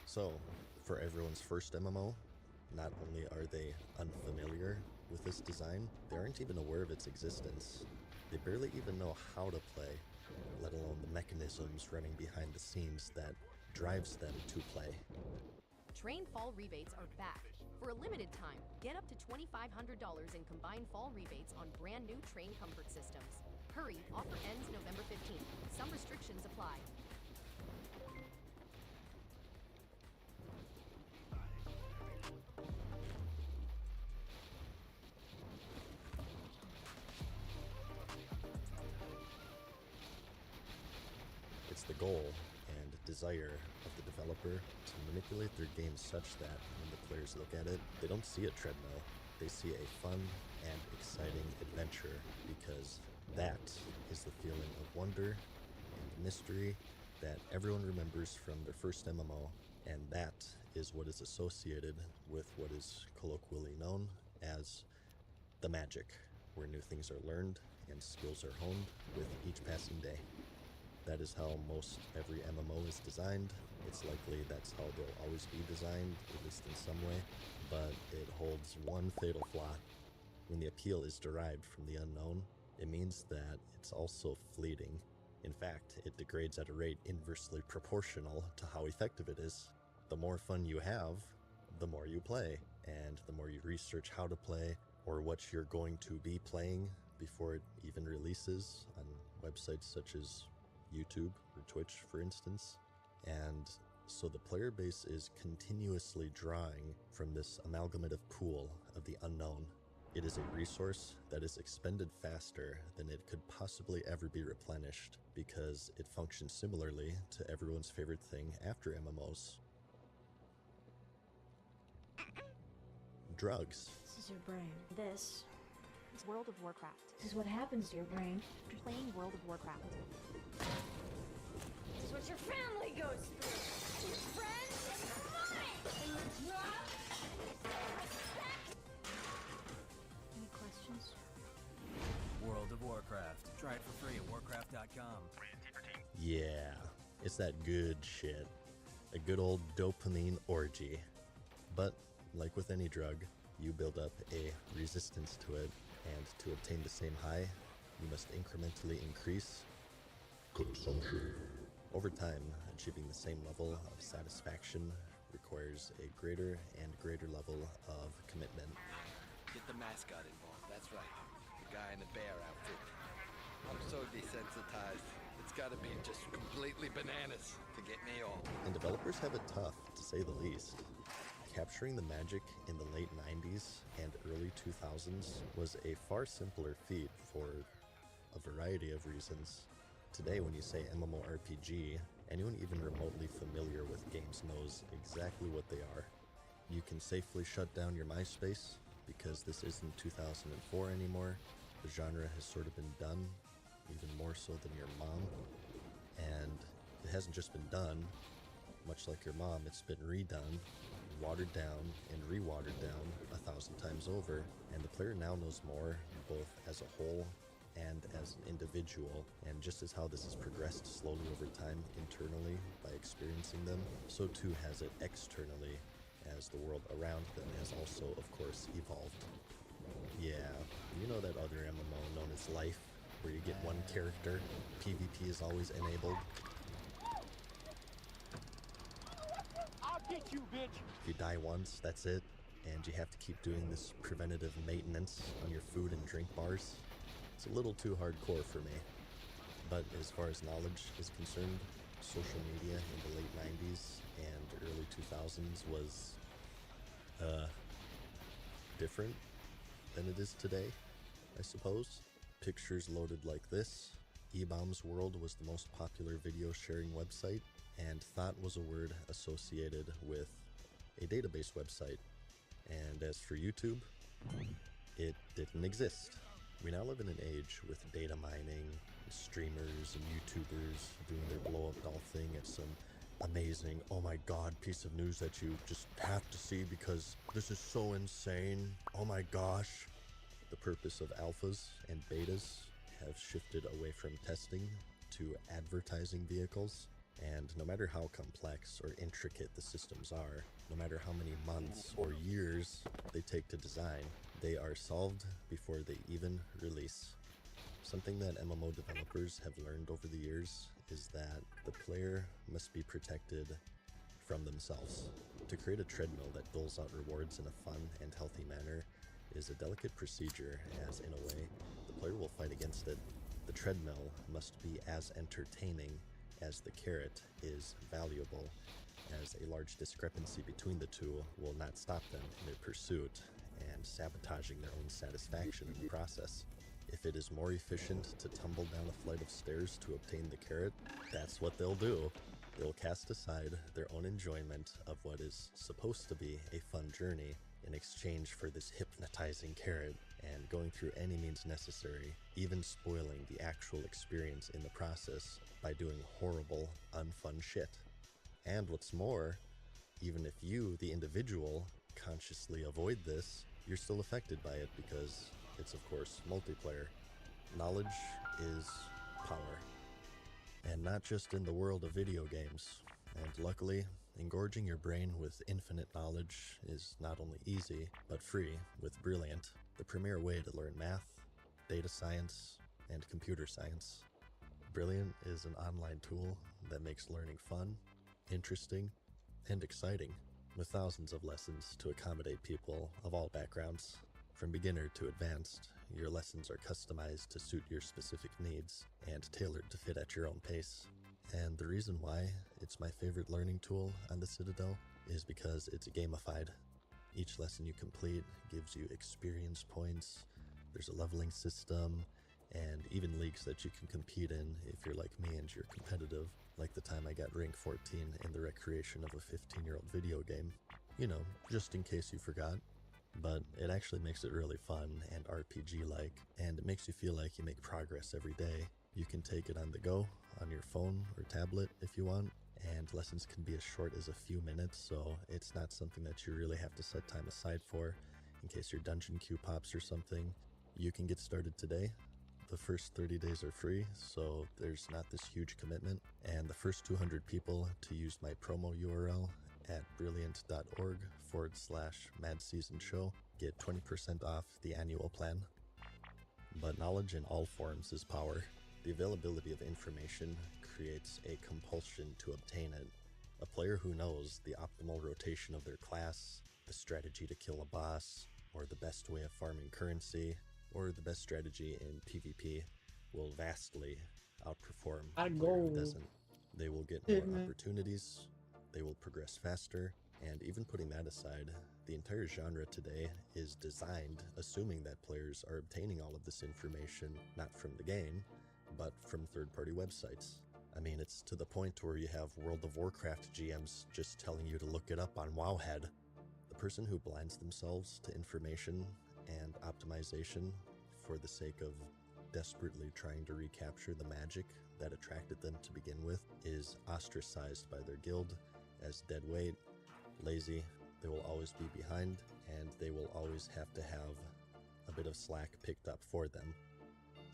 So, for everyone's first MMO, not only are they unfamiliar with this design, they aren't even aware of its existence. They barely even know how to play, let alone the mechanisms running behind the scenes that drives them to play. Train fall rebates are back. For a limited time, get up to $2,500 in combined fall rebates on brand new Train comfort systems. Hurry, offer ends November 15th. Some restrictions apply. It's the goal and desire of the developer to manipulate their game such that when the players look at it, they don't see a treadmill. They see a fun and exciting adventure, because that is the feeling of wonder and mystery that everyone remembers from their first MMO, and that is what is associated with what is colloquially known as the magic, where new things are learned and skills are honed with each passing day. That is how most every MMO is designed. It's likely that's how they'll always be designed, at least in some way, but it holds one fatal flaw. When the appeal is derived from the unknown, it means that it's also fleeting. In fact, it degrades at a rate inversely proportional to how effective it is. The more fun you have, the more you play, and the more you research how to play or what you're going to be playing before it even releases on websites such as YouTube or Twitch, for instance. And so the player base is continuously drawing from this amalgamative pool of the unknown. It is a resource that is expended faster than it could possibly ever be replenished, because it functions similarly to everyone's favorite thing after MMOs. Drugs. This is your brain. This is World of Warcraft. This is what happens to your brain after playing World of Warcraft. This is what your family goes through. And your friends and your money. And your drugs. Any questions? World of Warcraft. Try it for free at warcraft.com. Yeah, it's that good shit. A good old dopamine orgy. But, like with any drug, you build up a resistance to it, and to obtain the same high, you must incrementally increase consumption. Over time, achieving the same level of satisfaction requires a greater and greater level of commitment. Get the mascot involved, that's right. The guy in the bear outfit. I'm so desensitized. It's gotta be just completely bananas to get me all. And developers have it tough, to say the least. Capturing the magic in the late 90s and early 2000s was a far simpler feat for a variety of reasons. Today, when you say MMORPG, anyone even remotely familiar with games knows exactly what they are. You can safely shut down your MySpace, because this isn't 2004 anymore. The genre has sort of been done, even more so than your mom. And it hasn't just been done, much like your mom, it's been redone, watered down, and re-watered down 1,000 times over, and the player now knows more, both as a whole and as an individual. And just as how this has progressed slowly over time internally by experiencing them, so too has it externally, as the world around them has also, of course, evolved. Yeah, you know that other MMO known as Life, where you get one character, PvP is always enabled. I'll get you, bitch! If you die once, that's it, and you have to keep doing this preventative maintenance on your food and drink bars. It's a little too hardcore for me. But as far as knowledge is concerned, social media in the late 90s and early 2000s was different than it is today, I suppose. Pictures loaded like this. eBaum's World was the most popular video sharing website, and thought was a word associated with a database website. And as for YouTube, it didn't exist. We now live in an age with data mining, streamers and YouTubers doing their blow-up doll thing at some amazing, oh my god, piece of news that you just have to see because this is so insane. Oh my gosh. The purpose of alphas and betas have shifted away from testing to advertising vehicles. And no matter how complex or intricate the systems are, no matter how many months or years they take to design, they are solved before they even release. Something that MMO developers have learned over the years is that the player must be protected from themselves. To create a treadmill that doles out rewards in a fun and healthy manner is a delicate procedure, as in a way, the player will fight against it. The treadmill must be as entertaining as the carrot is valuable, as a large discrepancy between the two will not stop them in their pursuit and sabotaging their own satisfaction in the process. If it is more efficient to tumble down a flight of stairs to obtain the carrot, that's what they'll do. They'll cast aside their own enjoyment of what is supposed to be a fun journey in exchange for this hypnotizing carrot, and going through any means necessary, even spoiling the actual experience in the process by doing horrible, unfun shit. And what's more, even if you, the individual, consciously avoid this, you're still affected by it because it's, of course, multiplayer. Knowledge is power. And not just in the world of video games. And luckily, engorging your brain with infinite knowledge is not only easy, but free with Brilliant, the premier way to learn math, data science, and computer science. Brilliant is an online tool that makes learning fun, interesting, and exciting, with thousands of lessons to accommodate people of all backgrounds. From beginner to advanced, your lessons are customized to suit your specific needs and tailored to fit at your own pace. And the reason why it's my favorite learning tool on the Citadel is because it's gamified. Each lesson you complete gives you experience points, there's a leveling system, and even leagues that you can compete in if you're like me and you're competitive, like the time I got rank 14 in the recreation of a 15-year-old video game. You know, just in case you forgot. But it actually makes it really fun and RPG-like, and it makes you feel like you make progress every day. You can take it on the go, on your phone or tablet if you want, and lessons can be as short as a few minutes, so it's not something that you really have to set time aside for in case your dungeon queue pops or something. You can get started today. The first 30 days are free, so there's not this huge commitment, and the first 200 people to use my promo URL at brilliant.org/madseasonshow get 20% off the annual plan. But knowledge in all forms is power. The availability of information creates a compulsion to obtain it. A player who knows the optimal rotation of their class, the strategy to kill a boss, or the best way of farming currency, or the best strategy in PvP will vastly outperform a player who doesn't. They will get more opportunities, they will progress faster, and even putting that aside, the entire genre today is designed assuming that players are obtaining all of this information not from the game, but from third-party websites. I mean, it's to the point where you have World of Warcraft GMs just telling you to look it up on Wowhead. The person who blinds themselves to information and optimization for the sake of desperately trying to recapture the magic that attracted them to begin with is ostracized by their guild as dead weight, lazy, they will always be behind, and they will always have to have a bit of slack picked up for them.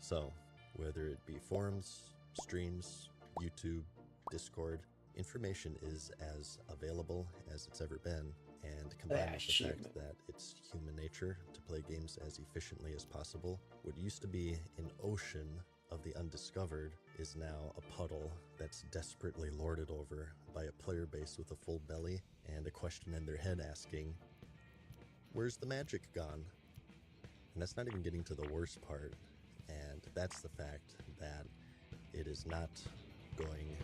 So, whether it be forums, streams, YouTube, Discord, information is as available as it's ever been, and combined with the fact that it's human nature to play games as efficiently as possible, what used to be an ocean of the undiscovered is now a puddle that's desperately lorded over by a player base with a full belly and a question in their head asking, where's the magic gone? And that's not even getting to the worst part, and that's the fact that it is not going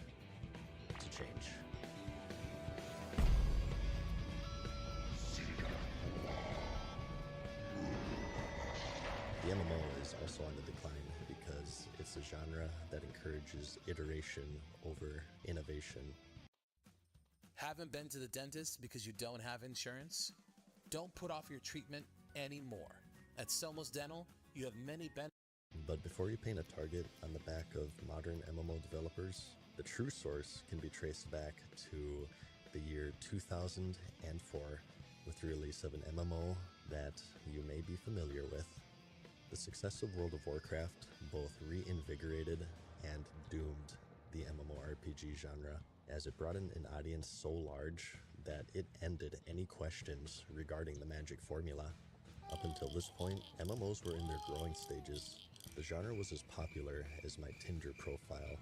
to change. The MMO is also on the decline because it's a genre that encourages iteration over innovation. Haven't been to the dentist because you don't have insurance? Don't put off your treatment anymore. At Selma's Dental, you have many benefits. But before you paint a target on the back of modern MMO developers, the true source can be traced back to the year 2004 with the release of an MMO that you may be familiar with. The success of World of Warcraft both reinvigorated and doomed the MMORPG genre, as it brought in an audience so large that it ended any questions regarding the magic formula. Up until this point, MMOs were in their growing stages. The genre was as popular as my Tinder profile,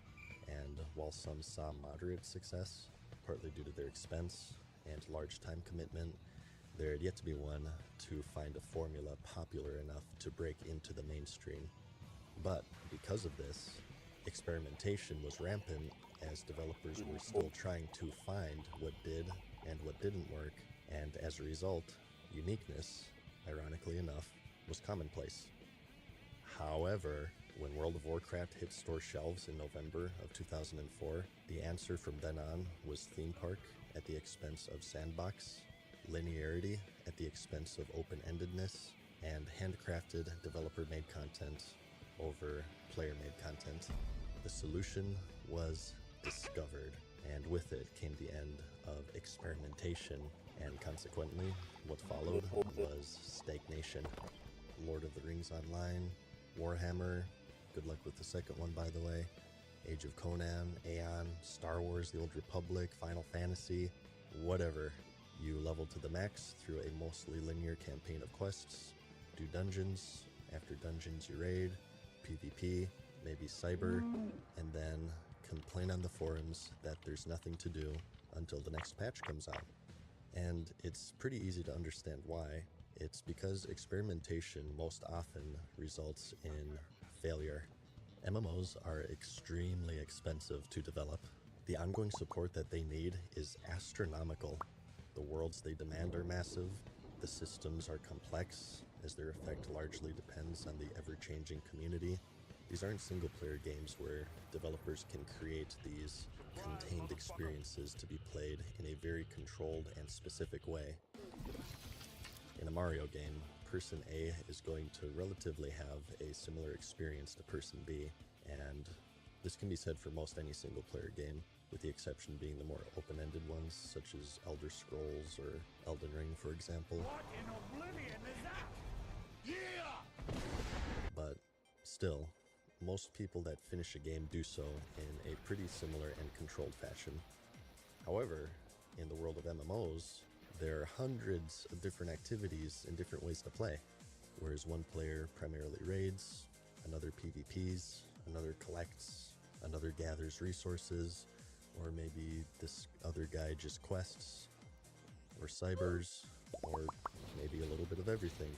and while some saw moderate success, partly due to their expense and large time commitment, there had yet to be one to find a formula popular enough to break into the mainstream. But because of this, experimentation was rampant, as developers were still trying to find what did and what didn't work, and as a result, uniqueness, ironically enough, was commonplace. However, when World of Warcraft hit store shelves in November of 2004, the answer from then on was theme park at the expense of sandbox, linearity at the expense of open-endedness, and handcrafted developer-made content over player-made content. The solution was discovered, and with it came the end of experimentation, and consequently, what followed was stagnation. Lord of the Rings Online, Warhammer, good luck with the second one by the way, Age of Conan, Aeon, Star Wars The Old Republic, Final Fantasy, whatever. You level to the max through a mostly linear campaign of quests, do dungeons, after dungeons you raid, PvP, maybe cyber, and then complain on the forums that there's nothing to do until the next patch comes out. And it's pretty easy to understand why. It's because experimentation most often results in failure. MMOs are extremely expensive to develop. The ongoing support that they need is astronomical. The worlds they demand are massive. The systems are complex, as their effect largely depends on the ever-changing community. These aren't single-player games where developers can create these contained experiences to be played in a very controlled and specific way. In a Mario game, Person A is going to relatively have a similar experience to Person B, and this can be said for most any single-player game, with the exception being the more open-ended ones, such as Elder Scrolls or Elden Ring, for example. What in oblivion is that? Yeah! But still, most people that finish a game do so in a pretty similar and controlled fashion. However, in the world of MMOs, there are hundreds of different activities and different ways to play, whereas one player primarily raids, another PvPs, another collects, another gathers resources, or maybe this other guy just quests, or cybers, or maybe a little bit of everything.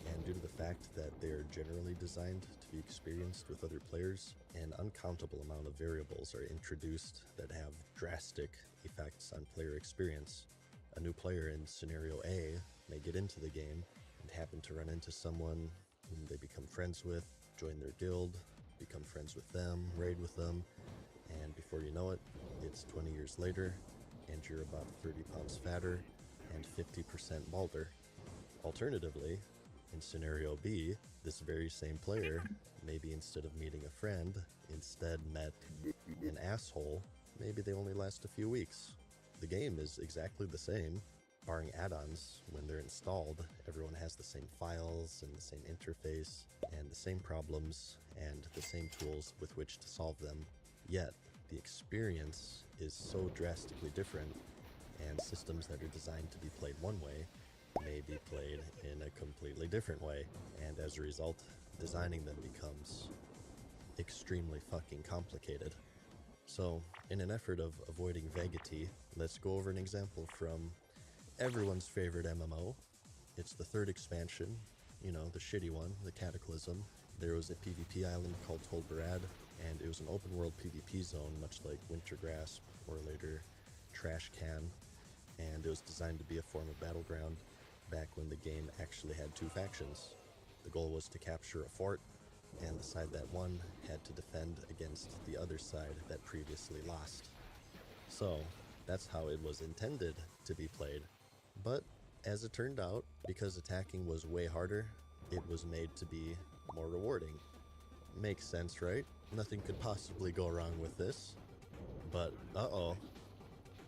And due to the fact that they are generally designed to be experienced with other players, an uncountable amount of variables are introduced that have drastic effects on player experience. A new player in scenario A may get into the game and happen to run into someone whom they become friends with, join their guild, become friends with them, raid with them, and before you know it, it's 20 years later, and you're about 30 pounds fatter and 50% balder. Alternatively, in scenario B, this very same player, maybe instead of meeting a friend, instead met an asshole. Maybe they only last a few weeks. The game is exactly the same, barring add-ons. When they're installed, everyone has the same files and the same interface, and the same problems, and the same tools with which to solve them. Yet, the experience is so drastically different, and systems that are designed to be played one way may be played in a completely different way, and as a result, designing them becomes extremely fucking complicated. So, in an effort of avoiding vagity, let's go over an example from everyone's favorite MMO. It's the third expansion, you know, the shitty one, the Cataclysm. There was a PvP island called Tolbarad, and it was an open world PvP zone, much like Wintergrasp or later Trash Can, and it was designed to be a form of battleground back when the game actually had two factions. The goal was to capture a fort, and the side that won had to defend against the other side that previously lost. So, That's how it was intended to be played. But as it turned out, because attacking was way harder, it was made to be more rewarding. Makes sense, right? Nothing could possibly go wrong with this. But uh-oh,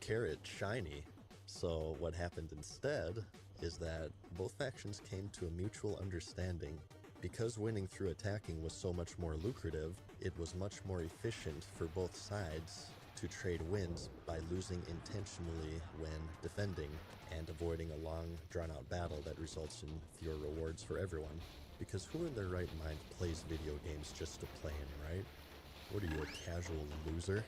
carrot shiny. So what happened instead is that both factions came to a mutual understanding. Because winning through attacking was so much more lucrative, it was much more efficient for both sides to trade wins by losing intentionally when defending and avoiding a long, drawn-out battle that results in fewer rewards for everyone. Because who in their right mind plays video games just to play them, right? What are you, a casual loser?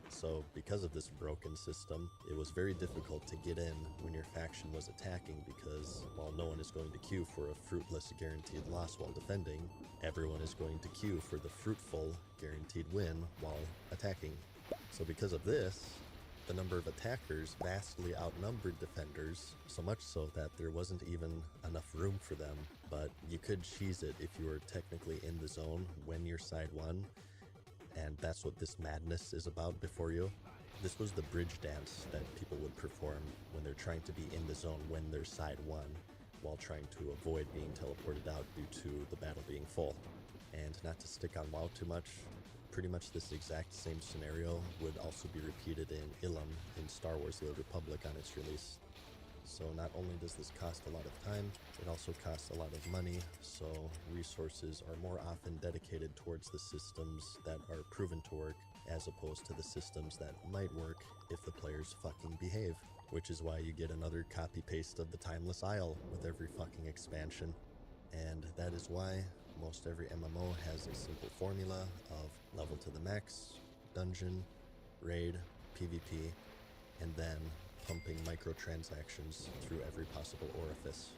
So, because of this broken system, it was very difficult to get in when your faction was attacking because, while no one is going to queue for a fruitless guaranteed loss while defending, everyone is going to queue for the fruitful guaranteed win while attacking. So because of this, the number of attackers vastly outnumbered defenders, so much so that there wasn't even enough room for them, but you could cheese it if you were technically in the zone when your side won, and that's what this madness is about before you. This was the bridge dance that people would perform when they're trying to be in the zone when their side won, while trying to avoid being teleported out due to the battle being full. And not to stick on WoW too much, pretty much this exact same scenario would also be repeated in Ilum in Star Wars The Old Republic on its release. So not only does this cost a lot of time, it also costs a lot of money, so resources are more often dedicated towards the systems that are proven to work, as opposed to the systems that might work if the players fucking behave. Which is why you get another copy-paste of the Timeless Isle with every fucking expansion. And that is why most every MMO has a simple formula of level to the max, dungeon, raid, PvP, and then pumping microtransactions through every possible orifice.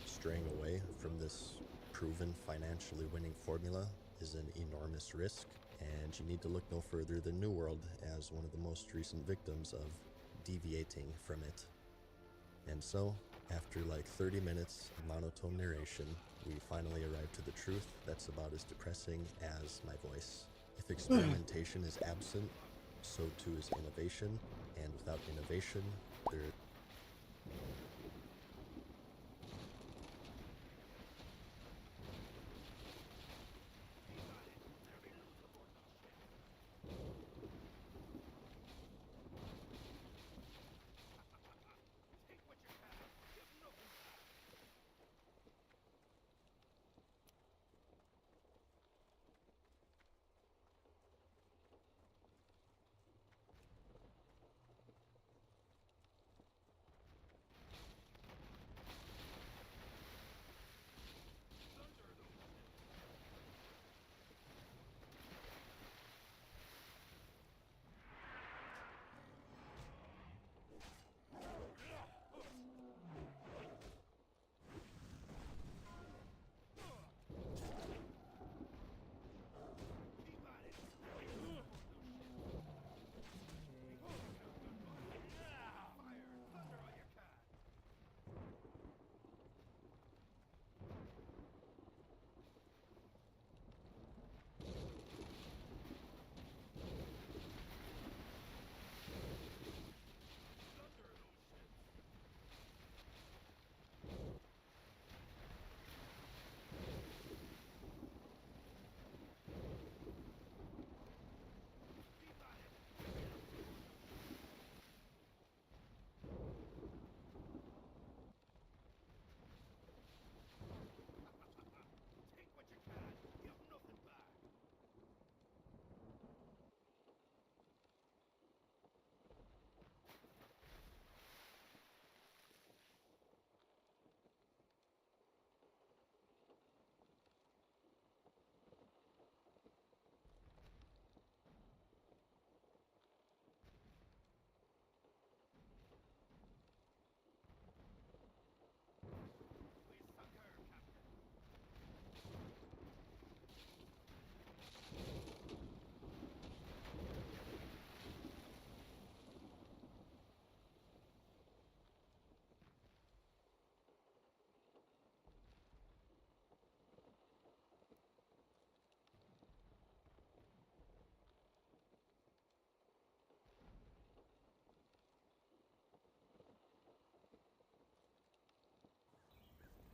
Straying away from this proven financially winning formula is an enormous risk, and you need to look no further than New World as one of the most recent victims of deviating from it. And so, after like 30 minutes of monotone narration, we finally arrive to the truth that's about as depressing as my voice. If experimentation is absent, so too is innovation, and without innovation, there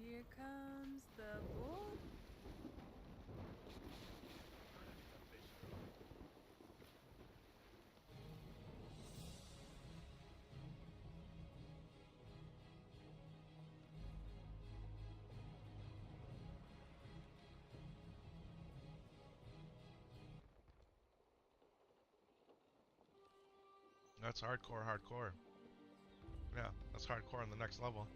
Here comes the bull. That's hardcore, hardcore. Yeah, that's hardcore on the next level.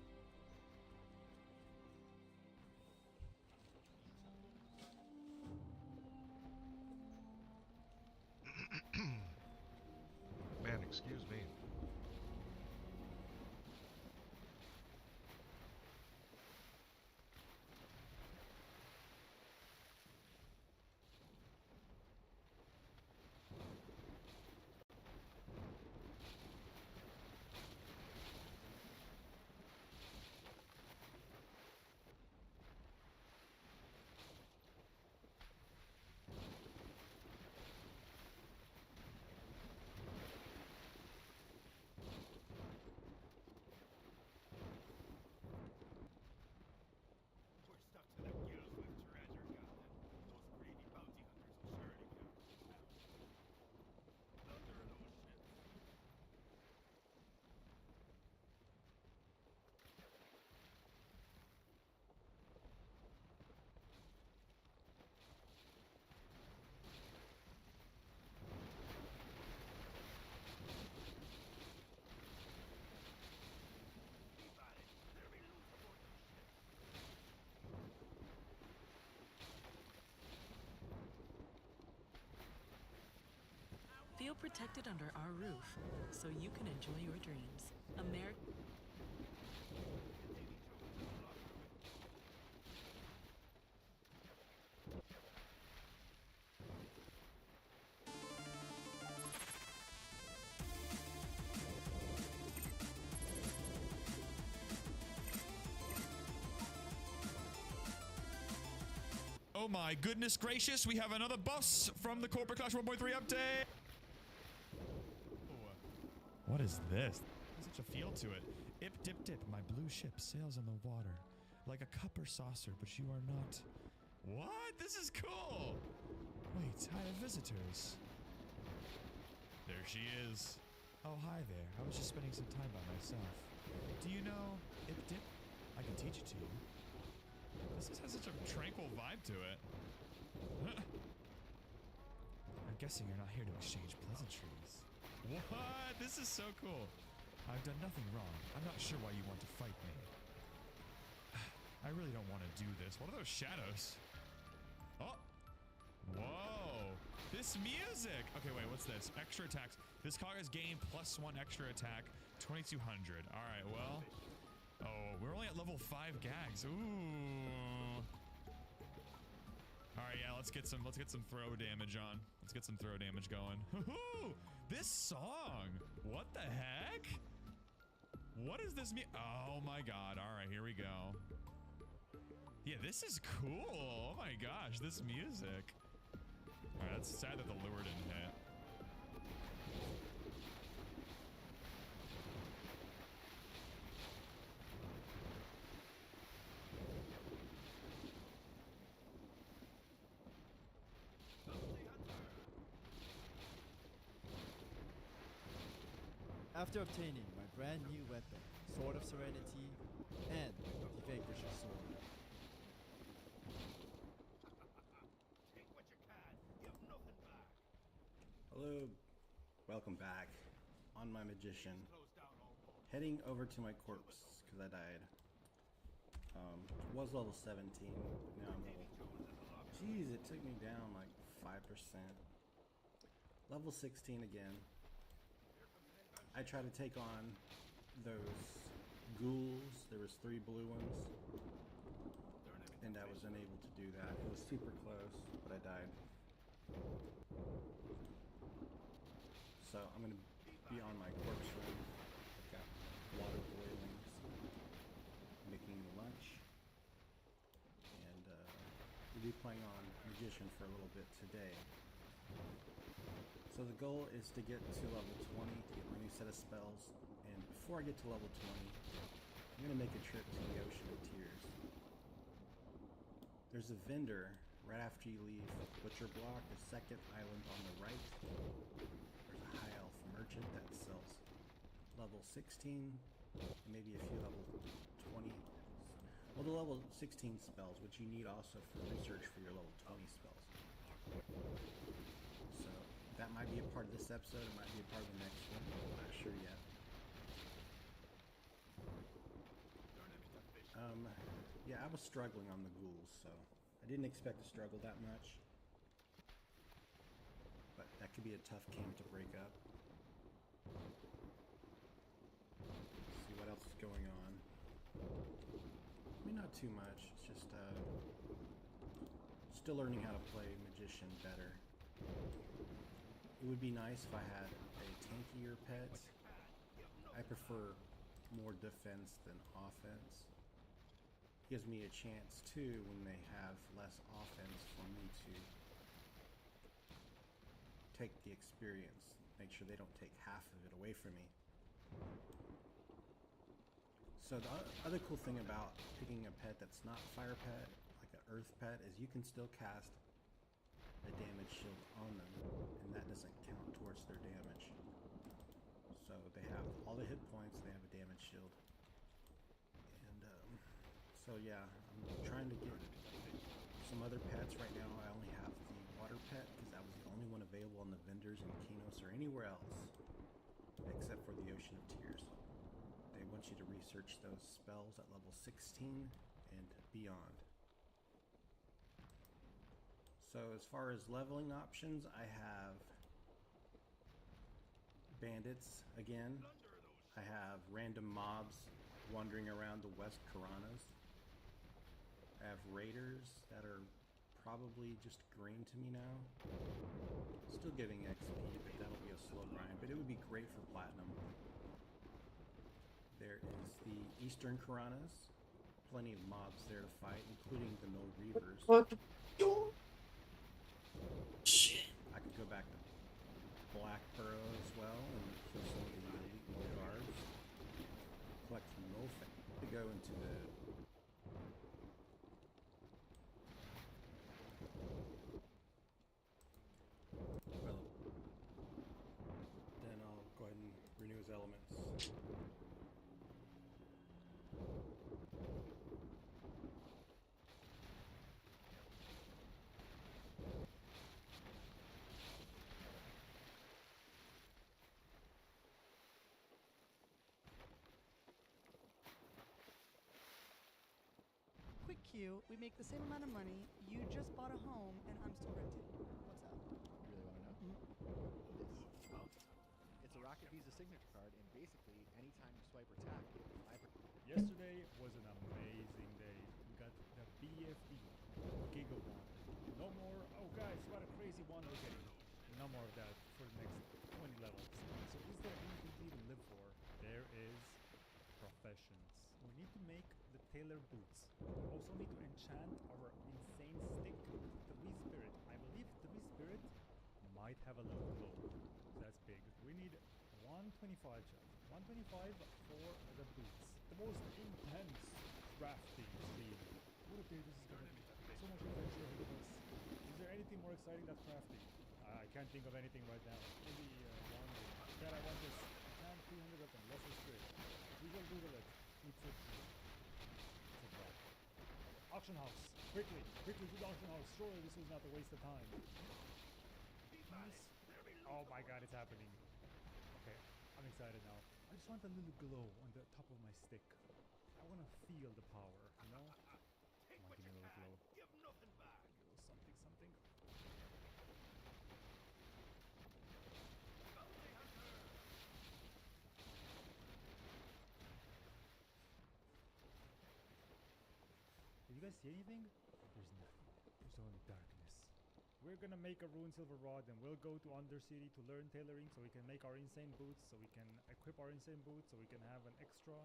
Man, excuse me. Feel protected under our roof, so you can enjoy your dreams. America. Oh my goodness gracious, we have another boss from the Corporate Clash 1.3 update! What is this? There's such a feel to it. Ip dip dip, my blue ship sails on the water. Like a cup or saucer, but you are not. What? This is cool! Wait, I have visitors. There she is. Oh, hi there. I was just spending some time by myself. Do you know Ip dip? I can teach it to you. This has such a tranquil vibe to it. I'm guessing you're not here to exchange pleasantries. What? This is so cool. I've done nothing wrong. I'm not sure why you want to fight me. I really don't want to do this. What are those shadows? Oh! Whoa! This music! Okay, wait, what's this? Extra attacks. This cog has gained +1 extra attack. 2200. Alright, well. Oh, we're only at level 5 gags. Ooh. Alright, yeah, let's get some throw damage on. Let's get some throw damage going. Hoo-hoo! This song! What the heck? What is this oh my god. Alright, here we go. Yeah, this is cool. Oh my gosh, this music. Alright, that's sad that the lure didn't hit. After obtaining my brand new weapon, Sword of Serenity, and the Vanquisher's Sword. Hello, welcome back. On my magician. Heading over to my corpse, because I died. Was level 17, now I'm level... Jeez, it took me down like 5%. Level 16 again. I tried to take on those ghouls. There was 3 blue ones. And I was unable to do that. It was super close, but I died. So I'm going to be on my corpse room. I've got water boiling, making lunch. And we'll be playing on Magician for a little bit today. So the goal is to get to level 20 to get my new set of spells, and before I get to level 20, I'm going to make a trip to the Ocean of Tears. There's a vendor right after you leave Butcher Block, the second island on the right. There's a high elf merchant that sells level 16 and maybe a few level 20. Well, the level 16 spells, which you need also for research for your level 20 spells. So that might be a part of this episode. It might be a part of the next one. I'm not sure yet. Yeah, I was struggling on the ghouls, so I didn't expect to struggle that much. But that could be a tough camp to break up. Let's see what else is going on. I mean, not too much. It's just still learning how to play Magician better. It would be nice if I had a tankier pet. I prefer more defense than offense. Gives me a chance too when they have less offense for me to take the experience, make sure they don't take half of it away from me. So the other cool thing about picking a pet that's not fire pet, like an earth pet, is you can still cast a damage shield on them, and that doesn't count towards their damage. So they have all the hit points, they have a damage shield. So yeah, I'm trying to get some other pets. Right now I only have the water pet because that was the only one available on the vendors in Kinos or anywhere else except for the Ocean of Tears. They want you to research those spells at level 16 and beyond. So as far as leveling options, I have bandits again. I have random mobs wandering around the West Karanas. I have raiders that are probably just green to me now. Still giving XP, but that'll be a slow grind. But it would be great for platinum. There is the Eastern Karanas. Plenty of mobs there to fight, including the Null Reavers. Shit. I could go back to Black Burrow as well and kill some of the elite Null guards. Collect some Null to go into the renew his elements. Quick cue, we make the same amount of money, you just bought a home, and I'm still renting. What's up? You really want to know? It's a Rocket Visa signature card, and basically, anytime you swipe or tap, you get 5%. Yesterday was an amazing day. We got the BFD Giga Wand. No more, oh guys, what a crazy wand we're getting. No more of that for the next 20 levels. So is there anything to even live for? There is professions. We need to make the tailor boots. We also need to enchant our insane stick with 3 spirit. I believe 3 spirit might have a little glow. That's big. We need 125 chat. 125 for the boots. The most intense crafting theme. What a day this is gonna be. So much adventure ahead of us. Is there anything more exciting than crafting? I can't think of anything right now. Maybe wandering. God, I want this. Enchant 300 weapon. Lesser spirit. We will Google it. It's a drop. Auction house. Quickly. Quickly to the auction house. Surely this was not a waste of time. Nice. Oh my god, it's happening. Okay, I'm excited now. I just want a little glow on the top of my stick. I want to feel the power, you know? Come on, give me a little glow. Give nothing back. A little something, something. Did you guys see anything? There's nothing. There's only darkness. We're gonna make a Rune Silver Rod and we'll go to Undercity to learn tailoring so we can make our insane boots, so we can equip our insane boots, so we can have an extra.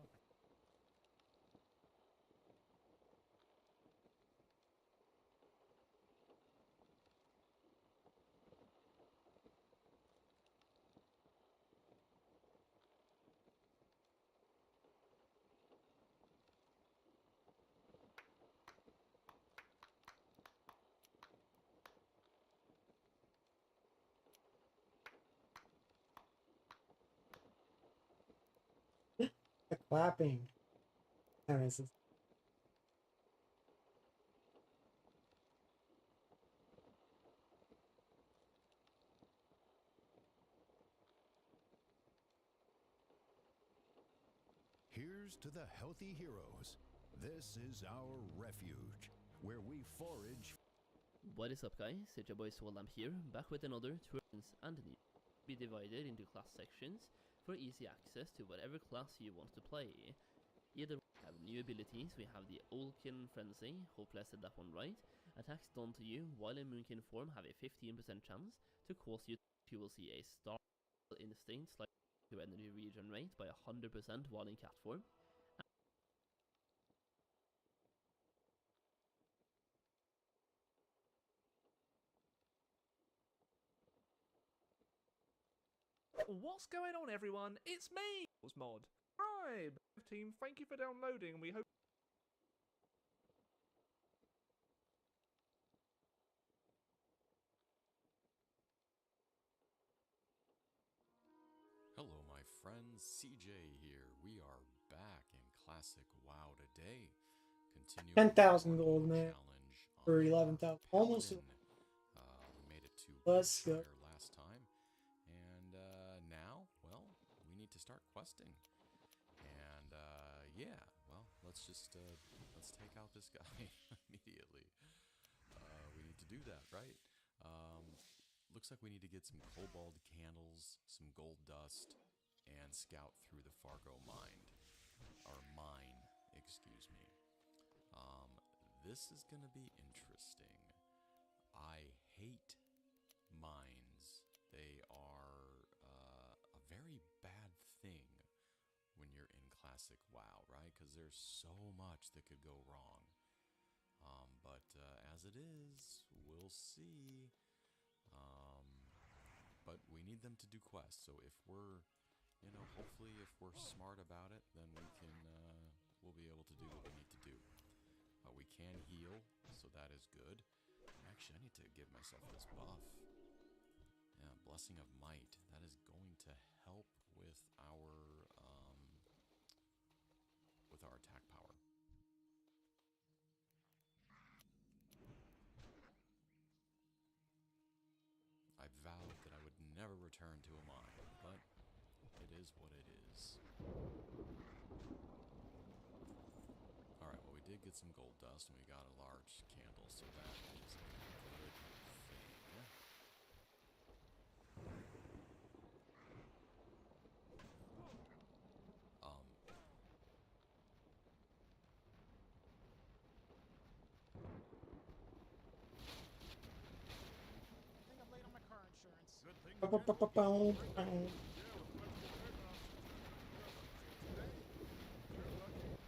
clapping. And it's just, Here's to the healthy heroes. This is our refuge, where we forage. What is up, guys? It's your boy Solam here, back with another Twins and new. Be divided into class sections for easy access to whatever class you want to play. Either we have new abilities, we have the Olkin Frenzy, hopefully I said that one right. Attacks done to you while in Moonkin form have a 15% chance to cause you will see a star instinct like to energy regenerate by 100% while in cat form. What's going on, everyone? It's me! Mod. Right, team, thank you for downloading. We hope. Hello, my friends. CJ here. We are back in Classic WoW today. Continuing 10,000 gold, man. For 11,000. Almost. We made it to Let's go. last time. And now, well, we need to start questing. And yeah, well, let's just let's take out this guy immediately. We need to do that, right? Looks like we need to get some cobalt candles, some gold dust, and scout through the Fargo mine. Excuse me. This is gonna be interesting. I hate mines. They are a very bad thing when you're in Classic WoW, right? Because there's so much that could go wrong. But as it is, we'll see. But we need them to do quests. So if we're, hopefully if we're smart about it, then we can, we'll be able to do what we need to do. We can heal, so that is good. Actually, I need to give myself this buff. Yeah, Blessing of Might. That is going to help with our attack power. I vowed that I would never return to a mine, but it is what it is. Alright, well, we did get some gold dust, and we got a large candle, so that is a good thing. I think I'm late on my car insurance. Good thing.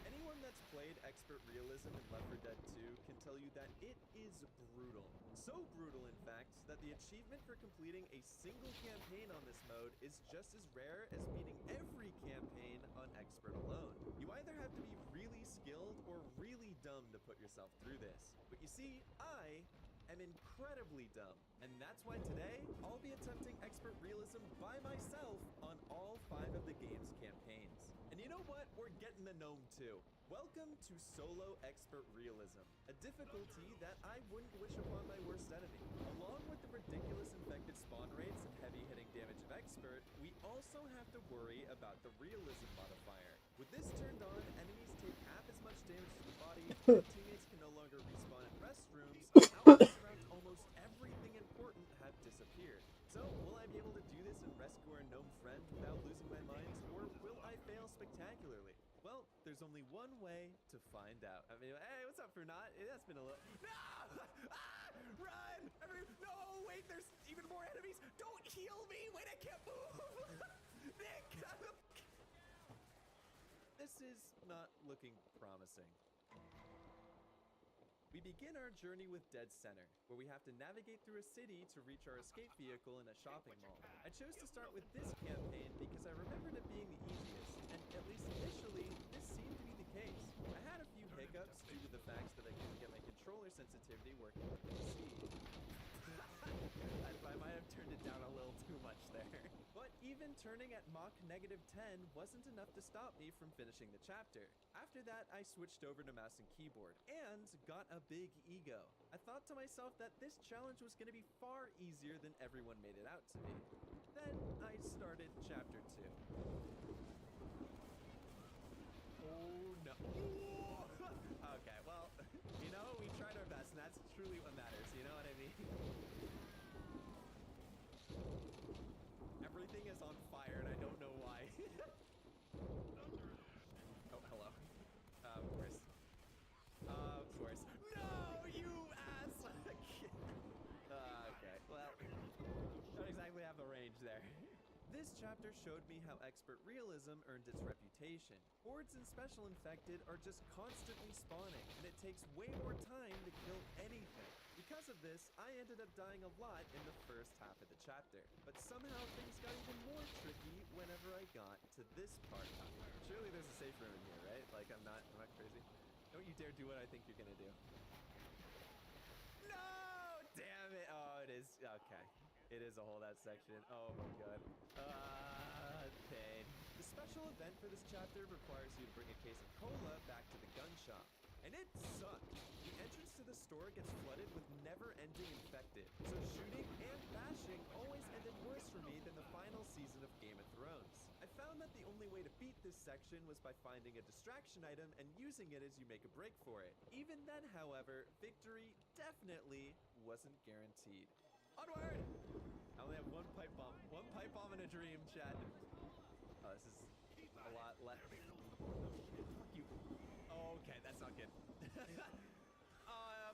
Anyone that's played Expert Realism in Left 4 Dead 2 can tell you that it is brutal. So brutal, in fact, that the achievement for completing a single campaign on this mode is just as rare as beating every campaign on Expert alone. You either have to be really skilled or really dumb to put yourself through this. But you see, I am incredibly dumb, and that's why today I'll be attempting Expert Realism by myself on all 5 of the game's campaigns. And you know what? We're getting the gnome too. Welcome to Solo Expert Realism, a difficulty that I wouldn't wish upon my worst enemy. Along with the ridiculous infected spawn rates and heavy-hitting damage of Expert, we also have to worry about the realism modifier. With this turned on, enemies take half as much damage to the body, and teammates can no longer respawn in restrooms, and outlets around almost everything important have disappeared. So, will I be able to do this and rescue our gnome friend without losing my mind, or will I fail spectacularly? Well, there's only one way to find out. I mean, hey, what's up, Fernat? That's been a little... No! Ah! Run! No, wait, there's even more enemies! Don't heal me! Wait, I can't move! Nick! This is not looking promising. We begin our journey with Dead Center, where we have to navigate through a city to reach our escape vehicle in a shopping mall. I chose to start with this campaign because I remembered it being the easiest, and at least initially, this seemed to be the case. I had a few hiccups due to the fact that I couldn't get my controller sensitivity working with the PC. I might have turned it down a little too much there. But even turning at Mach -10 wasn't enough to stop me from finishing the chapter. After that, I switched over to mouse and keyboard, and got a big ego. I thought to myself that this challenge was going to be far easier than everyone made it out to be. Then I started chapter 2. Oh no. Okay, well, you know, we tried our best, and that's truly what matters, you know what I mean? Everything is on fire, and I don't know why. Oh, hello. Of course. Of course. No, you ass! Okay, well, don't exactly have the range there. This chapter showed me how expert realism earned its reputation. Hordes and special infected are just constantly spawning, and it takes way more time to kill anything. Because of this, I ended up dying a lot in the first half of the chapter. But somehow things got even more tricky whenever I got to this part. Surely there's a safe room in here, right? Like, I'm not crazy. Don't you dare do what I think you're gonna do. No! Damn it! Oh, it is. Okay. It is a whole that section. Oh my god. Pain. The special event for this chapter requires you to bring a case of cola back to the gun shop. And it sucked. The entrance to the store gets flooded with never-ending infected. So shooting and bashing always ended worse for me than the final season of Game of Thrones. I found that the only way to beat this section was by finding a distraction item and using it as you make a break for it. Even then, however, victory definitely wasn't guaranteed. Onward! I only have one pipe bomb. One pipe bomb in a dream, chat. Oh, this is a lot less. Fuck you. Okay, that's not good.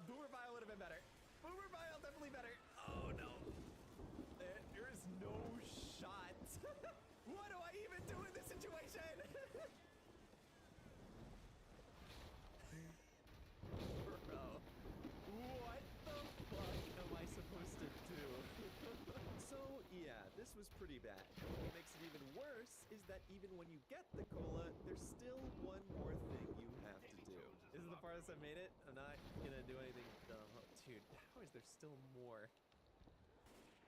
Boomer Bile would have been better. Boomer Bile definitely better. Oh no. There is no shot. What do I even do in this situation? Bro. What the fuck am I supposed to do? So, yeah, this was pretty bad. What makes it even worse is that even when you get the cola, there's still one more thing you have to do. This is the farthest I've made it. I'm not gonna do anything dumb. Oh, dude, how is there still more?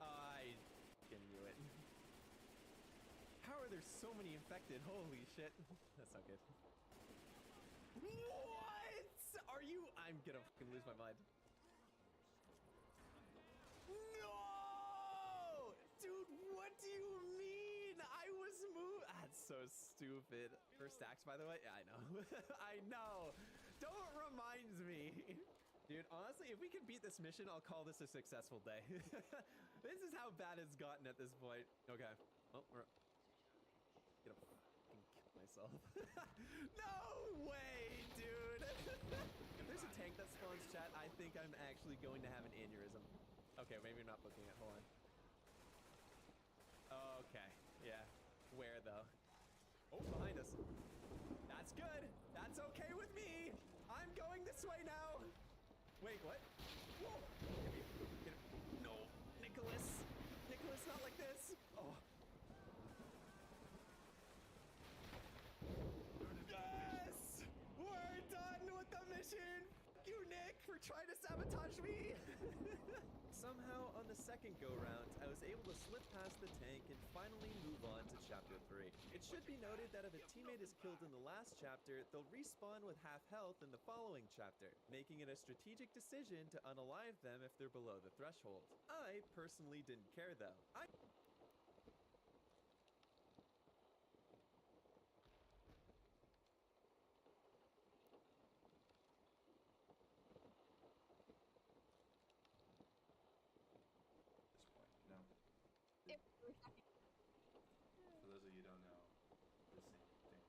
I fucking knew it. How are there so many infected? Holy shit. That's not good. What? Are you? I'm gonna fucking lose my mind. No! Dude, what do you mean? I was moved. That's so stupid. First stacks, by the way? Yeah, I know. I know. Don't remind me. Dude, honestly, if we can beat this mission, I'll call this a successful day. This is how bad it's gotten at this point. Okay. Oh, we're gonna fucking kill myself. No way, dude. If there's a tank that spawns, chat, I think I'm actually going to have an aneurysm. Okay, maybe you're not booking it. Hold on. Okay, yeah. Where, though? Oh, behind us. That's good. That's okay with me. I'm going this way now. Wait, what? Whoa. No, Nicholas. Nicholas, not like this. Oh. Yes! We're done with the mission. Fuck you, Nick, for trying to sabotage me. Somehow, on the second go-round, I was able to slip past the tank and finally move on to Chapter 3. It should be noted that if a teammate is killed in the last chapter, they'll respawn with half health in the following chapter, making it a strategic decision to unalive them if they're below the threshold. I personally didn't care, though. For those of you who don't know, the same thing happens.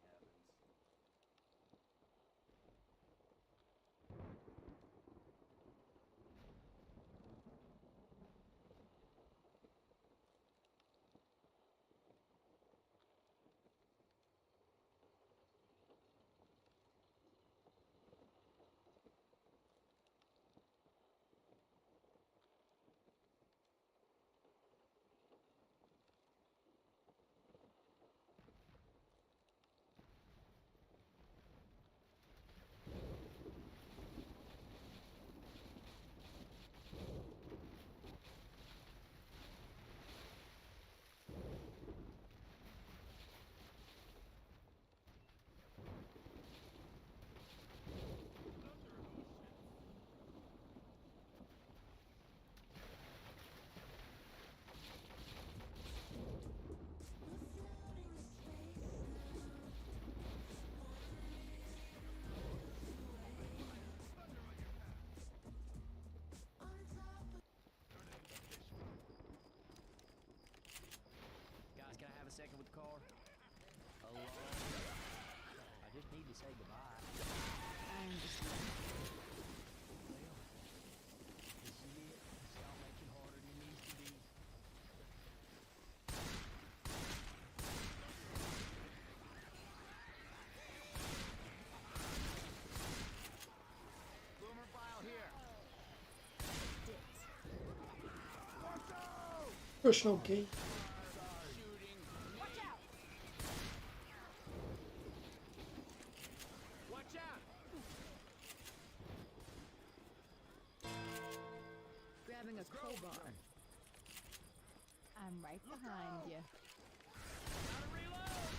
second with the car? Hello? I just need to say goodbye. I understand. Well, this is it. Stop making harder than it needs to be. Boomer file here. Push no key. Watch out! Watch out! Grabbing a crowbar. I'm right behind you. Gotta reload!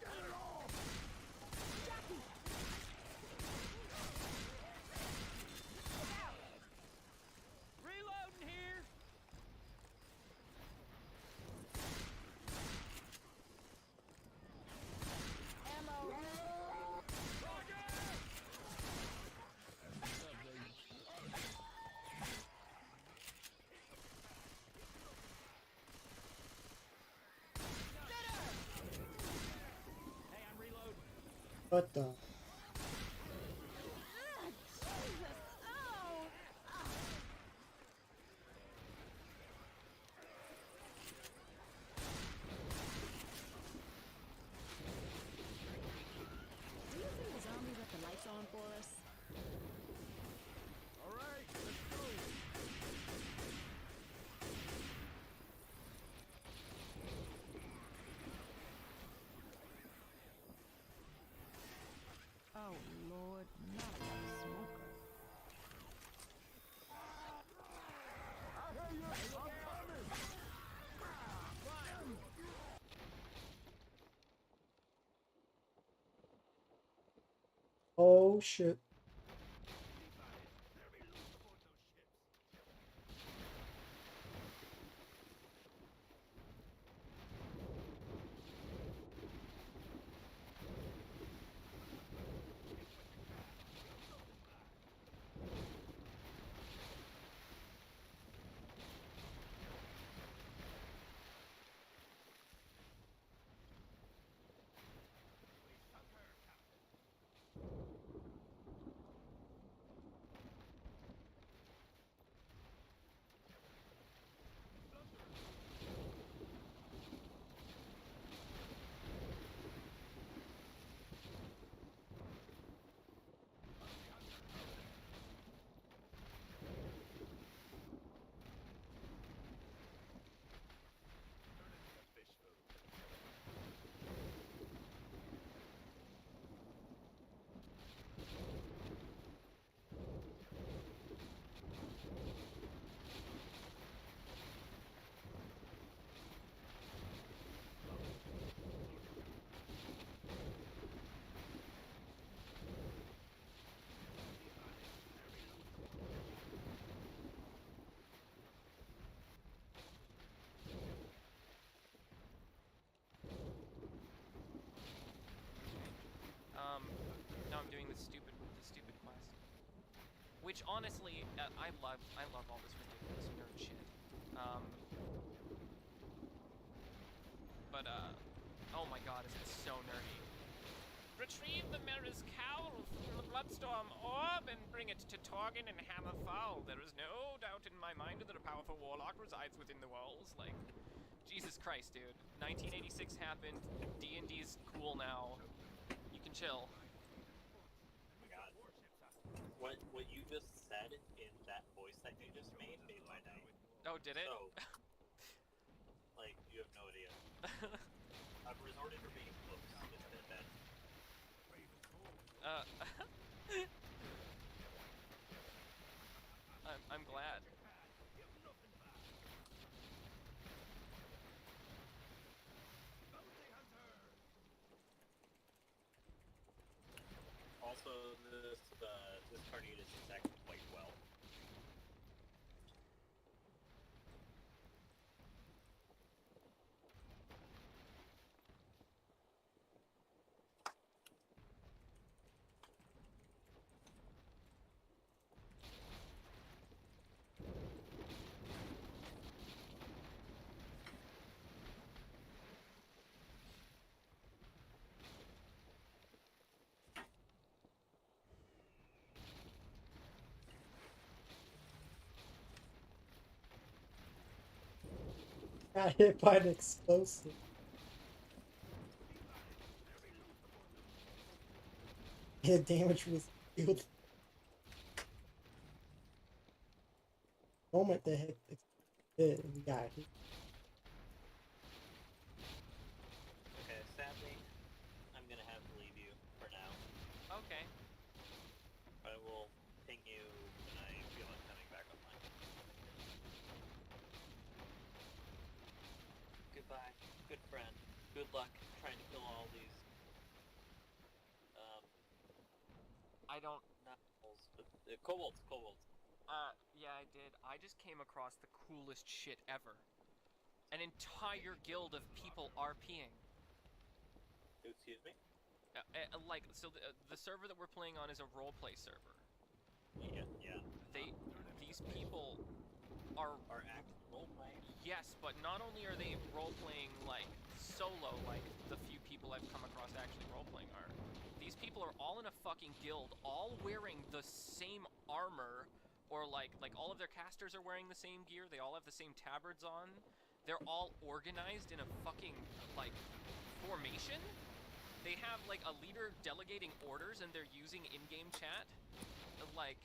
Get it off! Jackie! Look out! Reloading here! Ammo. Hey, I'm reloading. What the? Do you think the zombie left the lights on for us? All right, let's go. Oh, Lord, not another smoker. I hear you. I'm coming. Oh shit. Now I'm doing the stupid quest. Which honestly, I love all this ridiculous nerd shit. Oh my god, is it so nerdy. Retrieve the mirror's cowl from the Bloodstorm orb and bring it to Torgin and Hammerfall. There is no doubt in my mind that a powerful warlock resides within the walls. Like, Jesus Christ, dude. 1986 happened. D&D's cool now. You can chill. God. What you just said in that voice that you just made my night. Oh, did it? So, like, you have no idea. I've resorted to being close. It's been bad. I'm glad. Also, this carnage is acting quite well. Got hit by an explosive. The damage was killed. Moment the heck the guy. Okay, sadly, I'm gonna have to leave you for now. Okay. I will ping you when I feel like coming back online. Goodbye, good friend. Good luck trying to kill all these. I don't. Not wolves, but kobolds. Yeah, I did. I just came across the coolest shit ever. An entire guild of people RPing. Excuse me? The server that we're playing on is a roleplay server. Yeah. These people are active role-playing? Yes, but not only are they role-playing, like, solo, like the few people I've come across actually role-playing are. These people are all in a fucking guild, all wearing the same armor, or like all of their casters are wearing the same gear, they all have the same tabards on. They're all organized in a fucking, like, formation. They have, like, a leader delegating orders, and they're using in-game chat. Like,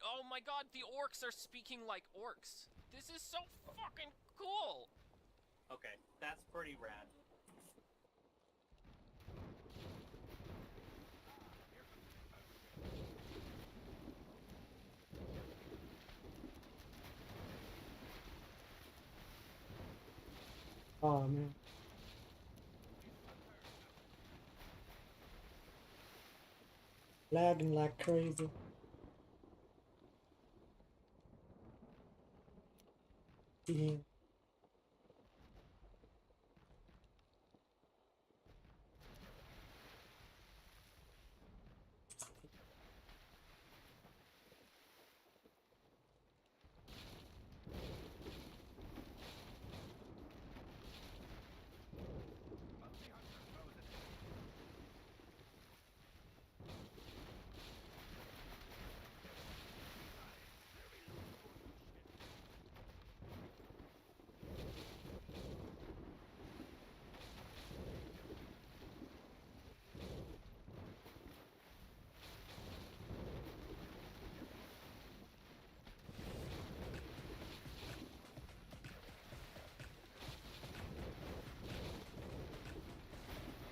oh my god, the orcs are speaking like orcs. This is so fucking cool. Okay, that's pretty rad. Oh man. Lagging like crazy. Yeah.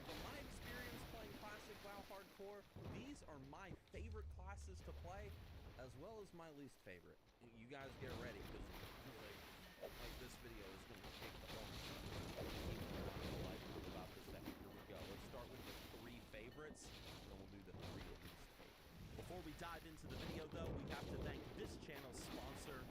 From my experience playing Classic WoW Hardcore, these are my favorite classes to play, as well as my least favorite. You guys get ready, because like this video is going to take the whole about this thing. Here we go. Let's start with the 3 favorites, then we'll do the 3 least favorites. Before we dive into the video, though, we have to thank this channel's sponsor,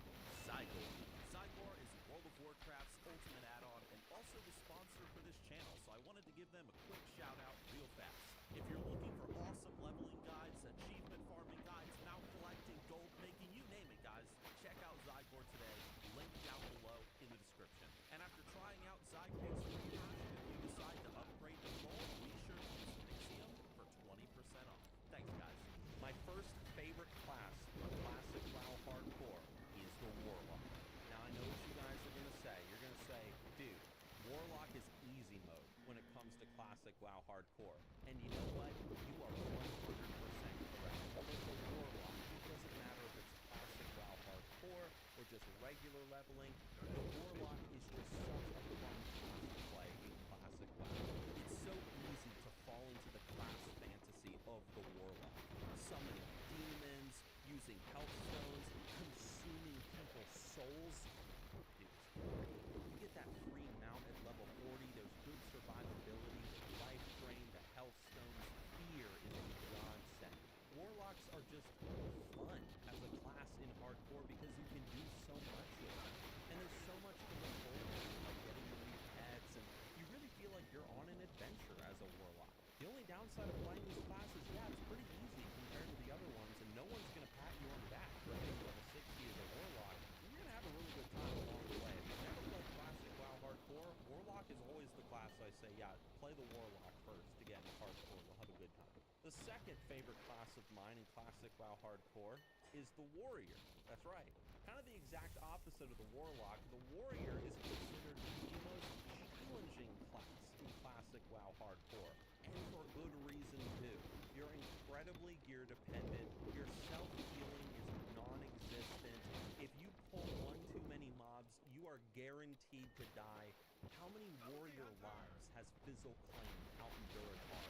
Zygor. Zygor is World of Warcraft's ultimate add-on and also the sponsor for this channel, so I wanted to give them a quick shout out real fast. If you're looking for awesome leveling guides, achievement farming guides, mount collecting, gold making, you name it, guys, check out Zygor today. Link down below in the description. And after trying out Zygor's free version, if you decide to upgrade to gold, be sure to use Nixium for 20% off. Thanks, guys. My first favorite class for Classic WoW Hardcore is the Warlock. Now, I know what you guys are going to say. You're going to say, dude, Warlock is easy mode when it comes to Classic WoW Hardcore. And you know what? You are 100% correct. With the Warlock, it doesn't matter if it's Classic WoW Hardcore or just regular leveling. The Warlock is just such a fun class to play in Classic WoW. It's so easy to fall into the class fantasy of the Warlock. Summoning demons, using health stones, consuming people's souls. You get that free mount at level 40, there's good survivability, the life drain, the health stones, fear is a godsend. Warlocks are just fun as a class in hardcore because you can do so much with them. And there's so much to look forward to, like getting your new pets, and you really feel like you're on an adventure as a Warlock. The only downside of playing this class is, yeah, it's pretty easy compared to the other ones, and no one's going to pat you on the back for hitting level 60 as a Warlock. You're going to have a really good time along the way. If you've never played Classic WoW Hardcore, Warlock is always the class I say, yeah, play the Warlock first to get into Hardcore. You'll have a good time. The second favorite class of mine in Classic WoW Hardcore is the Warrior. That's right. kind of the exact opposite of the Warlock. The Warrior is considered the most challenging class in Classic WoW Hardcore, and for good reason too. You're incredibly gear dependent, your self-healing is non-existent. If you pull one too many mobs, you are guaranteed to die. How many Warrior lives has Fizzle claimed out in Duratar?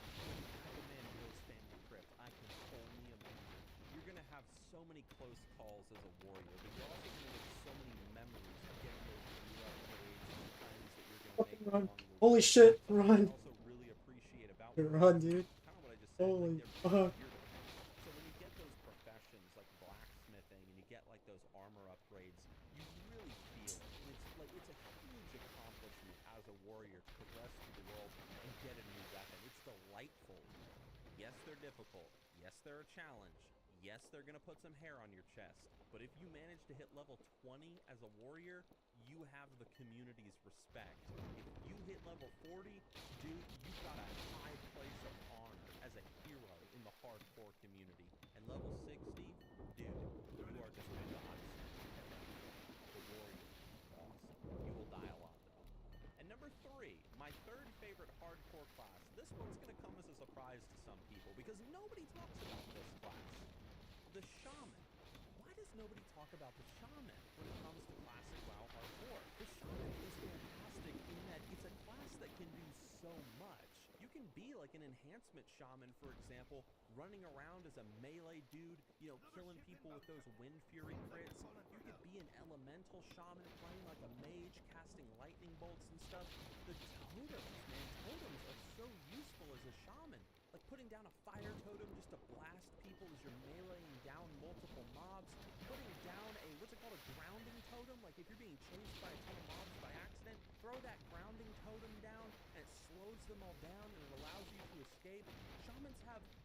Pac-Man Hill's Family Crypt, I can only imagine. You're gonna have so many close calls as a Warrior, but you're also gonna make so many memories of getting those gear upgrades and friends that you're gonna make Run. along the way. Holy shit, Something run. I also really appreciate about Run, Warriors, dude. kind of what I just said, Holy like they're fuck. gear dependent. So when you get those professions like blacksmithing and you get like those armor upgrades, you really feel it. And it's a huge accomplishment as a warrior to progress through the world and get a new weapon. It's delightful. Yes, they're difficult. Yes, they're a challenge. Yes, they're gonna put some hair on your chest. But if you manage to hit level 20 as a warrior, you have the community's respect. If you hit level 40, dude, you've got a high place of honor as a hero in the hardcore community. And level 60, dude, you are just a godsend. The warrior, awesome. You will die a lot though. And number 3, my third favorite hardcore class. This one's gonna come as a surprise to some people because nobody talks about this class. The Shaman. Why does nobody talk about the Shaman when it comes to Classic WoW Hardcore? The Shaman is fantastic in that it's a class that can do so much. You can be like an enhancement shaman, for example, running around as a melee dude, you know, killing people with those Wind Fury crits. You could be an elemental shaman playing like a mage, casting lightning bolts and stuff. The totems, man, totems are so useful as a shaman. Like putting down a fire totem just to blast people as you're meleeing down multiple mobs. Putting down a, what's it called, a grounding totem? Like if you're being chased by a ton of mobs by accident, throw that grounding totem down and it slows them all down and it allows you to escape. Shamans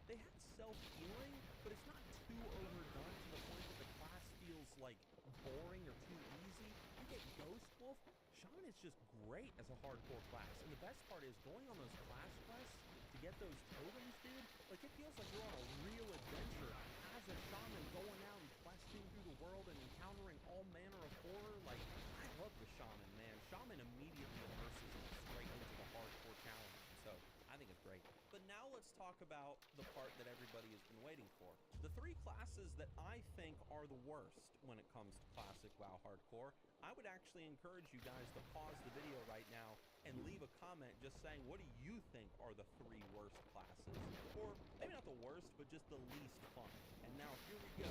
they have self-healing, but it's not too overdone to the point that the class feels like boring or too easy. You get Ghost Wolf, Shaman is just great as a hardcore class. And the best part is going on those class quests to get those totems, dude, like it feels like you're on a real adventure as a shaman going out and questing through the world and encountering all manner of horror. Like, I love the Shaman, man. Shaman immediately immerses me straight into the hardcore challenge. So I think it's great. But now let's talk about the part that everybody has been waiting for. The 3 classes that I think are the worst when it comes to Classic WoW Hardcore. I would actually encourage you guys to pause the video right now and leave a comment just saying, what do you think are the 3 worst classes? Or maybe not the worst, but just the least fun. And now here we go.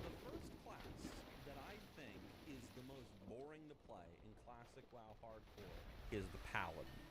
The first class that I think is the most boring to play in Classic WoW Hardcore is the Paladin.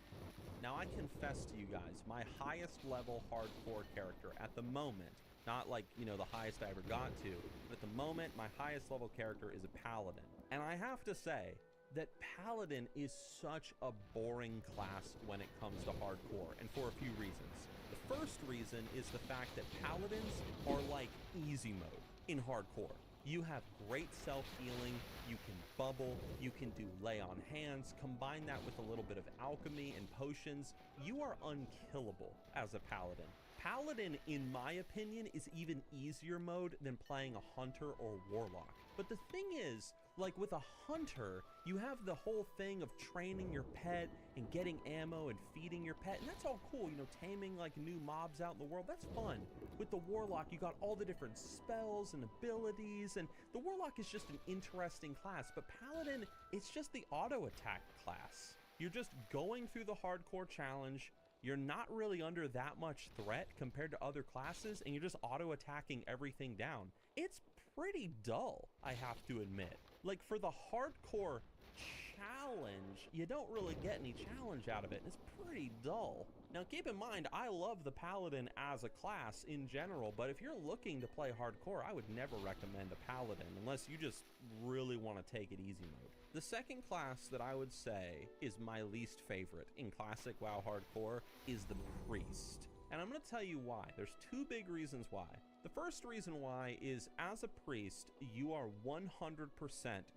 Now I confess to you guys, my highest level hardcore character at the moment, not like, you know, the highest I ever got to, but at the moment, my highest level character is a Paladin. And I have to say that Paladin is such a boring class when it comes to hardcore, and for a few reasons. The first reason is the fact that Paladins are like easy mode in hardcore. You have great self-healing, you can bubble, you can do lay on hands, combine that with a little bit of alchemy and potions, you are unkillable as a Paladin. Paladin, in my opinion, is even easier mode than playing a Hunter or Warlock. But the thing is, like with a Hunter, you have the whole thing of training your pet and getting ammo and feeding your pet, and that's all cool, you know, taming like new mobs out in the world, that's fun. With the Warlock, you got all the different spells and abilities, and the Warlock is just an interesting class, but Paladin, it's just the auto attack class. You're just going through the hardcore challenge, you're not really under that much threat compared to other classes, and you're just auto attacking everything down. It's pretty dull, I have to admit. Like for the hardcore challenge, you don't really get any challenge out of it. It's pretty dull. Now keep in mind, I love the Paladin as a class in general, but if you're looking to play hardcore, I would never recommend a Paladin unless you just really want to take it easy mode. The second class that I would say is my least favorite in Classic WoW Hardcore is the Priest. And I'm going to tell you why. There's 2 big reasons why. The first reason why is, as a priest, you are 100%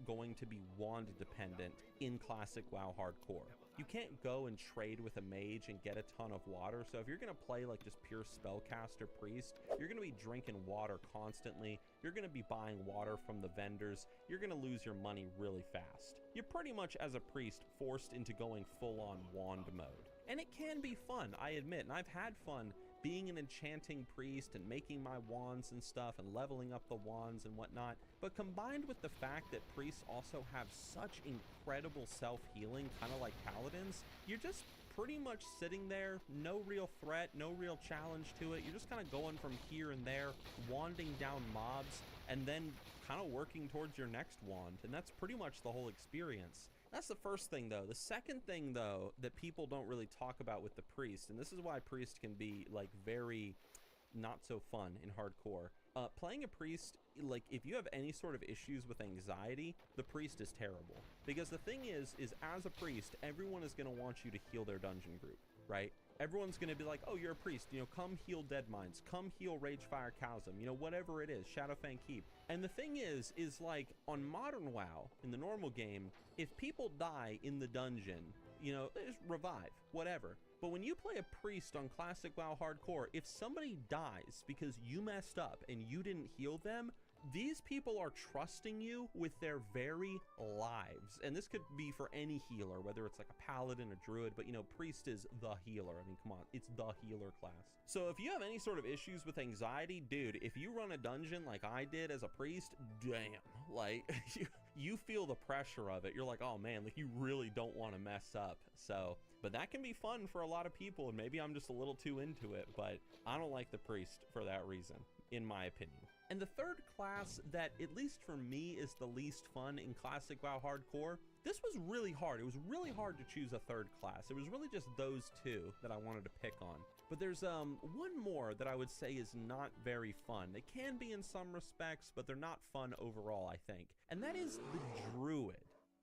going to be wand dependent in Classic WoW Hardcore. You can't go and trade with a mage and get a ton of water, so if you're going to play like just pure spellcaster priest, you're going to be drinking water constantly. you're going to be buying water from the vendors, you're going to lose your money really fast. You're pretty much, as a priest, forced into going full-on wand mode. And it can be fun, I admit, and I've had fun being an enchanting priest and making my wands and stuff and leveling up the wands and whatnot. But combined with the fact that priests also have such incredible self-healing, kind of like paladins, you're just pretty much sitting there, no real threat, no real challenge to it. You're just kind of going from here and there, wanding down mobs, and then kind of working towards your next wand. And that's pretty much the whole experience. That's the first thing, though. The second thing, though, that people don't really talk about with the priest, and this is why priest can be, like, very not so fun in hardcore. Playing a priest, like, if you have any sort of issues with anxiety, the priest is terrible. Because the thing is as a priest, everyone is going to want you to heal their dungeon group, right? Everyone's going to be like, oh, you're a priest, you know, come heal Dead Minds, come heal Ragefire Chasm, you know, whatever it is, Shadowfang Keep. And the thing is like, on Modern WoW, in the normal game, if people die in the dungeon, you know, just revive, whatever. But when you play a priest on Classic WoW Hardcore, if somebody dies because you messed up and you didn't heal them, these people are trusting you with their very lives. And this could be for any healer, whether it's like a paladin, a druid, but you know, priest is the healer. I mean, come on, it's the healer class. So if you have any sort of issues with anxiety, dude, if you run a dungeon like I did as a priest, damn, like you feel the pressure of it. You're like, oh man, like you really don't want to mess up. So, but that can be fun for a lot of people, and maybe I'm just a little too into it, but I don't like the priest for that reason, in my opinion. And the third class that, at least for me, is the least fun in Classic WoW Hardcore, this was really hard. It was really hard to choose a third class. It was really just those two that I wanted to pick on. But there's one more that I would say is not very fun. They can be in some respects, but they're not fun overall, I think. And that is the Druid.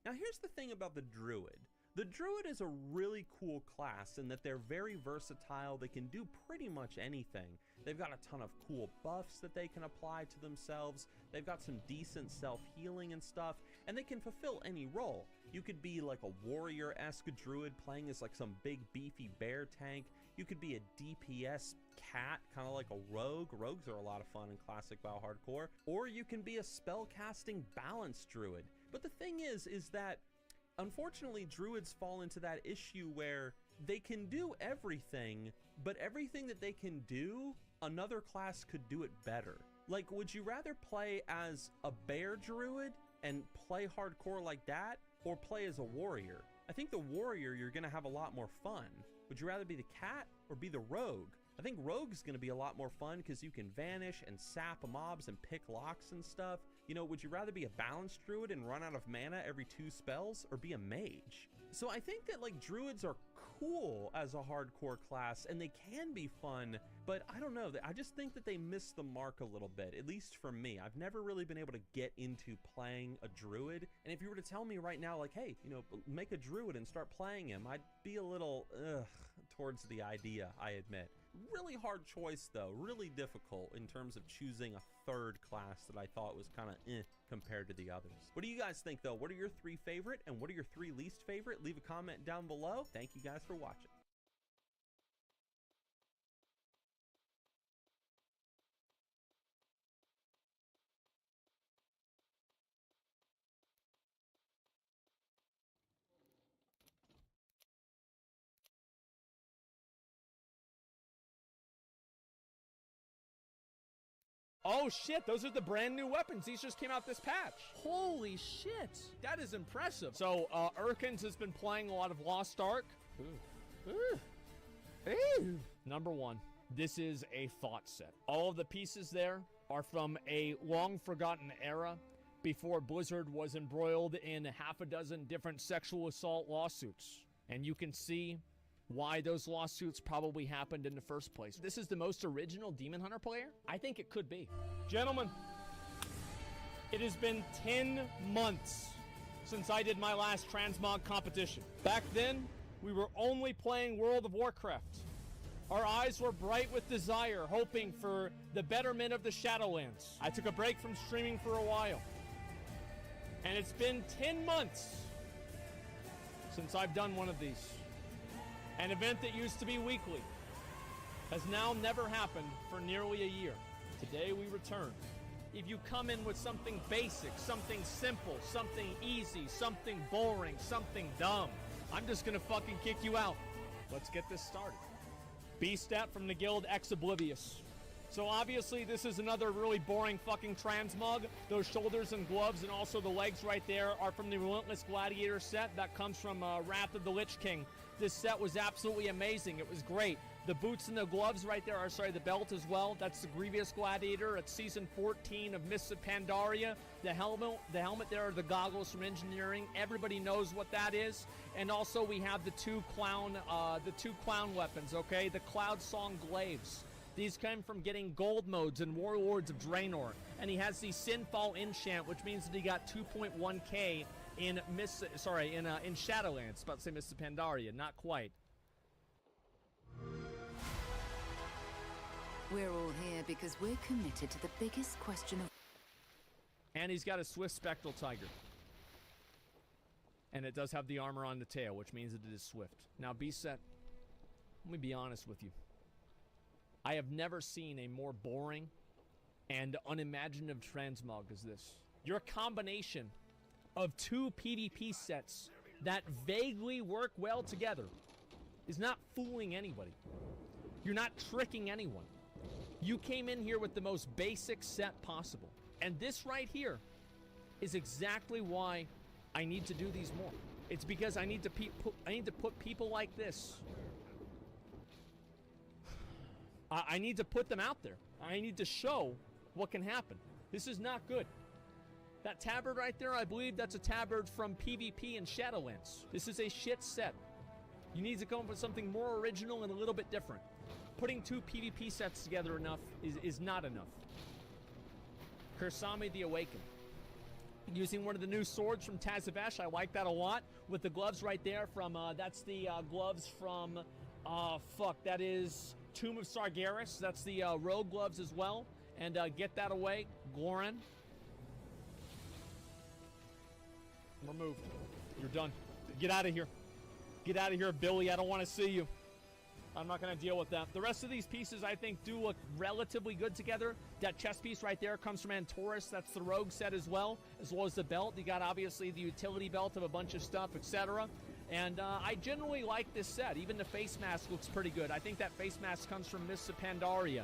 Now here's the thing about the Druid. The Druid is a really cool class in that they're very versatile. They can do pretty much anything. They've got a ton of cool buffs that they can apply to themselves. They've got some decent self-healing and stuff, and they can fulfill any role. You could be like a warrior-esque druid playing as like some big beefy bear tank. You could be a DPS cat, kind of like a rogue. Rogues are a lot of fun in Classic WoW Hardcore. Or you can be a spell-casting balanced druid. But the thing is that unfortunately, druids fall into that issue where they can do everything, but everything that they can do, another class could do it better. Like, would you rather play as a bear druid and play hardcore like that, or play as a warrior? I think the warrior, you're gonna have a lot more fun. Would you rather be the cat or be the rogue? I think rogue's gonna be a lot more fun because you can vanish and sap mobs and pick locks and stuff. You know, would you rather be a balanced druid and run out of mana every 2 spells, or be a mage? So I think that like druids are cool as a hardcore class and they can be fun, but I don't know, I just think that they miss the mark a little bit, at least for me. I've never really been able to get into playing a druid, and if you were to tell me right now, like, hey, you know, make a druid and start playing him, I'd be a little towards the idea, I admit. Really hard choice though, really difficult in terms of choosing a third class that I thought was kind of compared to the others. What do you guys think though? What are your 3 favorite and what are your 3 least favorite? Leave a comment down below. Thank you guys for watching. Oh shit, those are the brand new weapons. These just came out this patch. Holy shit, that is impressive. So, Urkins has been playing a lot of Lost Ark. Number 1, this is a thought set. All of the pieces there are from a long-forgotten era before Blizzard was embroiled in half a dozen different sexual assault lawsuits. And you can see why those lawsuits probably happened in the first place. This is the most original Demon Hunter player? I think it could be. Gentlemen, it has been 10 months since I did my last transmog competition. Back then, we were only playing World of Warcraft. Our eyes were bright with desire, hoping for the betterment of the Shadowlands. I took a break from streaming for a while. And it's been 10 months since I've done one of these. An event that used to be weekly has now never happened for nearly a year. Today we return if you come in with something basic, something simple, something easy, something boring, something dumb, I'm just gonna fucking kick you out. Let's get this started. B-Stat from the guild Ex-Oblivious. So obviously this is another really boring fucking transmog. Those shoulders and gloves and also the legs right there are from the Relentless Gladiator set that comes from Wrath of the Lich King. This set was absolutely amazing. It was great. The boots and the gloves right there are, sorry, the belt as well. That's the Grievous Gladiator. It's season 14 of Mists of Pandaria. The helmet there are the goggles from Engineering. Everybody knows what that is. And also we have the two clown weapons, okay? The Cloud Song Glaives. These come from getting gold modes in Warlords of Draenor. And he has the Sinfall enchant, which means that he got 2.1k in Shadowlands. About to say Mists of Pandaria, not quite. We're all here because we're committed to the biggest question of... And he's got a Swift Spectral Tiger. And it does have the armor on the tail, which means that it is swift. Now, B-Set, let me be honest with you. I have never seen a more boring and unimaginative transmog as this. Your combination of two PvP sets that vaguely work well together is not fooling anybody. You're not tricking anyone. You came in here with the most basic set possible. And this right here is exactly why I need to do these more. It's because I need to put people like this. I need to put them out there. I need to show what can happen. This is not good. That tabard right there, I believe that's a tabard from PvP and Shadowlands. This is a shit set. You need to come up with something more original and a little bit different. Putting two PvP sets together is not enough. Kursami the Awakened. Using one of the new swords from Tazavesh. I like that a lot. With the gloves right there from, that's the gloves from, that is Tomb of Sargeras. That's the rogue gloves as well. And get that away, Goran. Removed. You're done. Get out of here. Get out of here, Billy. I don't want to see you. I'm not going to deal with that. The rest of these pieces, I think, do look relatively good together. That chest piece right there comes from Antorus. That's the rogue set as well as the belt. You got, obviously, the utility belt of a bunch of stuff, etc. And I generally like this set. Even the face mask looks pretty good. I think that face mask comes from Mists of Pandaria.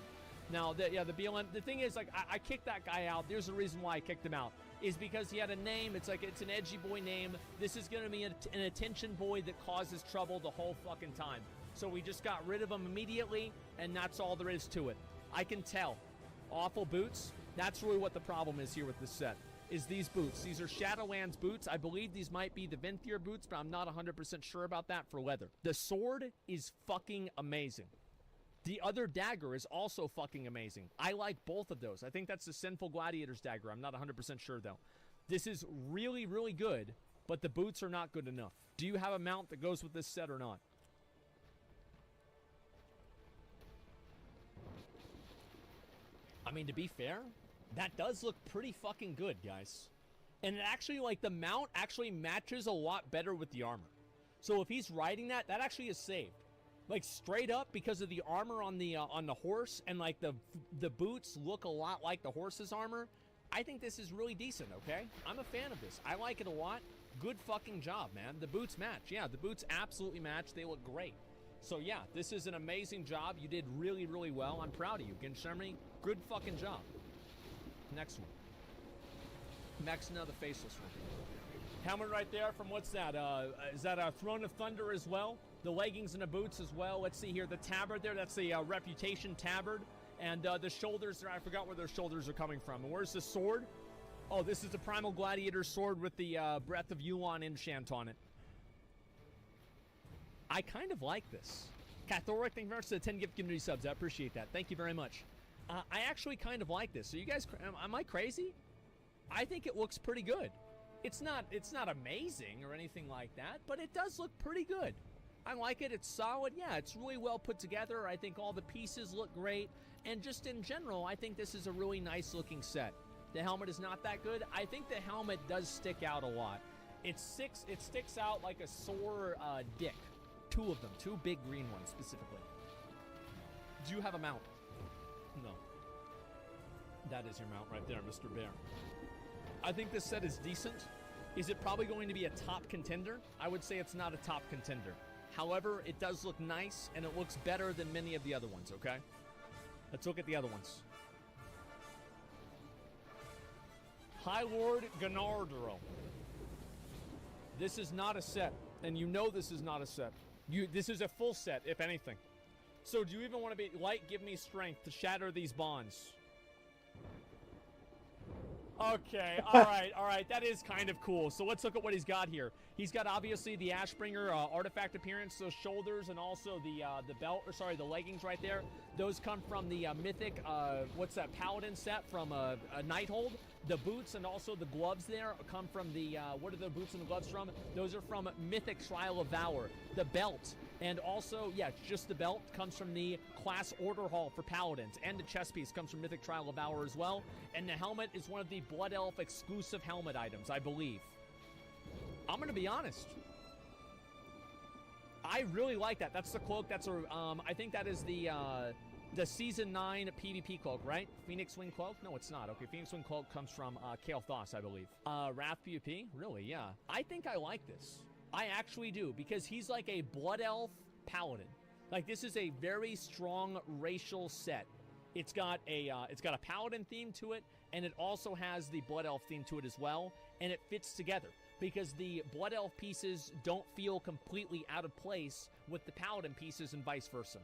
Now, the BLM, the thing is, like, I kicked that guy out. There's a reason why I kicked him out. Is because he had a name. It's like, it's an edgy boy name. This is going to be an attention boy that causes trouble the whole fucking time. So we just got rid of him immediately, and that's all there is to it. I can tell. Awful boots. That's really what the problem is here with this set, is these boots. These are Shadowlands boots. I believe these might be the Venthyr boots, but I'm not 100% sure about that for leather. The sword is fucking amazing. The other dagger is also fucking amazing. I like both of those. I think that's the Sinful Gladiator's dagger. I'm not 100% sure, though. This is really, really good, but the boots are not good enough. Do you have a mount that goes with this set or not? I mean, to be fair, that does look pretty fucking good, guys. And it actually, like, the mount actually matches a lot better with the armor. So if he's riding that, that actually is saved. Like, straight up, because of the armor on the horse, and, like, the boots look a lot like the horse's armor, I think this is really decent, okay? I'm a fan of this. I like it a lot. Good fucking job, man. The boots match. Yeah, the boots absolutely match. They look great. So, yeah, this is an amazing job. You did really, really well. I'm proud of you. Genshermany, good fucking job. Next one. Next, another faceless one. Helmet right there from, what's that? Is that a Throne of Thunder as well? The leggings and the boots as well. Let's see here. The tabard there, that's the Reputation tabard. And the shoulders there, I forgot where their shoulders are coming from. And where's the sword? Oh, this is the Primal Gladiator sword with the Breath of Yulon enchant on it. I kind of like this. Cathoric, thank you very much for the 10 gift community subs. I appreciate that. Thank you very much. I actually kind of like this. So you guys, am I crazy? I think it looks pretty good. It's not amazing or anything like that, but it does look pretty good. I like it. It's solid. Yeah, it's really well put together. I think all the pieces look great. And just in general, I think this is a really nice looking set. The helmet is not that good. I think the helmet does stick out a lot. It sticks out like a sore dick. Two of them. Two big green ones, specifically. Do you have a mount? No. That is your mount right there, Mr. Bear. I think this set is decent. Is it probably going to be a top contender? I would say it's not a top contender. However, it does look nice, and it looks better than many of the other ones, okay? Let's look at the other ones. High Lord Ganardro. This is not a set, and you know this is not a set. This is a full set, if anything. So do you even want to be light? Give me strength to shatter these bonds. Okay, all right. That is kind of cool. So let's look at what he's got here. He's got obviously the Ashbringer artifact appearance, those shoulders, and also the belt, or sorry, the leggings right there. Those come from the mythic, what's that, Paladin set from a Nighthold. The boots and also the gloves there come from the, what are the boots and the gloves from? Those are from Mythic Trial of Valor. The belt, and also, yeah, just the belt comes from the class order hall for Paladins, and the chest piece comes from Mythic Trial of Valor as well. And the helmet is one of the Blood Elf exclusive helmet items, I believe. I'm gonna be honest. I really like that. That's the cloak. That's a, I think that is the Season 9 PvP cloak, right? Phoenix Wing cloak? No, it's not. Okay, Phoenix Wing cloak comes from Kale Thoss, I believe. Wrath PvP? Really? Yeah. I think I like this. I actually do, because he's like a Blood Elf Paladin. Like, this is a very strong racial set. It's got a Paladin theme to it, and it also has the Blood Elf theme to it as well, and it fits together, because the Blood Elf pieces don't feel completely out of place with the Paladin pieces and vice versa.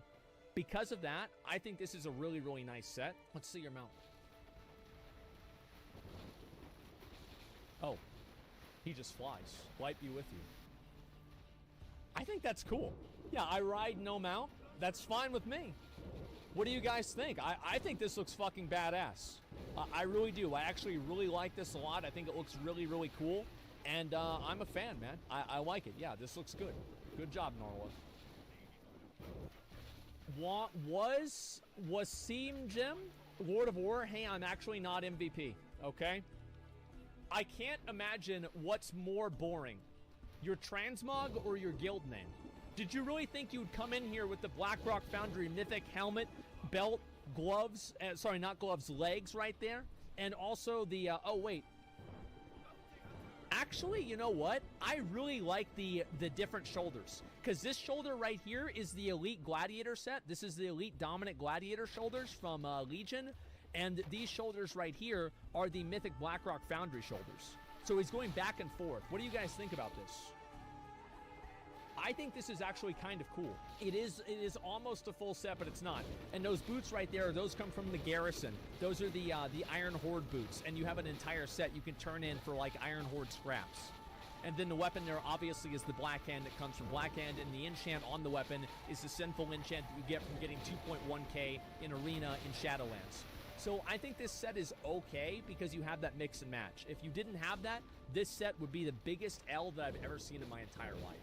Because of that, I think this is a really, really nice set. Let's see your mount. Oh, he just flies. Light be with you. I think that's cool. Yeah, I ride no mount. That's fine with me. What do you guys think? I think this looks fucking badass. I really do. I actually really like this a lot. I think it looks really, really cool. And I'm a fan, man. I like it. Yeah, this looks good. Good job, Norwa. Wasim Jim? Lord of War? Hey, I'm actually not MVP, okay? I can't imagine what's more boring. Your transmog or your guild name? Did you really think you'd come in here with the Blackrock Foundry mythic helmet, belt, gloves, sorry, not gloves, legs right there? And also the, oh wait. Actually, you know what? I really like the different shoulders. Because this shoulder right here is the Elite Gladiator set. This is the Elite Dominant Gladiator shoulders from Legion. And these shoulders right here are the Mythic Blackrock Foundry shoulders. So he's going back and forth. What do you guys think about this? I think this is actually kind of cool. It is almost a full set, but it's not. And those boots right there, those come from the Garrison. Those are the Iron Horde boots, and you have an entire set you can turn in for like Iron Horde scraps. And then the weapon there obviously is the Black Hand that comes from Black Hand, and the enchant on the weapon is the Sinful enchant that you get from getting 2.1k in Arena in Shadowlands. So I think this set is okay because you have that mix and match. If you didn't have that, this set would be the biggest L that I've ever seen in my entire life.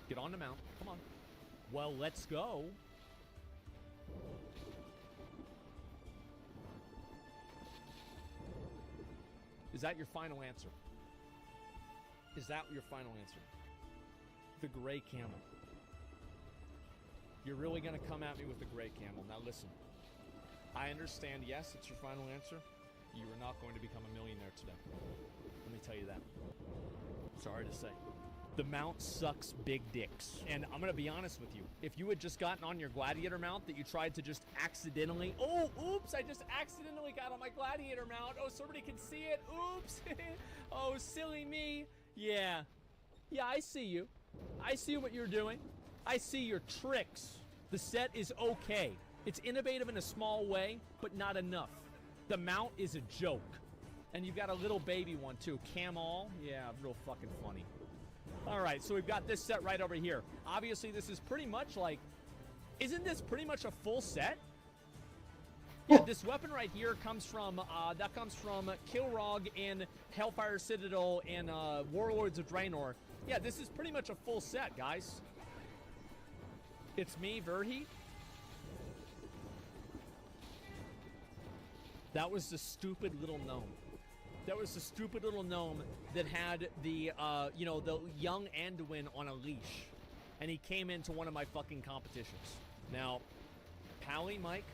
Get on the mount. Come on. Well, let's go. Is that your final answer? Is that your final answer? The gray camel. You're really going to come at me with the gray camel. Now listen. I understand, yes, it's your final answer. You are not going to become a millionaire today. Let me tell you that. Sorry to say. The mount sucks big dicks. And I'm going to be honest with you. If you had just gotten on your gladiator mount that you tried to just accidentally... Oh, oops, I just accidentally got on my gladiator mount. Oh, somebody can see it. Oops. Oh, silly me. Yeah. Yeah, I see you. I see what you're doing. I see your tricks. The set is okay. It's innovative in a small way, but not enough. The mount is a joke. And you've got a little baby one, too. Camel. Yeah, real fucking funny. All right, so we've got this set right over here. Obviously, this is pretty much like... Isn't this pretty much a full set? Yeah, this weapon right here comes from... that comes from Kilrog in Hellfire Citadel in Warlords of Draenor. Yeah, this is pretty much a full set, guys. It's me, Verheat. That was the stupid little gnome. That was the stupid little gnome that had the, you know, the young Anduin on a leash. And he came into one of my fucking competitions. Now, Pally Mike,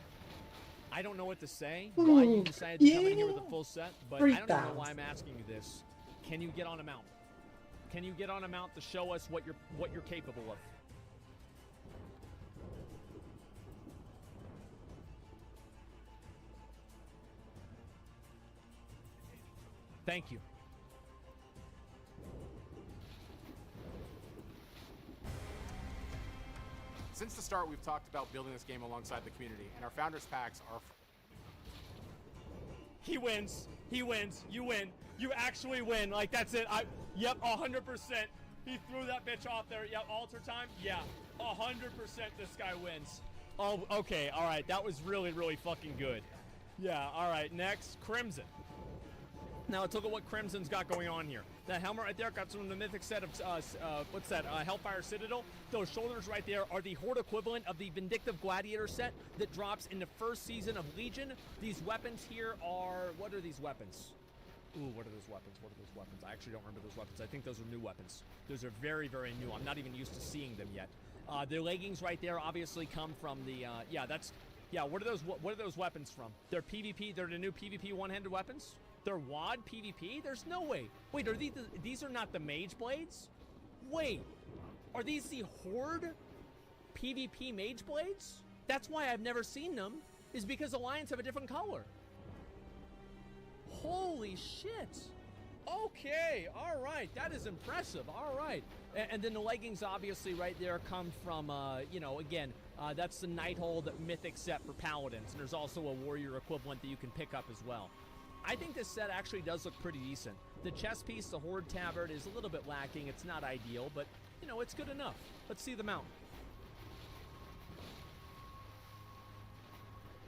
I don't know what to say. Why you decided to come in here with a full set, but I don't even know 3,000. why I'm asking you this. Can you get on a mount? Can you get on a mount to show us what you're capable of? Thank you. Since the start, we've talked about building this game alongside the community, and our founders packs are. He wins. He wins. You win. You actually win. Like, that's it. Yep, 100%. He threw that bitch off there. Yep, alter time. Yeah, 100% this guy wins. Oh, okay. All right. That was really, really fucking good. Yeah, all right. Next, Crimson. Now, let's look at what Crimson's got going on here. That helmet right there got from the mythic set of, what's that, Hellfire Citadel. Those shoulders right there are the Horde equivalent of the Vindictive Gladiator set that drops in the first season of Legion. These weapons here are, what are these weapons? Ooh, what are those weapons? What are those weapons? I actually don't remember those weapons. I think those are new weapons. Those are very, very new. I'm not even used to seeing them yet. The leggings right there obviously come from the, what are those weapons from? They're PvP, they're the new PvP one-handed weapons? They're WoD PvP? There's no way. Wait, are these are not the Mage Blades? Wait, are these the Horde PvP Mage Blades? That's why I've never seen them, is because Alliance have a different color. Holy shit. Okay, all right, that is impressive, all right. And then the leggings obviously right there come from, that's the Nighthold Mythic set for Paladins, and there's also a Warrior equivalent that you can pick up as well. I think this set actually does look pretty decent. The chest piece, the Horde Tabard, is a little bit lacking. It's not ideal, but, it's good enough. Let's see the mount.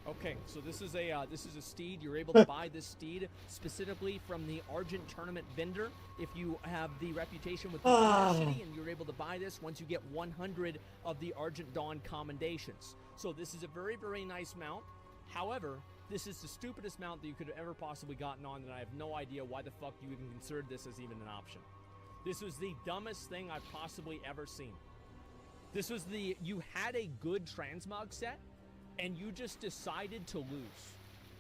Okay, so this is a steed. You're able to buy this steed specifically from the Argent Tournament vendor. If you have the reputation with the City, and you're able to buy this once you get 100 of the Argent Dawn commendations. So this is a very, very nice mount. However, this is the stupidest mount that you could have ever possibly gotten on, and I have no idea why the fuck you even considered this as even an option. This was the dumbest thing I've possibly ever seen. This was you had a good transmog set, and you just decided to lose.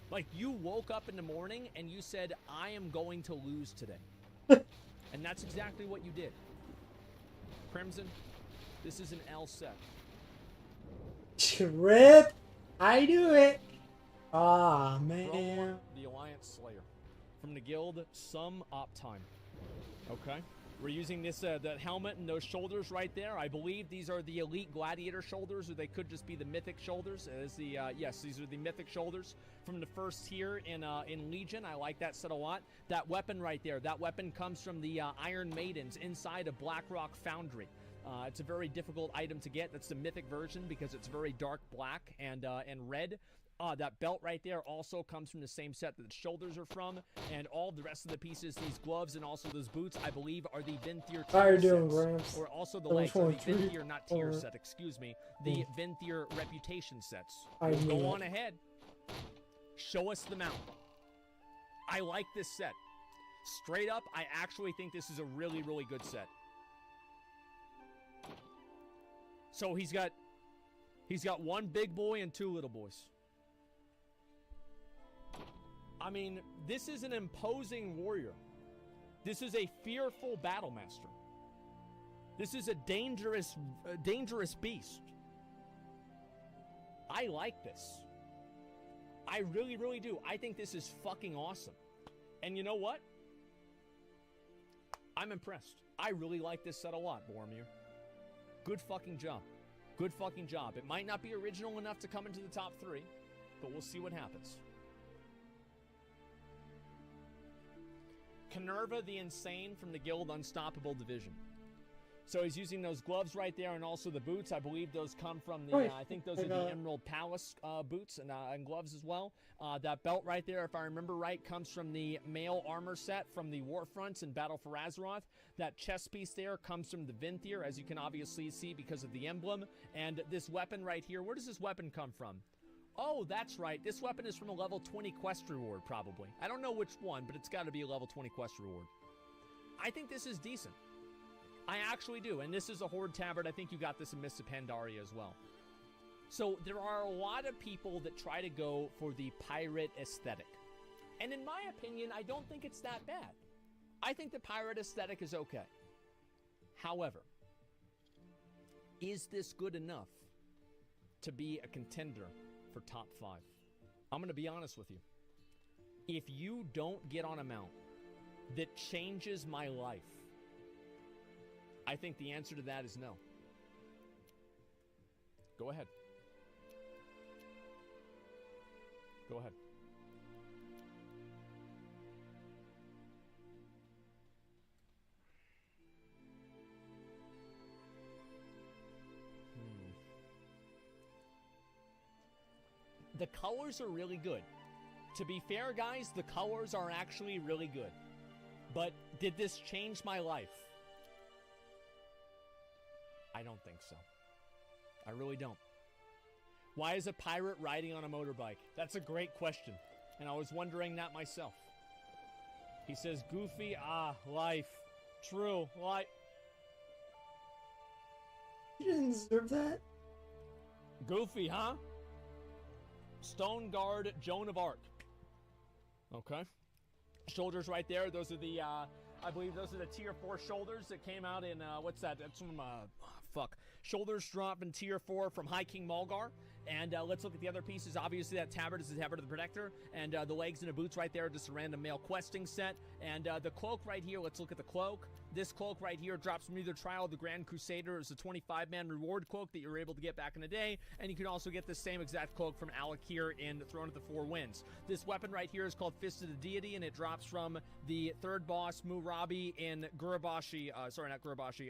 Like, you woke up in the morning and you said, I am going to lose today. And that's exactly what you did. Crimson, this is an L set. Trip! I do it! Ah, man. The Alliance Slayer. From the guild, some Optime. Okay. We're using this, the helmet and those shoulders right there. I believe these are the Elite Gladiator shoulders, or they could just be the Mythic shoulders. Yes, these are the Mythic shoulders from the first tier in Legion. I like that set a lot. That weapon right there, that weapon comes from the Iron Maidens inside of Blackrock Foundry. It's a very difficult item to get. That's the Mythic version because it's very dark black and red. That belt right there also comes from the same set that the shoulders are from, and all the rest of the pieces, these gloves and also those boots, I believe, are the Venthyr How are you tier doing, sets. Gramps? Or also the legs are the Venthyr, not tier 4. set, excuse me, the Venthyr reputation sets. I knew Go it. on ahead. Show us the mount. I like this set. Straight up, I actually think this is a really, really good set. So he's got one big boy and 2 little boys. I mean, this is an imposing warrior. This is a fearful battle master. This is a dangerous beast. I like this. I really, really do. I think this is fucking awesome. And you know what? I'm impressed. I really like this set a lot, Boromir. Good fucking job. Good fucking job. It might not be original enough to come into the top 3, but we'll see what happens. Canerva the Insane from the Guild Unstoppable Division. So he's using those gloves right there and also the boots. I believe those come from the, I think those are the Emerald Palace boots and gloves as well. That belt right there, if I remember right, comes from the male armor set from the Warfronts in Battle for Azeroth. That chest piece there comes from the Venthyr, as you can obviously see because of the emblem. And this weapon right here, where does this weapon come from? Oh, that's right. This weapon is from a level 20 quest reward, probably. I don't know which one, but it's got to be a level 20 quest reward. I think this is decent. I actually do. And this is a Horde Tabard. I think you got this in Mists of Pandaria as well. So there are a lot of people that try to go for the pirate aesthetic. And in my opinion, I don't think it's that bad. I think the pirate aesthetic is okay. However, is this good enough to be a contender for top 5? I'm going to be honest with you. If you don't get on a mount that changes my life, I think the answer to that is no. Go ahead. Go ahead. The colors are really good. To be fair, guys, the colors are actually really good. But did this change my life? I don't think so. I really don't. Why is a pirate riding on a motorbike? That's a great question. And I was wondering that myself. He says, Goofy, life. True, life. You didn't deserve that. Goofy, huh? Stone Guard Joan of Arc. Okay. Shoulders right there. Those are the, I believe those are the tier 4 shoulders that came out in, what's that? That's from, Shoulders drop in tier 4 from High King Mulgar. And let's look at the other pieces. Obviously, that tabard is the tabard of the Protector. And the legs and the boots right there are just a random male questing set. And the cloak right here, let's look at the cloak. This cloak right here drops from either Trial of the Grand Crusader. It's a 25-man reward cloak that you were able to get back in the day. And you can also get the same exact cloak from Alakir in Throne of the Four Winds. This weapon right here is called Fist of the Deity, and it drops from the third boss, Murabi, in Gurabashi. Sorry, not Gurabashi.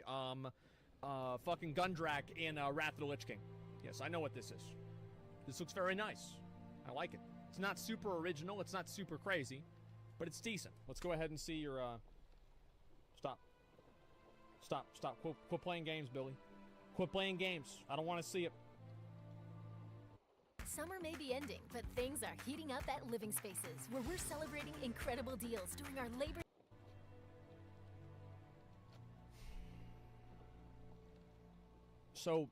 Fucking Gundrak in Wrath of the Lich King. Yes, I know what this is. This looks very nice. I like it. It's not super original. It's not super crazy, but it's decent. Let's go ahead and see your, Stop. Stop. Stop. Quit playing games, Billy. Quit playing games. I don't want to see it. Summer may be ending, but things are heating up at Living Spaces, where we're celebrating incredible deals during our Labor... So,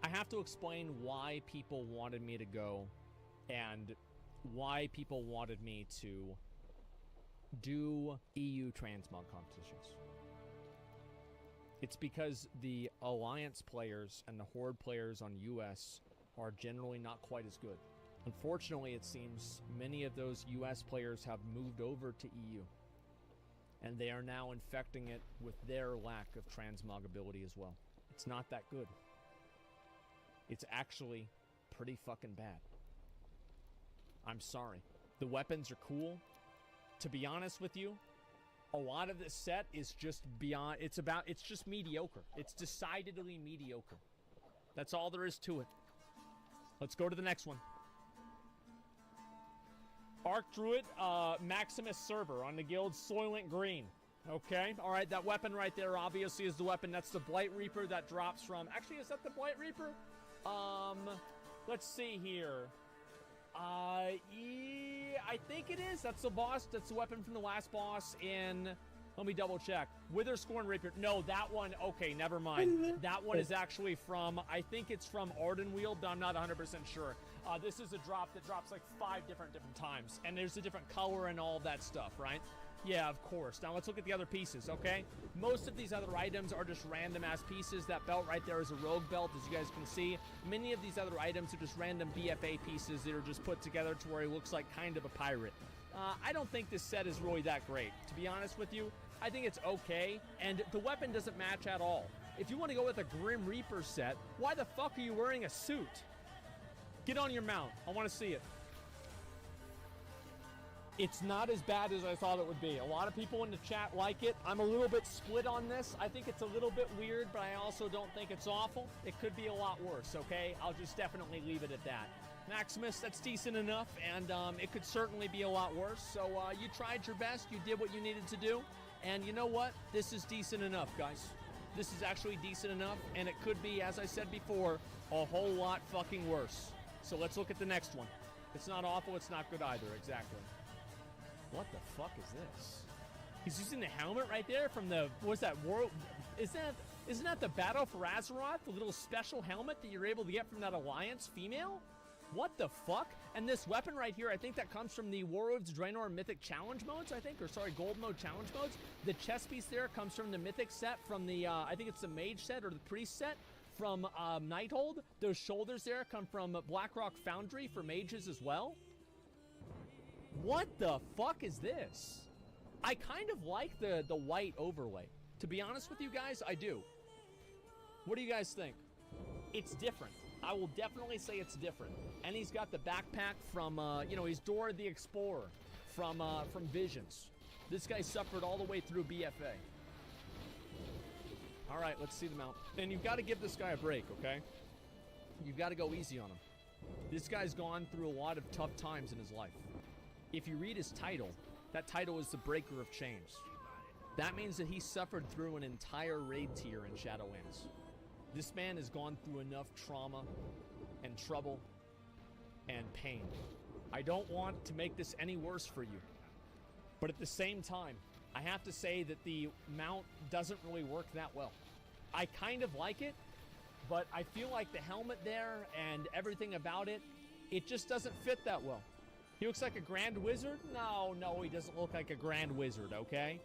I have to explain why people wanted me to go and why people wanted me to do EU transmog competitions. It's because the Alliance players and the Horde players on US are generally not quite as good. Unfortunately, it seems many of those US players have moved over to EU. And they are now infecting it with their lack of transmog ability as well. It's not that good. It's actually pretty fucking bad. I'm sorry. The weapons are cool. To be honest with you, a lot of this set is just beyond... It's just mediocre. It's decidedly mediocre. That's all there is to it. Let's go to the next one. Arc Druid, Maximus Server on the guild Soylent Green. Okay, alright, that weapon right there obviously is the weapon. That's the Blight Reaper that drops from... Actually, is that the Blight Reaper? Let's see here. Yeah, I think it is. That's the boss. That's the weapon from the last boss in... Let me double check. Witherscorn Reaper. No, that one... Okay, never mind. That one is actually from... I think it's from Ardenweald, but I'm not 100% sure. This is a drop that drops like 5 different times. And there's a different color and all that stuff, right? Yeah, of course. Now let's look at the other pieces, okay? Most of these other items are just random-ass pieces. That belt right there is a rogue belt, as you guys can see. Many of these other items are just random BFA pieces that are just put together to where he looks like kind of a pirate. I don't think this set is really that great. To be honest with you, I think it's okay, and the weapon doesn't match at all. If you want to go with a Grim Reaper set, why the fuck are you wearing a suit? Get on your mount. I want to see it. It's not as bad as I thought it would be. A lot of people in the chat like it. I'm a little bit split on this. I think it's a little bit weird, but I also don't think it's awful. It could be a lot worse, okay? I'll just definitely leave it at that. Maximus, that's decent enough, and it could certainly be a lot worse. So you tried your best. You did what you needed to do. And you know what? This is decent enough, guys. This is actually decent enough, and it could be, as I said before, a whole lot fucking worse. So let's look at the next one. It's not awful. It's not good either. Exactly. What the fuck is this? He's using the helmet right there from the... What's that? World... Is that... Isn't that the Battle for Azeroth, the little special helmet that you're able to get from that Alliance female? What the fuck? And this weapon right here, I think that comes from the Warlords Draenor Mythic Challenge modes, I think, or sorry, Gold Mode Challenge modes. The chest piece there comes from the Mythic set from the, I think it's the Mage set or the Priest set from Nighthold. Those shoulders there come from Blackrock Foundry for mages as well. What the fuck is this? I kind of like the white overlay. To be honest with you guys, I do. What do you guys think? It's different. I will definitely say it's different. And he's got the backpack from, you know, he's Dora the Explorer from Visions. This guy suffered all the way through BFA. All right, let's see the mount. And you've got to give this guy a break, okay? You've got to go easy on him. This guy's gone through a lot of tough times in his life. If you read his title, that title is the Breaker of Chains. That means that he suffered through an entire raid tier in Shadowlands. This man has gone through enough trauma and trouble and pain. I don't want to make this any worse for you. But at the same time, I have to say that the mount doesn't really work that well. I kind of like it, but I feel like the helmet there and everything about it, it just doesn't fit that well. He looks like a Grand Wizard? No, he doesn't look like a Grand Wizard, okay?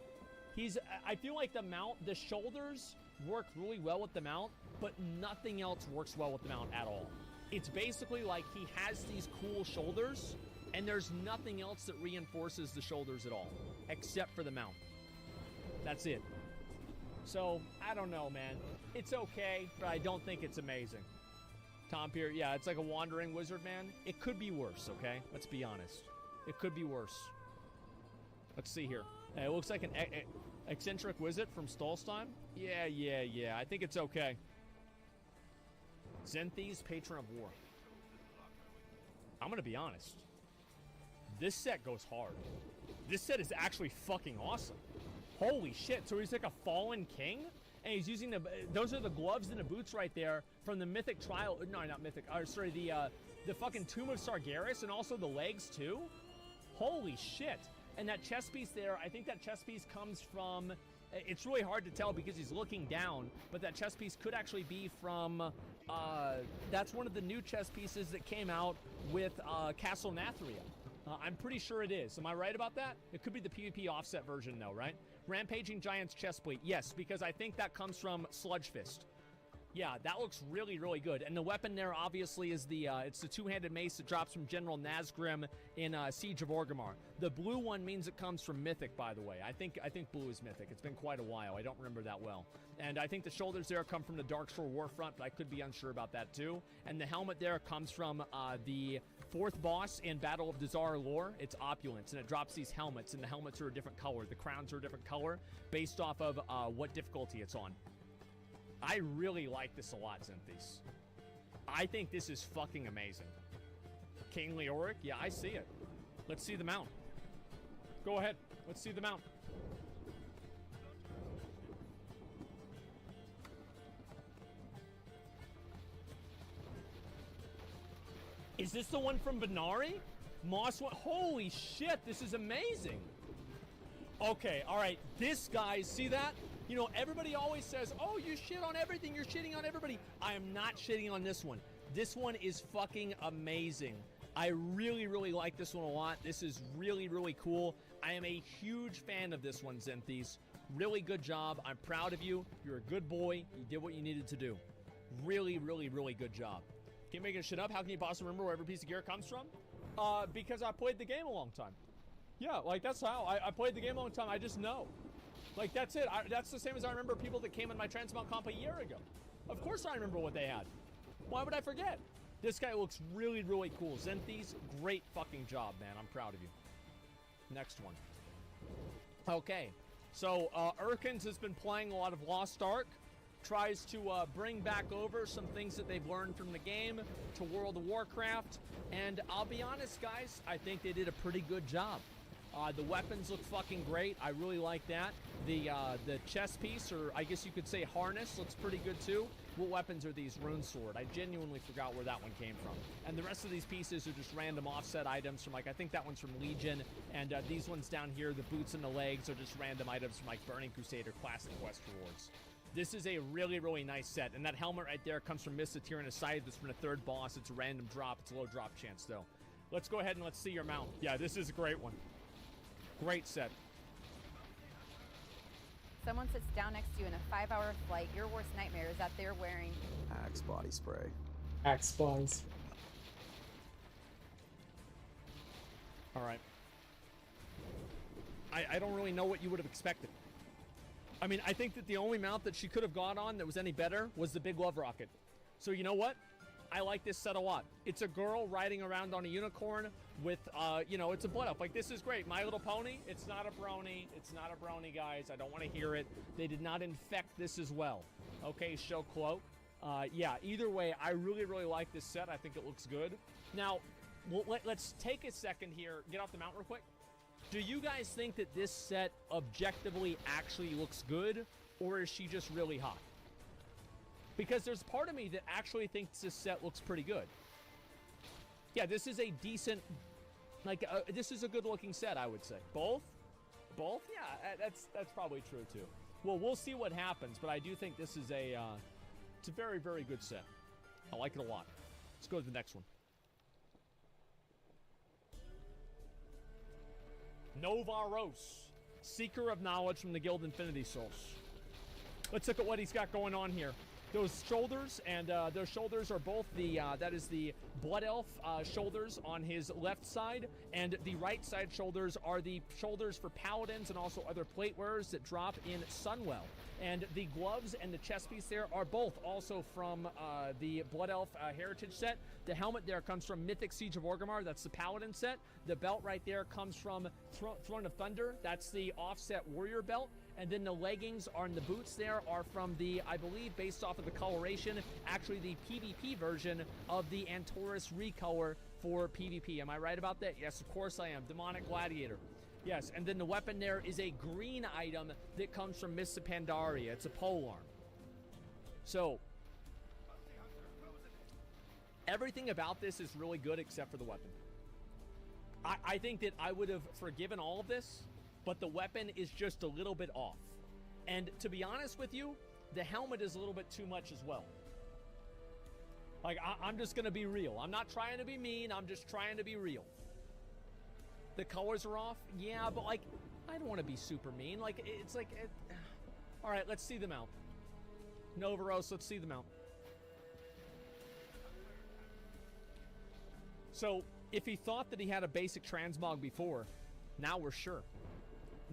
I feel like the mount, the shoulders work really well with the mount, but nothing else works well with the mount at all. It's basically like he has these cool shoulders, and there's nothing else that reinforces the shoulders at all, except for the mount. That's it. So, I don't know, man. It's okay, but I don't think it's amazing. Tom Pier, yeah, it's like a wandering wizard, man. It could be worse, okay? Let's be honest. It could be worse. Let's see here. It looks like an eccentric wizard from Stolstein. Yeah. I think it's okay. Zenthys, Patron of War. I'm gonna be honest. This set goes hard. This set is actually fucking awesome. Holy shit, so he's like a fallen king? And he's using those are the gloves and the boots right there from the Mythic Trial, no, not Mythic, sorry, the fucking Tomb of Sargeras, and also the legs too? Holy shit. And that chest piece there, I think that chest piece comes from, it's really hard to tell because he's looking down, but that chest piece could actually be from, that's one of the new chest pieces that came out with Castle Nathria. I'm pretty sure it is. Am I right about that? It could be the PvP offset version though, right? Rampaging Giant's chestplate. Yes, because I think that comes from Sludge Fist. Yeah, that looks really, really good. And the weapon there obviously is the, it's the two-handed mace that drops from General Nazgrim in Siege of Orgrimmar. The blue one means it comes from Mythic, by the way. I think blue is Mythic. It's been quite a while. I don't remember that well. And I think the shoulders there come from the Darkshore Warfront, but I could be unsure about that too. And the helmet there comes from the fourth boss in Battle of Dazar Lore. It's Opulence, and it drops these helmets, and the helmets are a different color. The crowns are a different color based off of what difficulty it's on. I really like this a lot, Zenthys. I think this is fucking amazing. King Leoric? Yeah, I see it. Let's see the mount. Go ahead. Let's see the mount. Is this the one from Benari? Moss one? Holy shit, this is amazing. Okay, all right. This guy, see that? You know, everybody always says, oh, you shit on everything. You're shitting on everybody. I am not shitting on this one. This one is fucking amazing. I really, really like this one a lot. This is really, really cool. I am a huge fan of this one, Zenthys. Really good job. I'm proud of you. You're a good boy. You did what you needed to do. Really, really, really good job. Keep making shit up. How can you possibly remember where every piece of gear comes from? Because I played the game a long time. Yeah, like that's how. I played the game a long time. I just know. Like, that's it. That's the same as I remember people that came in my Transmount comp a year ago. Of course I remember what they had. Why would I forget? This guy looks really, really cool. Zenthys, great fucking job, man. I'm proud of you. Next one. Okay. So, Urkins has been playing a lot of Lost Ark. Tries to bring back over some things that they've learned from the game to World of Warcraft. And I'll be honest, guys, I think they did a pretty good job. The weapons look fucking great. I really like that. The chest piece, or I guess you could say harness, looks pretty good too. What weapons are these? Rune Sword. I genuinely forgot where that one came from. And the rest of these pieces are just random offset items from, like, I think that one's from Legion. And these ones down here, the boots and the legs, are just random items from, like, Burning Crusader Classic Quest rewards. This is a really, really nice set. And that helmet right there comes from Mr. Tyrann aside. This from the third boss. It's a random drop. It's a low drop chance, though. Let's go ahead and let's see your mount. Yeah, this is a great one. Great set. Someone sits down next to you in a 5-hour flight. Your worst nightmare is that they're wearing Axe body spray. Axe spawns. All right. I don't really know what you would have expected. I mean, I think that the only mount that she could have gone on that was any better was the Big Love Rocket. So you know what? I like this set a lot. It's a girl riding around on a unicorn with, you know, it's a blood elf. Like, this is great. My Little Pony, it's not a brony. It's not a brony, guys. I don't want to hear it. They did not infect this as well. Okay, show cloak. Yeah, either way, I really, really like this set. I think it looks good. Now, let's take a second here. Get off the mount real quick. Do you guys think that this set objectively actually looks good, or is she just really hot? Because there's part of me that actually thinks this set looks pretty good. Yeah, this is a decent, like, this is a good-looking set, I would say. Both? Both? Yeah, that's probably true, too. Well, we'll see what happens, but I do think this is a, it's a very, very good set. I like it a lot. Let's go to the next one. Novaros, Seeker of Knowledge from the Guild Infinity Souls. Let's look at what he's got going on here. Those shoulders, and those shoulders are both the, that is the Blood Elf shoulders on his left side, and the right side shoulders are the shoulders for Paladins and also other plate wearers that drop in Sunwell. And the gloves and the chest piece there are both also from the Blood Elf Heritage set. The helmet there comes from Mythic Siege of Orgrimmar. That's the Paladin set. The belt right there comes from Throne of Thunder. That's the offset warrior belt. And then the leggings and the boots there are from the, I believe, based off of the coloration, actually the PvP version of the Antorus recolor for PvP. Am I right about that? Yes, of course I am. Demonic Gladiator. Yes, and then the weapon there is a green item that comes from Mists of Pandaria. It's a polearm. So, everything about this is really good except for the weapon. I think that I would have forgiven all of this, but the weapon is just a little bit off. And to be honest with you, the helmet is a little bit too much as well. Like, I'm just going to be real. I'm not trying to be mean. I'm just trying to be real. The colors are off. Yeah, but, like, I don't want to be super mean. Like, it's like... All right, let's see them out. Novaros, let's see them out. So, if he thought that he had a basic transmog before, now we're sure.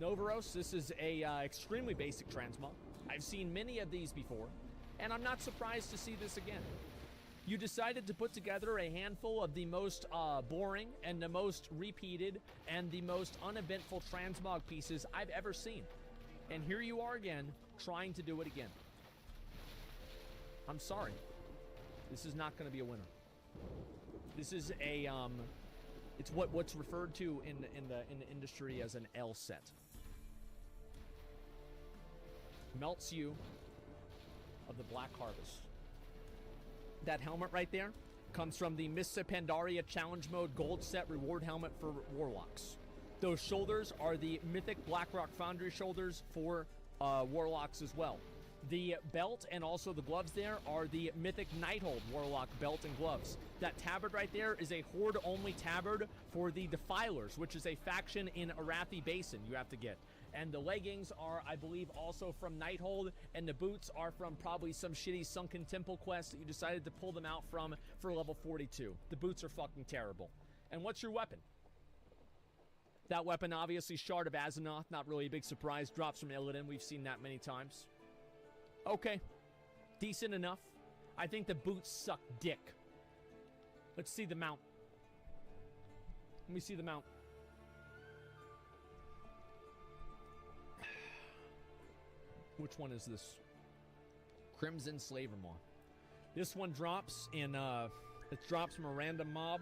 Novaros, this is a extremely basic transmog. I've seen many of these before, and I'm not surprised to see this again. You decided to put together a handful of the most boring and the most repeated and the most uneventful transmog pieces I've ever seen. And here you are again, trying to do it again. I'm sorry. This is not going to be a winner. This is a, it's what's referred to in the industry as an L set. Melts you of the Black Harvest. That helmet right there comes from the Mists of Pandaria Challenge Mode Gold Set Reward Helmet for Warlocks. Those shoulders are the Mythic Blackrock Foundry shoulders for Warlocks as well. The belt and also the gloves there are the Mythic Nighthold Warlock belt and gloves. That tabard right there is a Horde-only tabard for the Defilers, which is a faction in Arathi Basin you have to get. And the leggings are, I believe, also from Nighthold, and the boots are from probably some shitty Sunken Temple quest that you decided to pull them out from for level 42. The boots are fucking terrible. And what's your weapon? That weapon, obviously, Shard of Azzinoth, not really a big surprise. Drops from Illidan, we've seen that many times. Okay, decent enough. I think the boots suck dick. Let's see the mount. Let me see the mount. Which one is this? Crimson Slavermaw. This one drops in, it drops from a random mob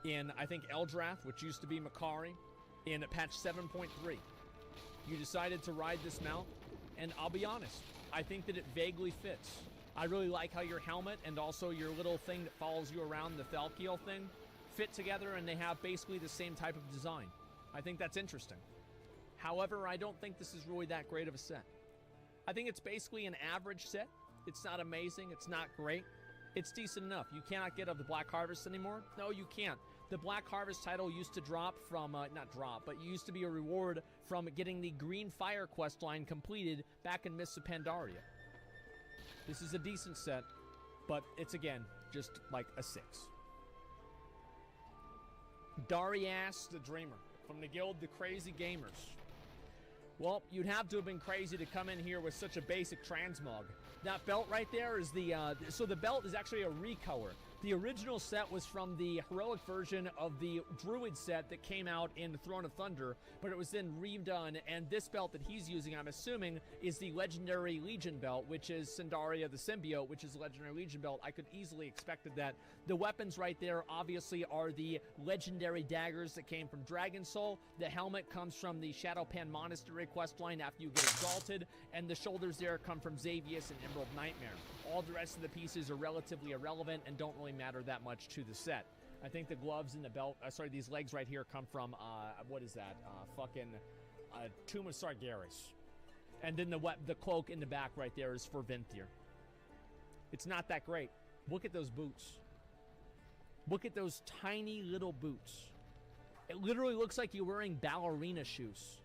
in, I think, Eldrath, which used to be Makari, in patch 7.3. You decided to ride this mount, and I'll be honest, I think that it vaguely fits. I really like how your helmet and also your little thing that follows you around, the Thalkiel thing, fit together, and they have basically the same type of design. I think that's interesting. However, I don't think this is really that great of a set. I think it's basically an average set. It's not amazing. It's not great. It's decent enough. You cannot get of the Black Harvest anymore? No, you can't. The Black Harvest title used to drop from, not drop, but used to be a reward from getting the Green Fire quest line completed back in Mists of Pandaria. This is a decent set, but it's, again, just like a 6. Darius the Dreamer from the guild The Crazy Gamers. Well, you'd have to have been crazy to come in here with such a basic transmog. That belt right there is the, so the belt is actually a recolor. The original set was from the heroic version of the Druid set that came out in Throne of Thunder, but it was then redone, and this belt that he's using, I'm assuming, is the Legendary Legion belt, which is Sandaria the Symbiote, which is the Legendary Legion belt. I could easily expected that. The weapons right there, obviously, are the Legendary Daggers that came from Dragon Soul. The helmet comes from the Shadowpan Monastery questline after you get exalted, and the shoulders there come from Xavius and Emerald Nightmare. All the rest of the pieces are relatively irrelevant and don't really matter that much to the set. I think the gloves and the belt, these legs right here come from, what is that? Tomb of Sargeras. And then the cloak in the back right there is for Venthyr. It's not that great. Look at those boots. Look at those tiny little boots. It literally looks like you're wearing ballerina shoes.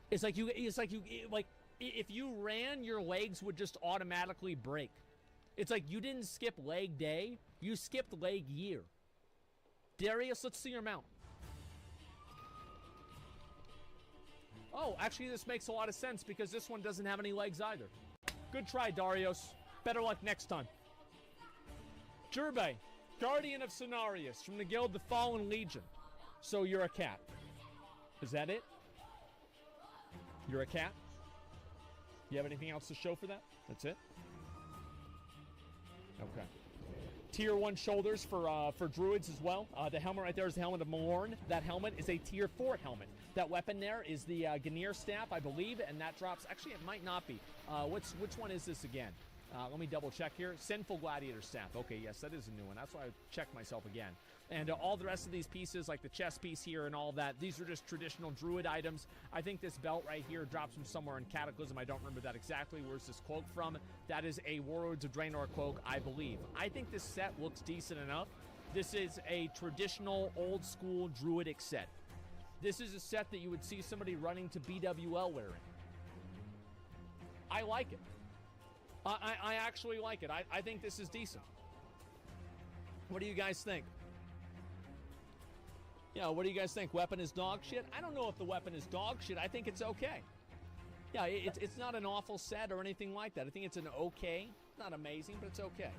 If you ran, your legs would just automatically break. It's like you didn't skip leg day, you skipped leg year. Darius, let's see your mount. Oh, actually this makes a lot of sense because this one doesn't have any legs either. Good try, Darius. Better luck next time. Jerbe, Guardian of Cenarius from the guild The Fallen Legion. So you're a cat. Is that it? You're a cat? You have anything else to show for that? That's it? Okay. Tier 1 shoulders for druids as well. The helmet right there is the helmet of Malorn. That helmet is a Tier 4 helmet. That weapon there is the Ganir staff, I believe, and that drops... Actually, it might not be. Which one is this again? Let me double check here. Sinful Gladiator staff. Okay, yes, that is a new one. That's why I checked myself again. And all the rest of these pieces, like the chest piece here and all that, these are just traditional druid items. I think this belt right here drops from somewhere in Cataclysm. I don't remember that exactly. Where's this cloak from? That is a Warlords of Draenor cloak, I believe. I think this set looks decent enough. This is a traditional, old-school druidic set. This is a set that you would see somebody running to BWL wearing. I like it. I actually like it. I think this is decent. What do you guys think? Yeah, what do you guys think? Weapon is dog shit? I don't know if the weapon is dog shit. I think it's okay. Yeah, it's not an awful set or anything like that. I think it's an okay. Not amazing, but it's okay.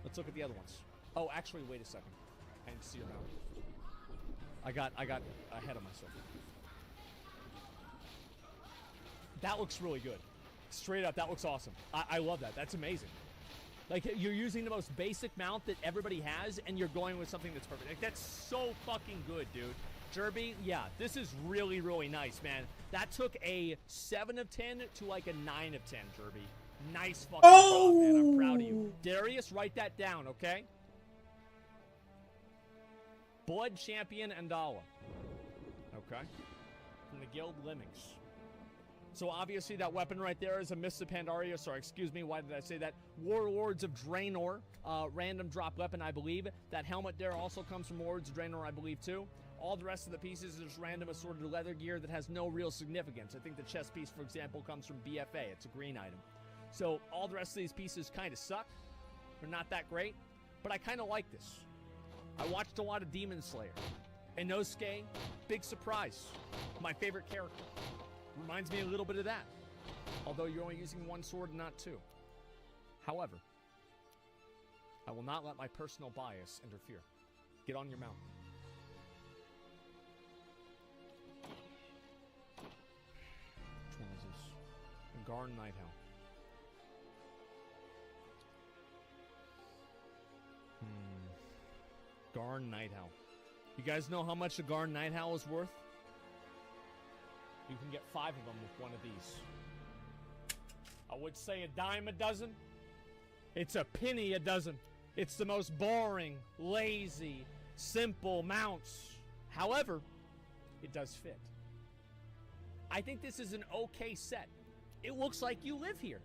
Let's look at the other ones. Oh, actually, wait a second. I didn't see your mouth. I got ahead of myself. That looks really good. Straight up, that looks awesome. I love that. That's amazing. Like, you're using the most basic mount that everybody has, and you're going with something that's perfect. Like, that's so fucking good, dude. Jerby, yeah, this is really, really nice, man. That took a 7 of 10 to, like, a 9 of 10, Jerby. Nice fucking job, man. I'm proud of you. Darius, write that down, okay? Blood Champion Andala. Okay. From the Guild Lemmings. So obviously that weapon right there is a Mists of Pandaria. Sorry, excuse me, why did I say that? Warlords of Draenor, random drop weapon, I believe. That helmet there also comes from Warlords of Draenor, I believe, too. All the rest of the pieces is just random assorted leather gear that has no real significance. I think the chest piece, for example, comes from BFA. It's a green item. So all the rest of these pieces kind of suck. They're not that great, but I kind of like this. I watched a lot of Demon Slayer. Inosuke, big surprise. My favorite character. Reminds me a little bit of that. Although you're only using one sword and not two. However, I will not let my personal bias interfere. Get on your mount. Which one is this? Garn Nighthowl. Garn Nighthowl. You guys know how much a Garn Nighthowl is worth? You can get 5 of them with one of these. I would say a dime a dozen. It's a penny a dozen. It's the most boring, lazy, simple mounts. However, it does fit. I think this is an okay set. It looks like you live here.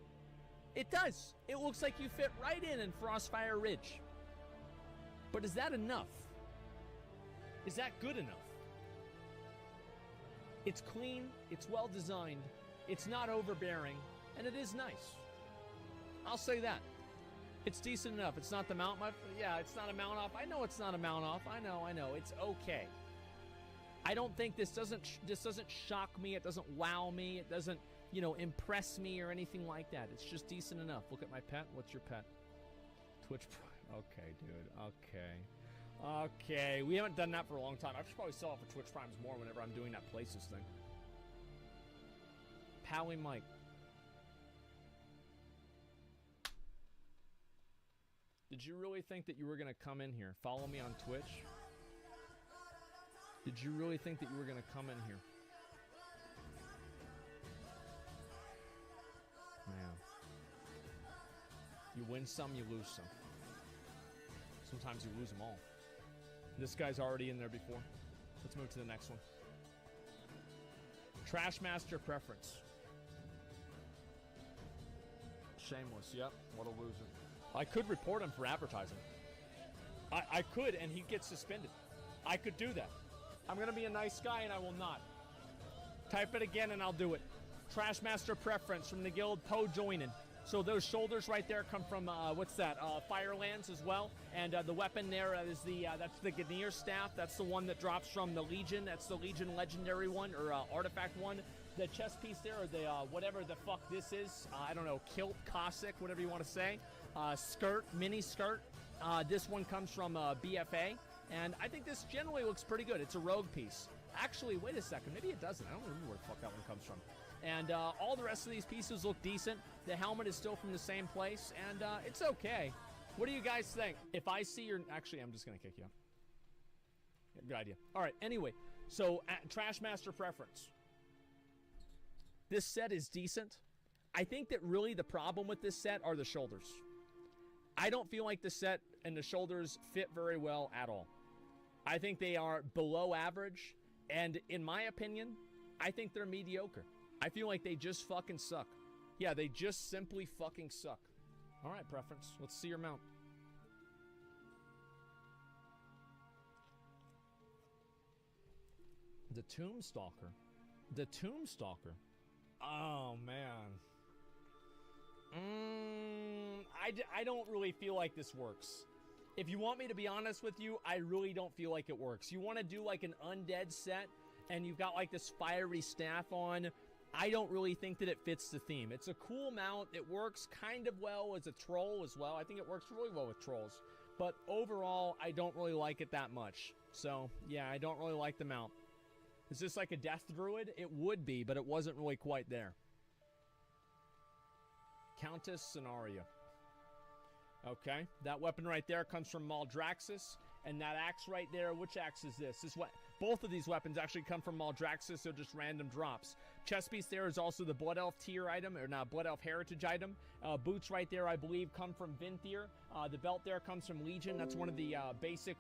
It does. It looks like you fit right in Frostfire Ridge. But is that enough? Is that good enough? It's clean, it's well designed, it's not overbearing, and it is nice. I'll say that. It's decent enough. It's not the mount. Yeah, it's not a mount off. I know it's not a mount off. I know. It's okay. I don't think this doesn't shock me. It doesn't wow me. It doesn't, impress me or anything like that. It's just decent enough. Look at my pet. What's your pet? Twitch Prime. Okay, dude. Okay. We haven't done that for a long time. I should probably sell it for Twitch Primes more whenever I'm doing that Places thing. Pally Mike. Did you really think that you were going to come in here? Follow me on Twitch? Did you really think that you were going to come in here? Man. You win some, you lose some. Sometimes you lose them all. This guy's already in there before. Let's move to the next one. Trashmaster Preference. Shameless, yep. What a loser. I could report him for advertising. I could, and he'd get suspended. I could do that. I'm going to be a nice guy, and I will not. Type it again, and I'll do it. Trashmaster Preference from the guild Po joining. So those shoulders right there come from, what's that? Firelands as well. And the weapon there is that's the Ganir staff. That's the one that drops from the Legion. That's the Legion Legendary one, or Artifact one. The chest piece there, or the whatever the fuck this is. I don't know, kilt, Cossack, whatever you want to say. Skirt, mini skirt. This one comes from BFA. And I think this generally looks pretty good. It's a rogue piece. Actually, wait a second. Maybe it doesn't. I don't remember where the fuck that one comes from. And all the rest of these pieces look decent. The helmet is still from the same place. And it's okay. What do you guys think? If I see your... Actually, I'm just going to kick you out. Yeah, good idea. All right, anyway. So, Trashmaster Preference. This set is decent. I think that really the problem with this set are the shoulders. I don't feel like the set and the shoulders fit very well at all. I think they are below average, and in my opinion, I think they're mediocre. I feel like they just fucking suck. Yeah, they just simply fucking suck. All right, Preference, let's see your mount. The Tombstalker. The Tombstalker. Oh, man. I don't really feel like this works. If you want me to be honest with you, I really don't feel like it works. You want to do like an undead set, and you've got like this fiery staff on. I don't really think that it fits the theme. It's a cool mount. It works kind of well as a troll as well. I think it works really well with trolls. But overall, I don't really like it that much. So, yeah, I don't really like the mount. Is this like a Death Druid? It would be, but it wasn't really quite there. Countess Scenario. Okay, that weapon right there comes from Maldraxxus, and that axe right there, which axe is this? This what? Both of these weapons actually come from Maldraxxus, so just random drops. Chest piece there is also the Blood Elf tier item, or not Blood Elf heritage item. Boots right there, I believe, come from Vinthier. The belt there comes from Legion. That's one of the basic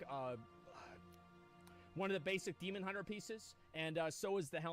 Demon Hunter pieces, and so is the helmet.